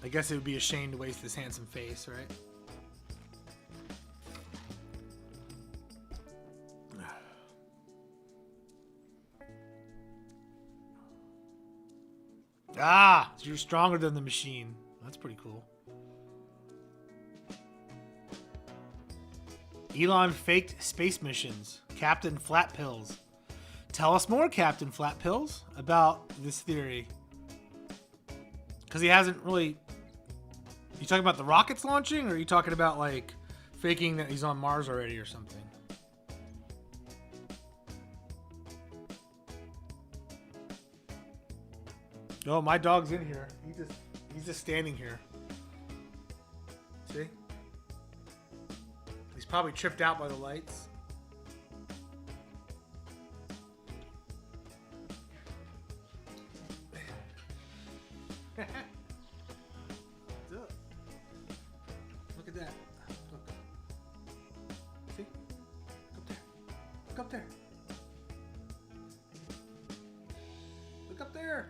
I guess it would be a shame to waste this handsome face, right? Ah, so you're stronger than the machine. That's pretty cool. Elon faked space missions. Captain Flat Pills. Tell us more, Captain Flat Pills, about this theory. Because he hasn't really... You talking about the rockets launching, or are you talking about, like, faking that he's on Mars already or something? Oh, my dog's in here. He's just standing here. See? He's probably tripped out by the lights. Look at that. Look. See? Look up there. Look up there. Look up there.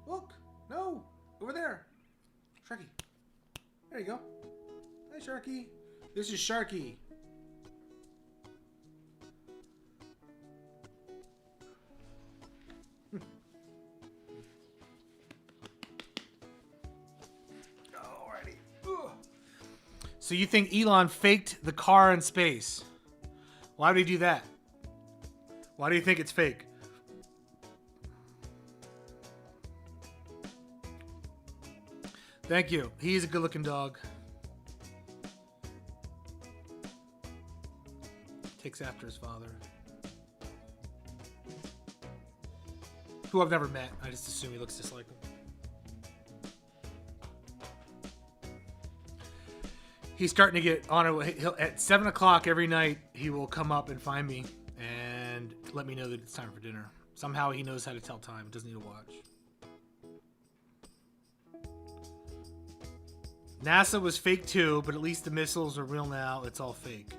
Look! No! Over there! Sharky. There you go. Hi, Sharky. This is Sharky. Alrighty. Ugh. So you think Elon faked the car in space? Why would he do that? Why do you think it's fake? Thank you. He's a good-looking dog. Takes after his father. Who I've never met. I just assume he looks just like him. He's starting to get on it. At 7 o'clock every night, he will come up and find me and let me know that it's time for dinner. Somehow he knows how to tell time. Doesn't need a watch. NASA was fake too, but at least the missiles are real now. It's all fake.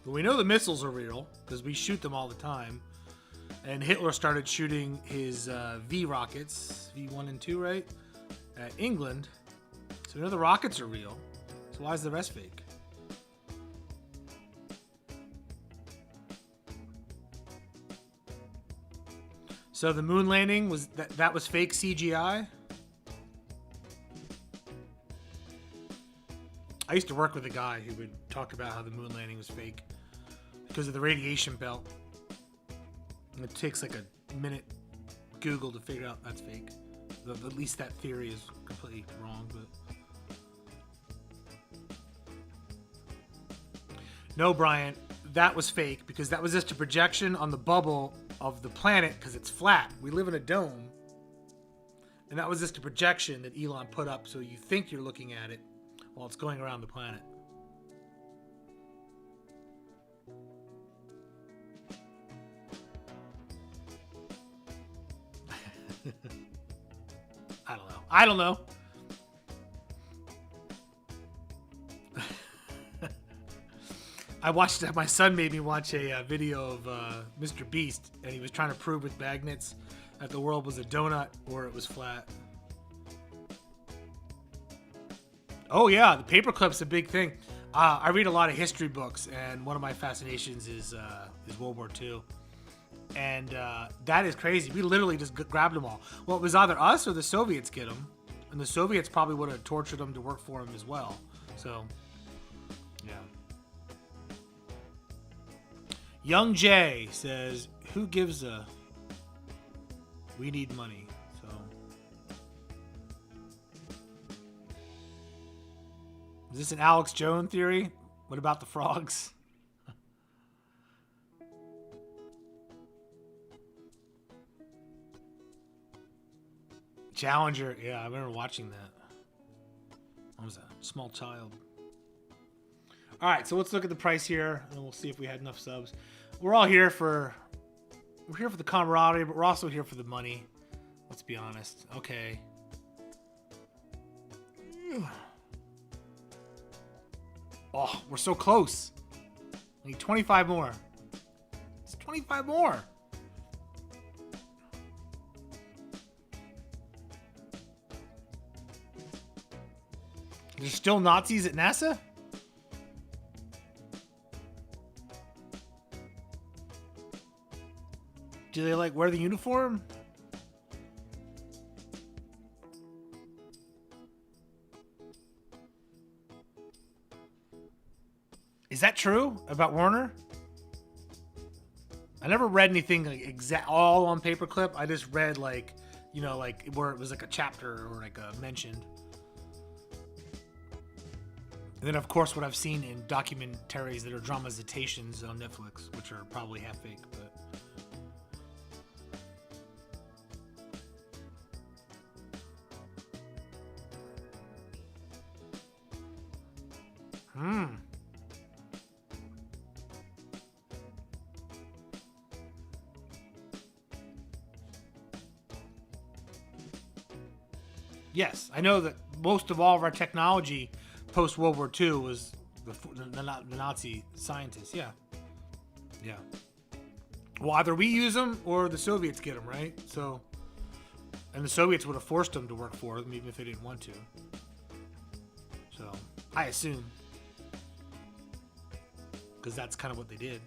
But we know the missiles are real because we shoot them all the time. And Hitler started shooting his V rockets, V1 and 2, right? At England. So we know the rockets are real. So why is the rest fake? So the moon landing was that was fake CGI? I used to work with a guy who would talk about how the moon landing was fake because of the radiation belt. And it takes like a minute Google to figure out that's fake. At least that theory is completely wrong, but no, Brian, that was fake because that was just a projection on the bubble of the planet because it's flat. We live in a dome. And that was just a projection that Elon put up so you think you're looking at it while it's going around the planet. I don't know. I watched that. My son made me watch a video of Mr. Beast, and he was trying to prove with magnets that the world was a donut or it was flat. Oh yeah, the paperclip's a big thing. I read a lot of history books, and one of my fascinations is World War II. And that is crazy. We literally just grabbed them all. Well, it was either us or the Soviets get them, and the Soviets probably would have tortured them to work for them as well. So, yeah. Young Jay says, "Who gives a? We need money." So, is this an Alex Jones theory? What about the frogs? Challenger, yeah, I remember watching that. I was a small child. All right, so let's look at the price here, and we'll see if we had enough subs. We're here for the camaraderie, but we're also here for the money. Let's be honest. Okay. Oh, we're so close. We need 25 more. It's 25 more. There's still Nazis at NASA? Do they like wear the uniform? Is that true about Warner? I never read anything like all on paperclip. I just read like, you know, like where it was like a chapter or like a mentioned. And then of course what I've seen in documentaries that are dramatizations on Netflix, which are probably half fake, but. Yes, I know that most of all of our technology post World War II was the Nazi scientists. Yeah. Yeah. Well, either we use them or the Soviets get them, right? So, and the Soviets would have forced them to work for them even if they didn't want to. So, I assume. Because that's kind of what they did.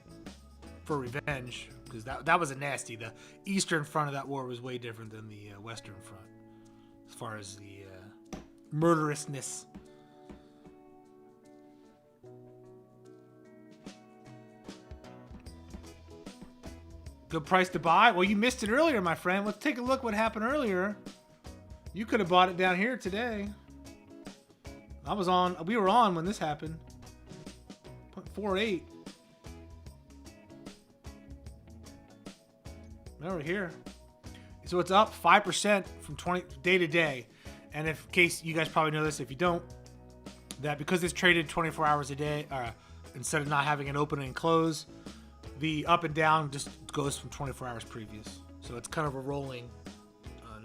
For revenge. Because that was a nasty. The eastern front of that war was way different than the western front. As far as the murderousness. Good price to buy? Well, you missed it earlier, my friend. Let's take a look what happened earlier. You could have bought it down here today. We were on when this happened. 0.48. Now we're here. So it's up 5% from day to day. And in case you guys probably know this, if you don't, that because it's traded 24 hours a day, instead of not having an open and close, the up and down just goes from 24 hours previous. So it's kind of a rolling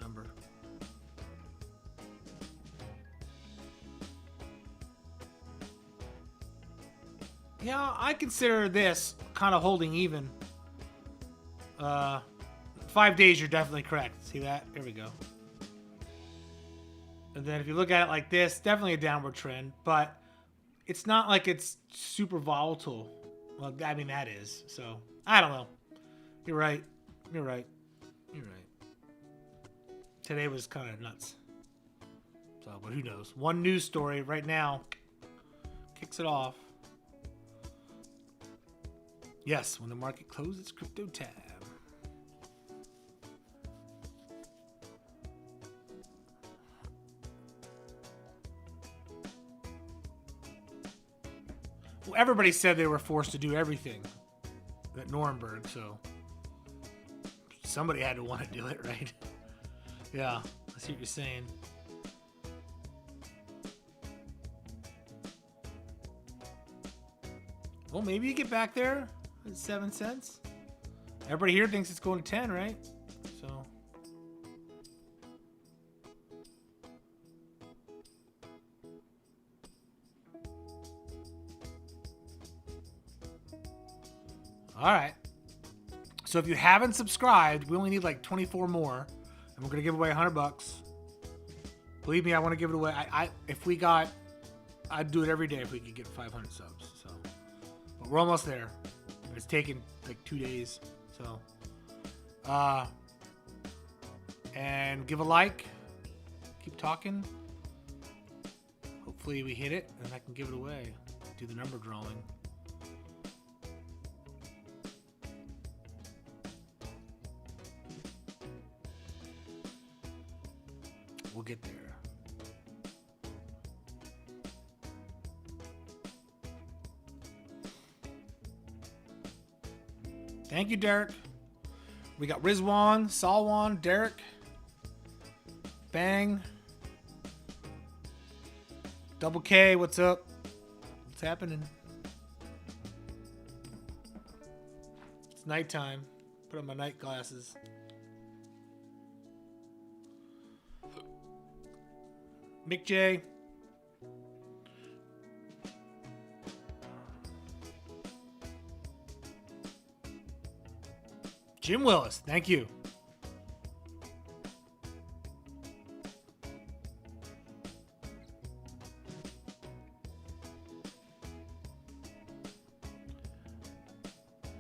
number. Yeah, I consider this kind of holding even. 5 days, you're definitely correct. See that? There we go. And then if you look at it like this, definitely a downward trend, but it's not like it's super volatile. Well, I mean, that is. So, I don't know. You're right. You're right. You're right. Today was kind of nuts. So, but who knows? One news story right now kicks it off. Yes, when the market closes, it's crypto time. Well, everybody said they were forced to do everything at Nuremberg, so somebody had to want to do it, right? Yeah, I see what you're saying. Well, maybe you get back there at 7 cents. Everybody here thinks it's going to 10, right? So. All right. So if you haven't subscribed, we only need like 24 more, and we're gonna give away $100. Believe me, I want to give it away. I'd do it every day if we could get 500 subs. So, but we're almost there. It's taken like 2 days. So, and give a like. Keep talking. Hopefully we hit it, and I can give it away. Do the number drawing. We'll get there. Thank you, Derek. We got Rizwan, Salwan, Derek, Bang, Double K. What's up? What's happening? It's nighttime. Put on my night glasses. Mick J, Jim Willis, thank you.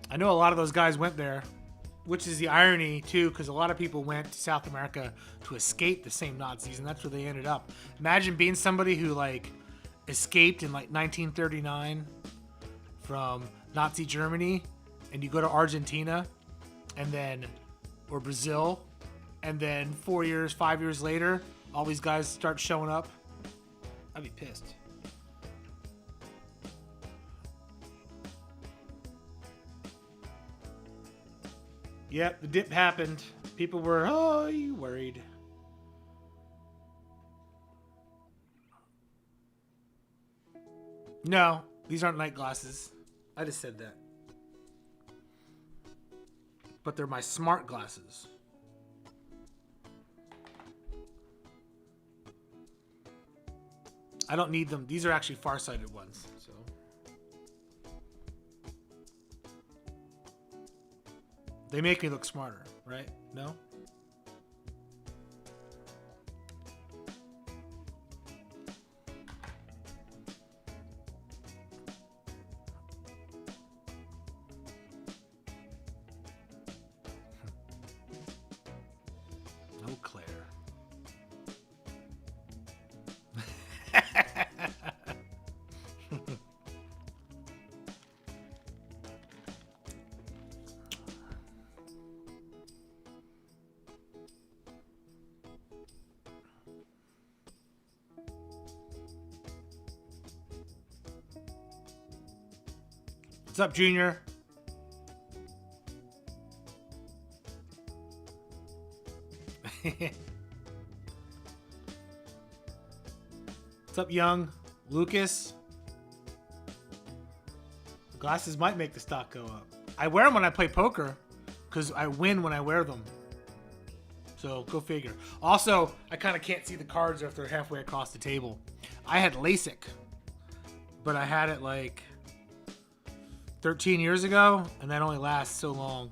I know a lot of those guys went there, which is the irony too, because a lot of people went to South America to escape the same Nazis, and that's where they ended up. Imagine being somebody who like escaped in like 1939 from Nazi Germany, and you go to Argentina, and then or Brazil, and then 4 years, 5 years later, all these guys start showing up. I'd be pissed. Yep, the dip happened. People were, oh, you worried. No, these aren't night glasses. I just said that. But they're my smart glasses. I don't need them. These are actually far-sighted ones. So. They make me look smarter, right? No? No, Claire. What's up, Junior? What's up, Young? Lucas? Glasses might make the stock go up. I wear them when I play poker because I win when I wear them. So go figure. Also, I kind of can't see the cards if they're halfway across the table. I had LASIK, but I had it like 13 years ago, and that only lasts so long.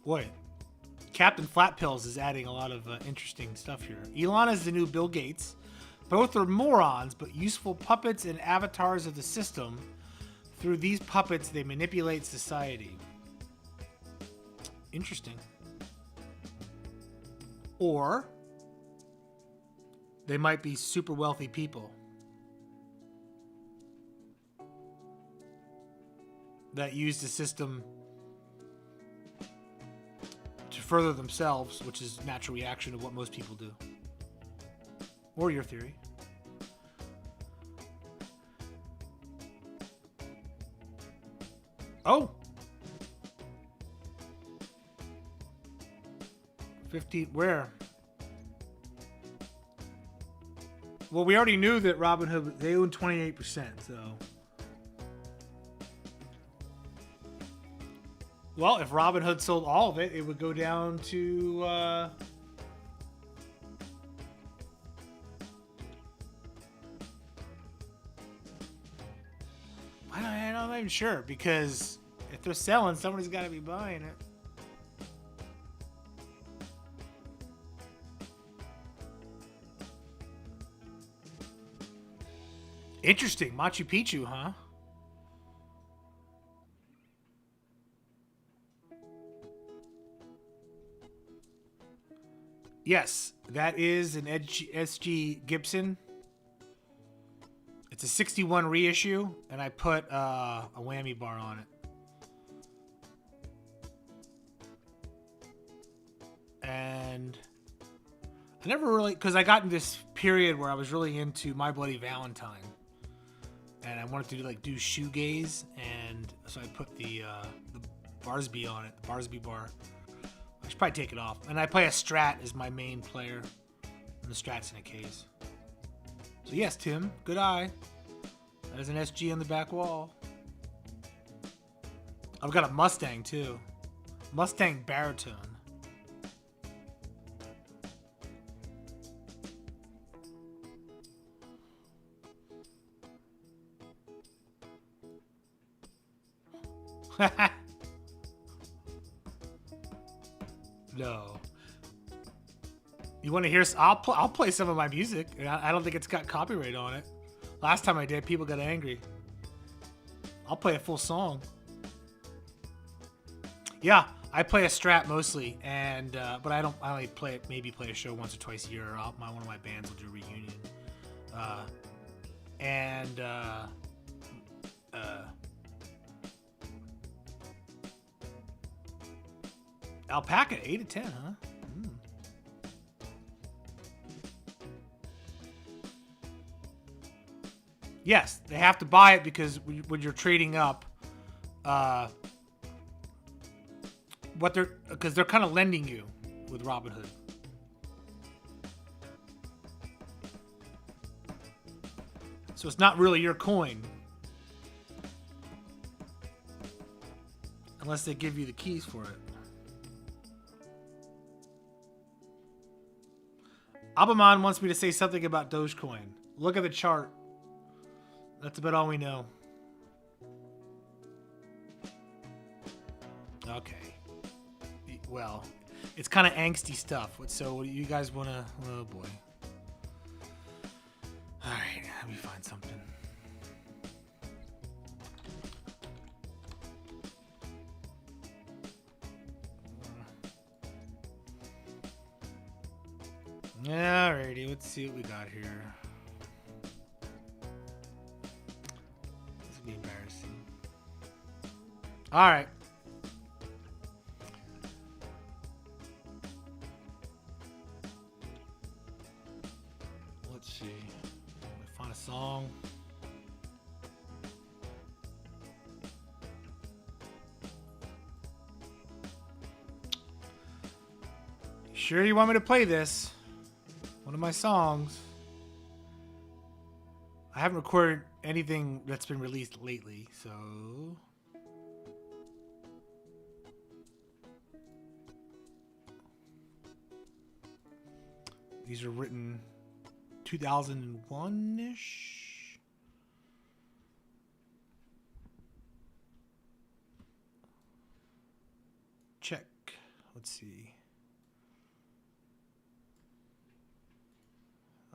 Boy, Captain Flat Pills is adding a lot of interesting stuff here. Elon is the new Bill Gates. Both are morons, but useful puppets and avatars of the system. Through these puppets, they manipulate society. Interesting. Or they might be super wealthy people that use the system to further themselves, which is a natural reaction to what most people do. Or your theory. Oh! 15, where? Well, we already knew that Robinhood, they own 28%, so. Well, if Robinhood sold all of it, it would go down to, I'm not even sure, because if they're selling, somebody's got to be buying it. Interesting. Machu Picchu, huh? Yes, that is an SG Gibson. It's a 61 reissue, and I put a whammy bar on it. And I never really, because I got in this period where I was really into My Bloody Valentine. And I wanted to do shoegaze, and so I put the Barsby on it, the Barsby bar. I should probably take it off. And I play a Strat as my main player, and the Strat's in a case. So yes, Tim, good eye. There's an SG on the back wall. I've got a Mustang too, Mustang Baritone. No. You want to hear? I'll play some of my music. I don't think it's got copyright on it. Last time I did, people got angry. I'll play a full song. Yeah, I play a Strat mostly, and but I only play it. Maybe play a show once or twice a year. Or one of my bands will do a reunion. Alpaca 8 to 10, huh? Mm. Yes, they have to buy it because when you're trading up, because they're kind of lending you with Robinhood. So it's not really your coin. Unless they give you the keys for it. Abaman wants me to say something about Dogecoin. Look at the chart. That's about all we know. Okay. Well, it's kind of angsty stuff. So you guys want to... Oh, boy. All right, let me find something. Alrighty, let's see what we got here. This will be embarrassing. Alright. Let's see. Find a song. Sure you want me to play this? One of my songs. I haven't recorded anything that's been released lately, so... These are written 2001-ish? Check. Let's see.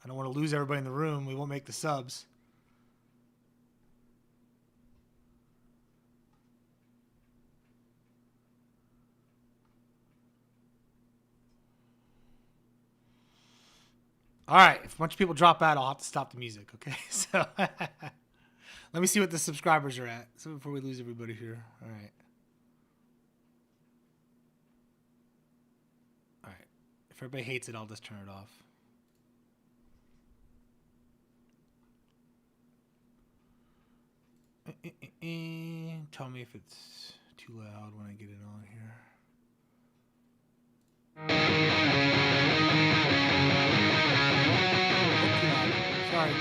I don't want to lose everybody in the room. We won't make the subs. All right. If a bunch of people drop out, I'll have to stop the music. Okay. So let me see what the subscribers are at. So before we lose everybody here. All right. All right. If everybody hates it, I'll just turn it off. Tell me if it's too loud when I get it on here. Sorry.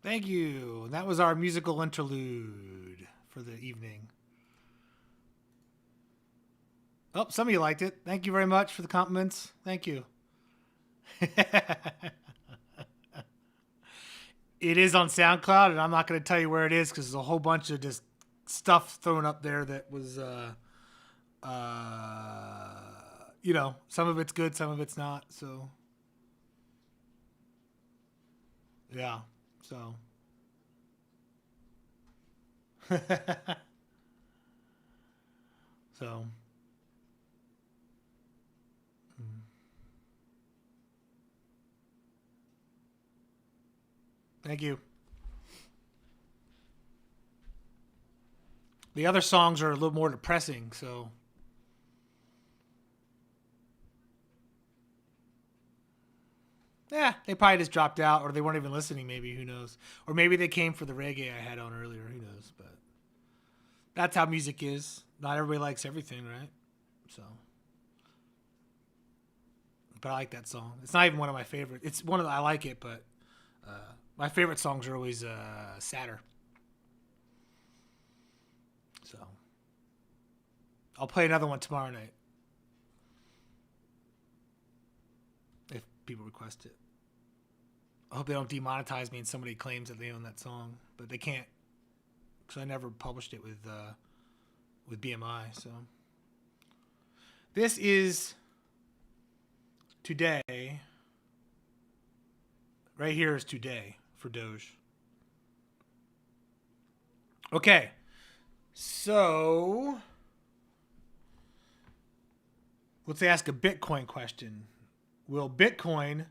Thank you. That was our musical interlude for the evening. Oh, some of you liked it. Thank you very much for the compliments. Thank you. It is on SoundCloud, and I'm not going to tell you where it is because there's a whole bunch of just stuff thrown up there that was, some of it's good, some of it's not. So, yeah. So. So. Thank you. The other songs are a little more depressing, so. Yeah, they probably just dropped out, or they weren't even listening, maybe, who knows. Or maybe they came for the reggae I had on earlier, who knows. But that's how music is. Not everybody likes everything, right? So. But I like that song. It's not even one of my favorites. It's one of the, I like it, but my favorite songs are always sadder. So I'll play another one tomorrow night if people request it. I hope they don't demonetize me and somebody claims that they own that song, but they can't because I never published it with BMI. So this is today. Right here is today for Doge. Okay. So let's ask a Bitcoin question. Will Bitcoin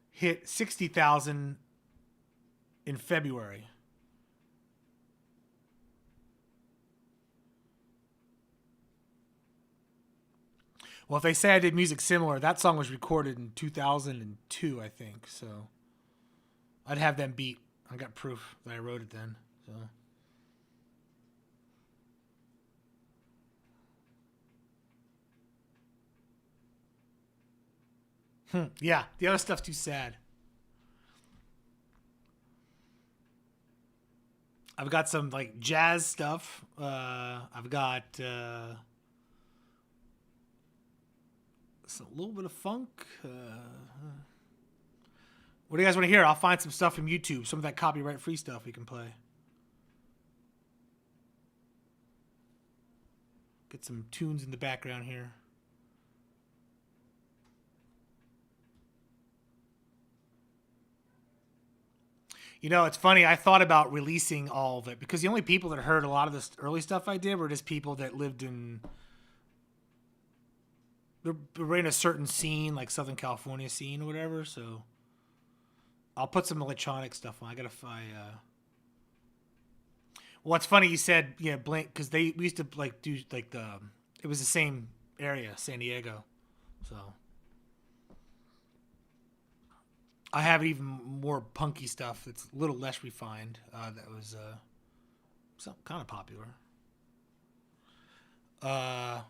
hit 60,000 in February? Well, if they say I did music similar, that song was recorded in 2002, I think. So I'd have them beat. I got proof that I wrote it then. So. Yeah, the other stuff's too sad. I've got some like jazz stuff. I've got a little bit of funk. What do you guys want to hear? I'll find some stuff from YouTube. Some of that copyright-free stuff we can play. Get some tunes in the background here. You know, it's funny. I thought about releasing all of it because the only people that heard a lot of this early stuff I did were just people that lived in... They're in a certain scene, like Southern California scene or whatever, so... I'll put some electronic stuff on. I gotta find. Well, it's funny you said Blink because we used to like do like it was the same area, San Diego, so I have even more punky stuff that's a little less refined. That was kind of popular. I'll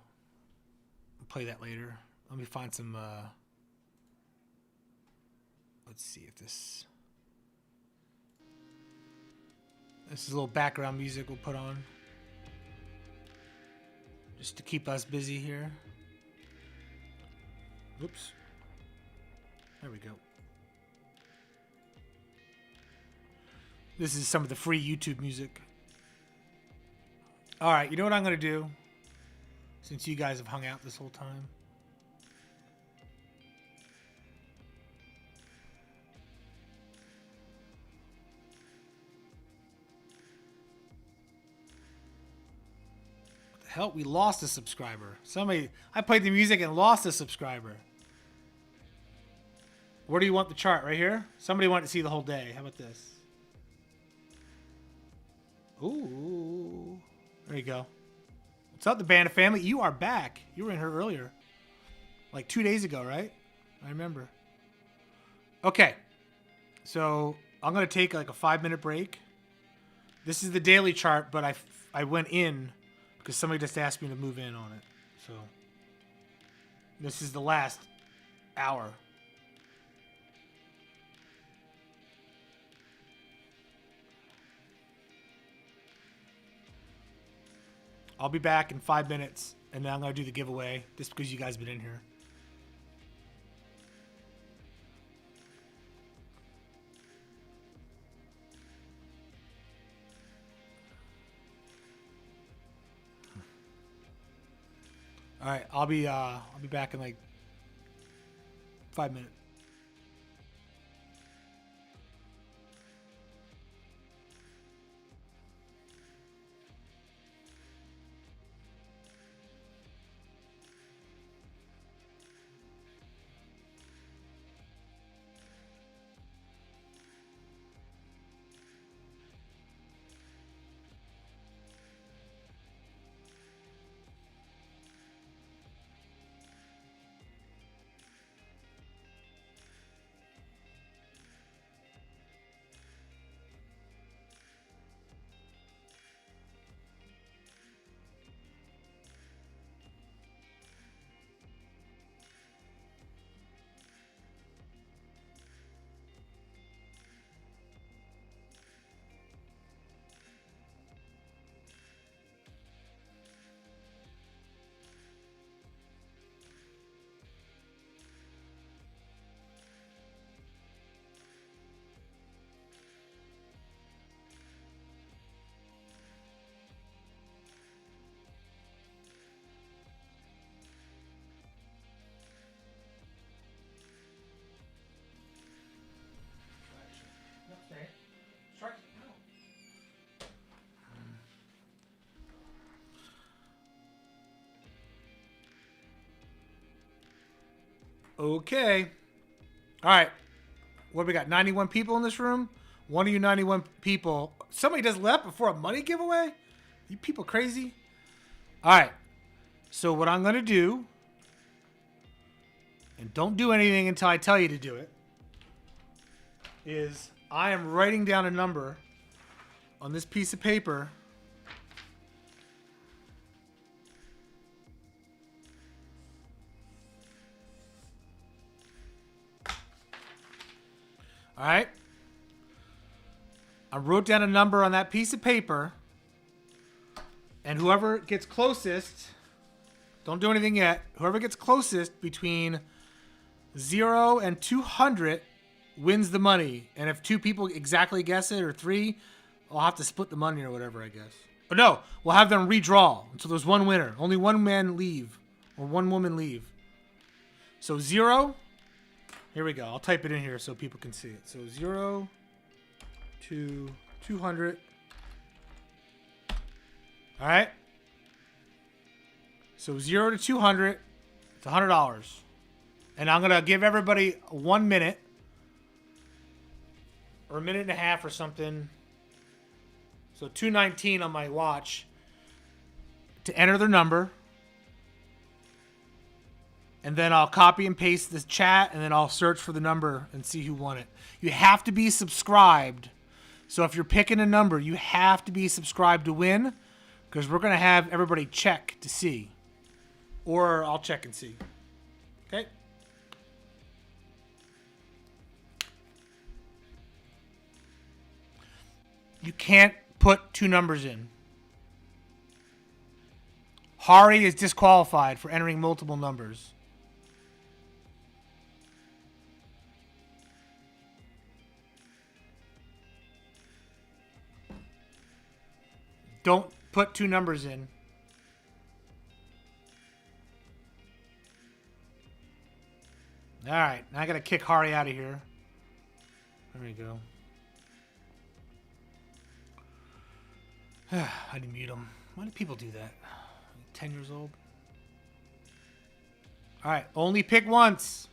play that later. Let me find some. Let's see if this is a little background music we'll put on just to keep us busy here. Whoops. There we go. This is some of the free YouTube music. All right, you know what I'm going to do since you guys have hung out this whole time? Hell, we lost a subscriber. I played the music and lost a subscriber. Where do you want the chart? Right here? Somebody wanted to see the whole day. How about this? Ooh. There you go. What's up, the Band family? You are back. You were in here earlier. Like 2 days ago, right? I remember. Okay. So I'm going to take like a 5-minute break. This is the daily chart, but I went in because somebody just asked me to move in on it. So this is the last hour. I'll be back in 5 minutes, and then I'm going to do the giveaway just because you guys been in here. All right, I'll be back in like 5 minutes. Okay. All right. What do we got? 91 people in this room? One of you 91 people. Somebody just left before a money giveaway? You people crazy? All right. So what I'm going to do, and don't do anything until I tell you to do it, is I am writing down a number on this piece of paper. All right. I wrote down a number on that piece of paper, and whoever gets closest, don't do anything yet, whoever gets closest between 0 and 200 wins the money. And if 2 people exactly guess it, or 3, I'll have to split the money or whatever, I guess. But no, we'll have them redraw until there's one winner. Only one man leave, or one woman leave. So 0... Here we go. I'll type it in here so people can see it. So 0 to 200. All right. So 0 to 200. It's $100. And I'm going to give everybody 1 minute. Or a minute and a half or something. So 2:19 on my watch. To enter their number. And then I'll copy and paste this chat, and then I'll search for the number and see who won it. You have to be subscribed. So if you're picking a number, you have to be subscribed to win, because we're going to have everybody check to see. Or I'll check and see. Okay? You can't put 2 numbers in. Hari is disqualified for entering multiple numbers. Don't put 2 numbers in. All right. Now I got to kick Hari out of here. There we go. I didn't mute him. Why do people do that? 10 years old. All right. Only pick once.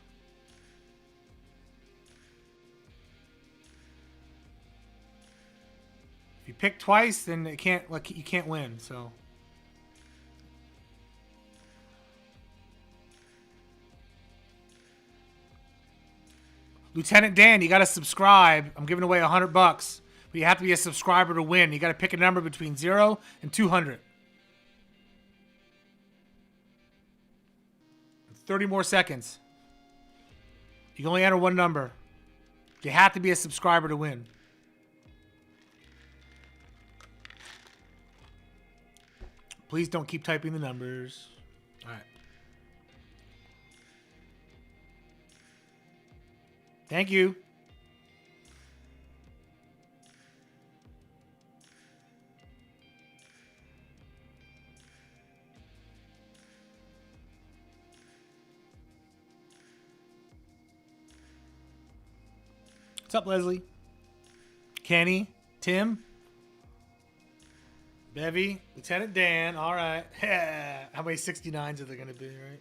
If you pick twice, then it can't, like, you can't win. So. Lieutenant Dan, you got to subscribe. I'm giving away $100, but you have to be a subscriber to win. You got to pick a number between 0 and 200. 30 more seconds. You can only enter 1 number. You have to be a subscriber to win. Please don't keep typing the numbers. All right. Thank you. What's up, Leslie? Kenny? Tim? Bevy? Lieutenant Dan? All right. How many 69s are there going to be, right?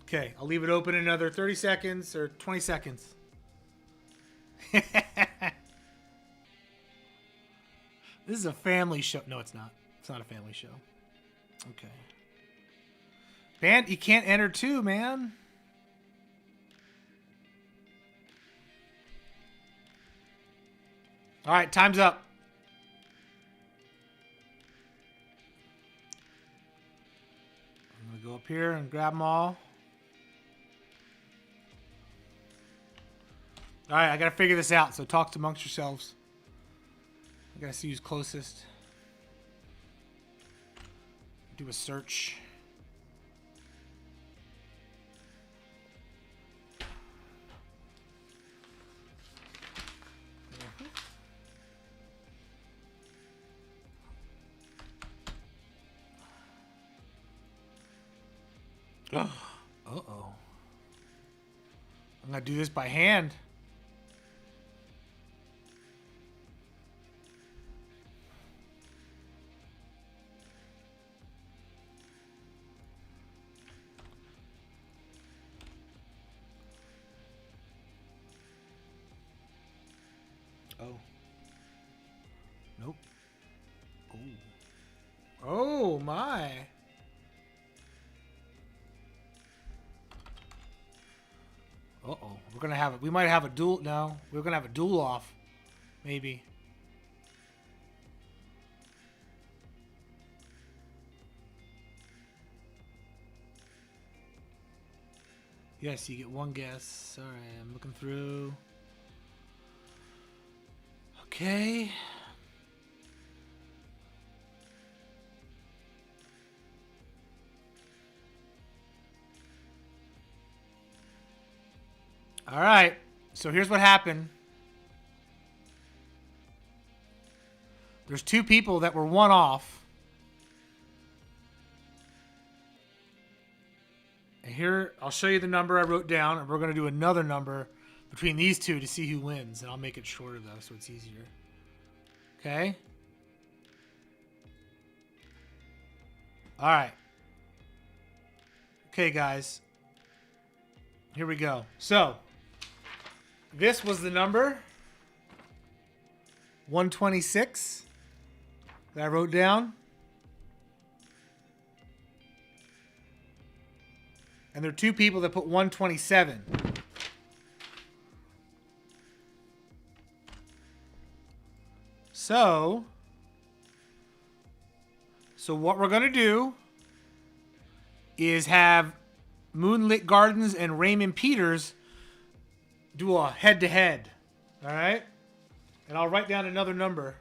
Okay, I'll leave it open another 30 seconds or 20 seconds. This is a family show. No, it's not. It's not a family show. Okay. Band, you can't enter too, man. All right, time's up. I'm going to go up here and grab them all. All right, I got to figure this out, so talk amongst yourselves. I got to see who's closest. Do a search. Uh-oh. I'm going to do this by hand. Oh. Nope. Oh. Oh, my. Uh-oh. We're going to have it. We might have a duel. No. We're going to have a duel off. Maybe. Yes, you get one guess. Sorry, I'm looking through. Okay. All right. So here's what happened. There's two people that were one off. And here, I'll show you the number I wrote down, and we're going to do another number between these two to see who wins. And I'll make it shorter, though, so it's easier. Okay? All right. Okay, guys. Here we go. So, this was the number 126 that I wrote down. And there are two people that put 127. So what we're going to do is have Moonlit Gardens and Raymond Peters do a head-to-head. All right? And I'll write down another number.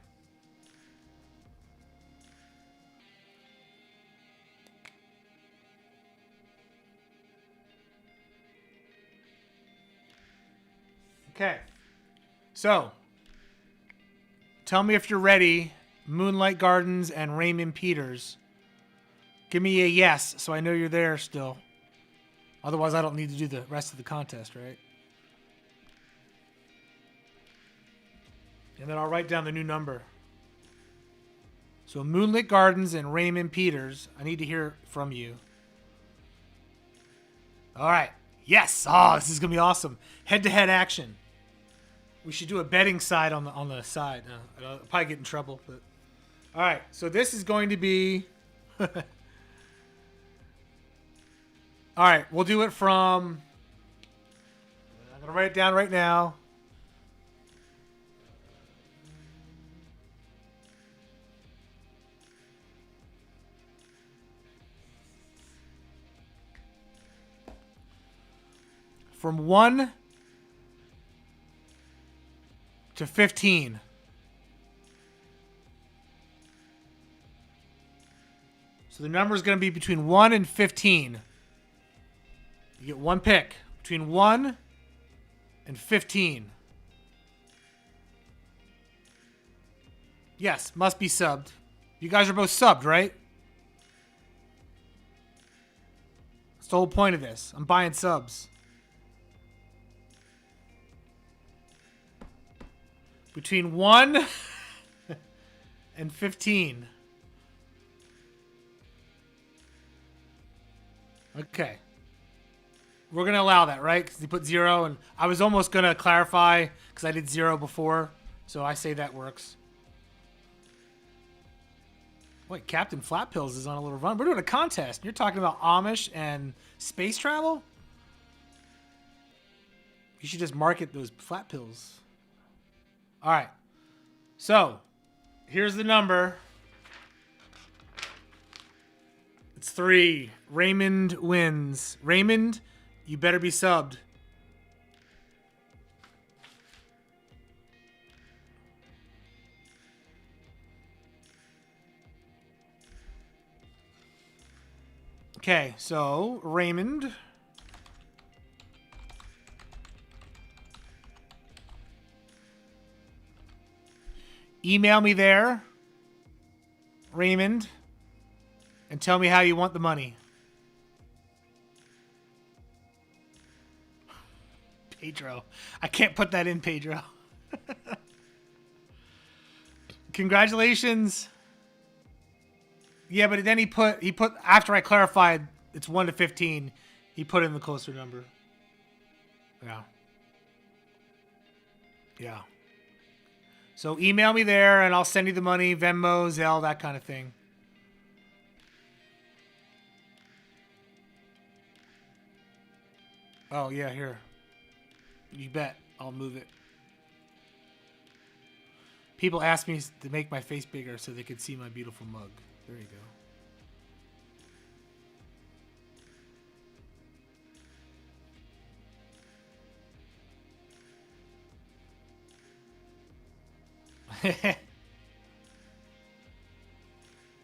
Okay. So, tell me if you're ready. Moonlight Gardens and Raymond Peters. Give me a yes so I know you're there still. Otherwise, I don't need to do the rest of the contest, right? And then I'll write down the new number. So Moonlit Gardens and Raymond Peters. I need to hear from you. All right. Yes. Oh, this is going to be awesome. Head-to-head action. We should do a betting side on the side. I'll probably get in trouble. But all right. So this is going to be... All right. We'll do it from... I'm going to write it down right now. From 1 to 15. So the number is going to be between 1 and 15. You get one pick. Between 1 and 15. Yes, must be subbed. You guys are both subbed, right? That's the whole point of this. I'm buying subs. Between 1 and 15. Okay. We're going to allow that, right? Because he put 0, and I was almost going to clarify because I did 0 before. So I say that works. Wait, Captain Flat Pills is on a little run. We're doing a contest. You're talking about Amish and space travel? You should just market those flat pills. All right. So, here's the number. It's 3. Raymond wins. Raymond, you better be subbed. Okay, so Raymond. Email me there, Raymond, and tell me how you want the money. Pedro. I can't put that in, Pedro. Congratulations. Yeah, but then he put after I clarified it's 1 to 15, he put in the closer number. Yeah. Yeah. So email me there and I'll send you the money, Venmo, Zelle, that kind of thing. Oh, yeah, here. You bet. I'll move it. People ask me to make my face bigger so they could see my beautiful mug. There you go.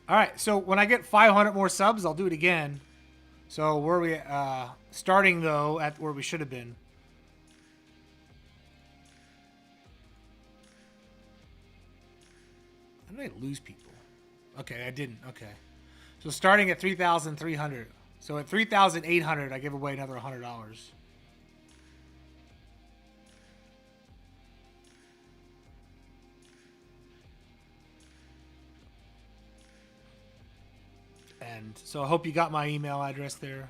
All right, so when I get 500 more subs, I'll do it again. So where are we starting, though, at where we should have been. How did I lose people? Okay, I didn't. Okay. So starting at 3,300. So at 3,800, I give away another $100. And so I hope you got my email address there.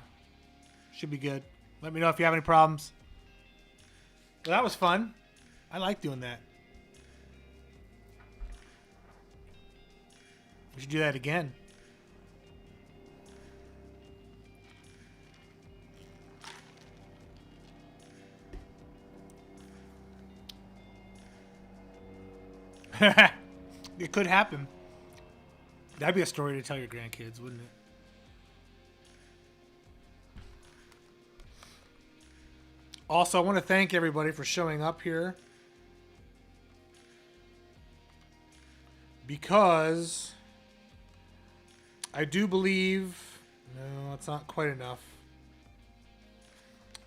Should be good. Let me know if you have any problems. Well, that was fun. I like doing that. We should do that again. It could happen. That'd be a story to tell your grandkids, wouldn't it? Also, I want to thank everybody for showing up here. Because I do believe... No, it's not quite enough.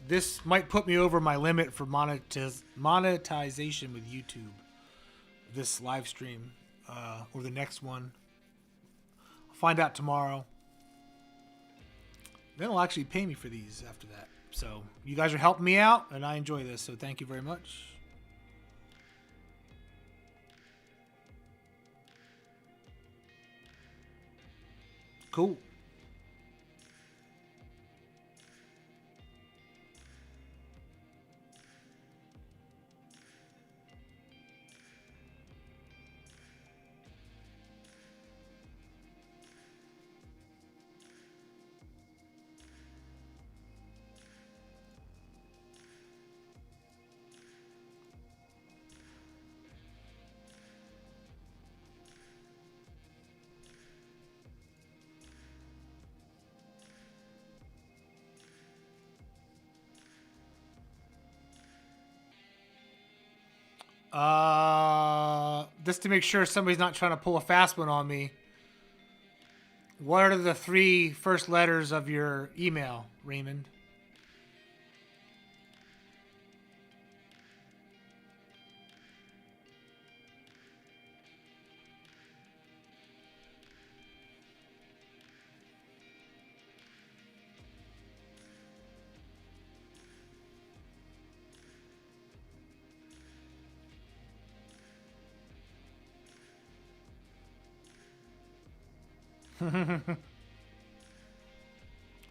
This might put me over my limit for monetization with YouTube. This live stream. Or the next one. I'll find out tomorrow. They'll actually pay me for these after that. So, you guys are helping me out, and I enjoy this. So, thank you very much. Cool. Just to make sure somebody's not trying to pull a fast one on me. What are the 3 first letters of your email, Raymond?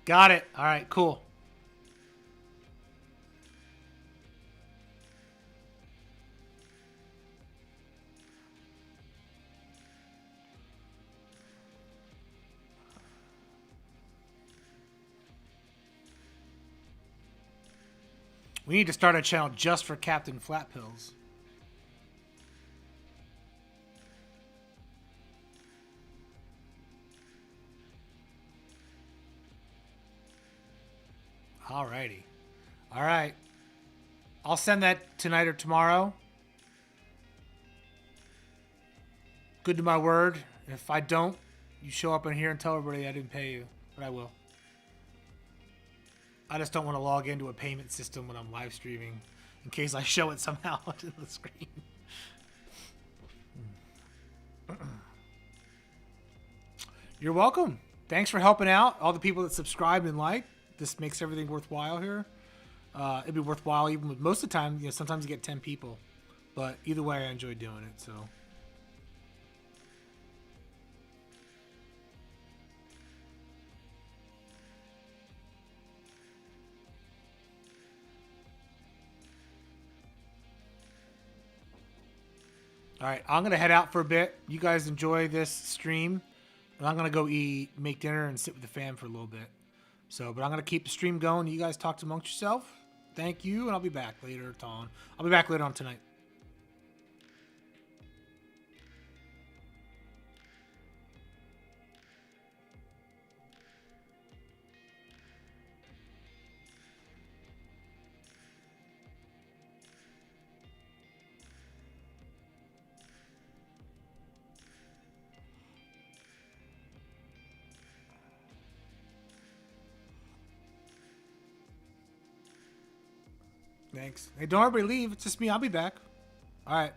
Got it. All right, cool. We need to start a channel just for Captain Flat Pills. Alrighty. All right. I'll send that tonight or tomorrow. Good to my word. If I don't, you show up in here and tell everybody I didn't pay you, but I will. I just don't want to log into a payment system when I'm live streaming in case I show it somehow on the screen. You're welcome. Thanks for helping out all the people that subscribed and liked. This makes everything worthwhile here. It'd be worthwhile even with most of the time. You know, sometimes you get 10 people, but either way, I enjoy doing it. So. All right, I'm gonna head out for a bit. You guys enjoy this stream, and I'm gonna go eat, make dinner, and sit with the fam for a little bit. So, but I'm gonna keep the stream going. You guys talk amongst yourself. Thank you, and I'll be back later on. I'll be back later on tonight. Thanks. Hey, don't everybody leave. It's just me. I'll be back. All right.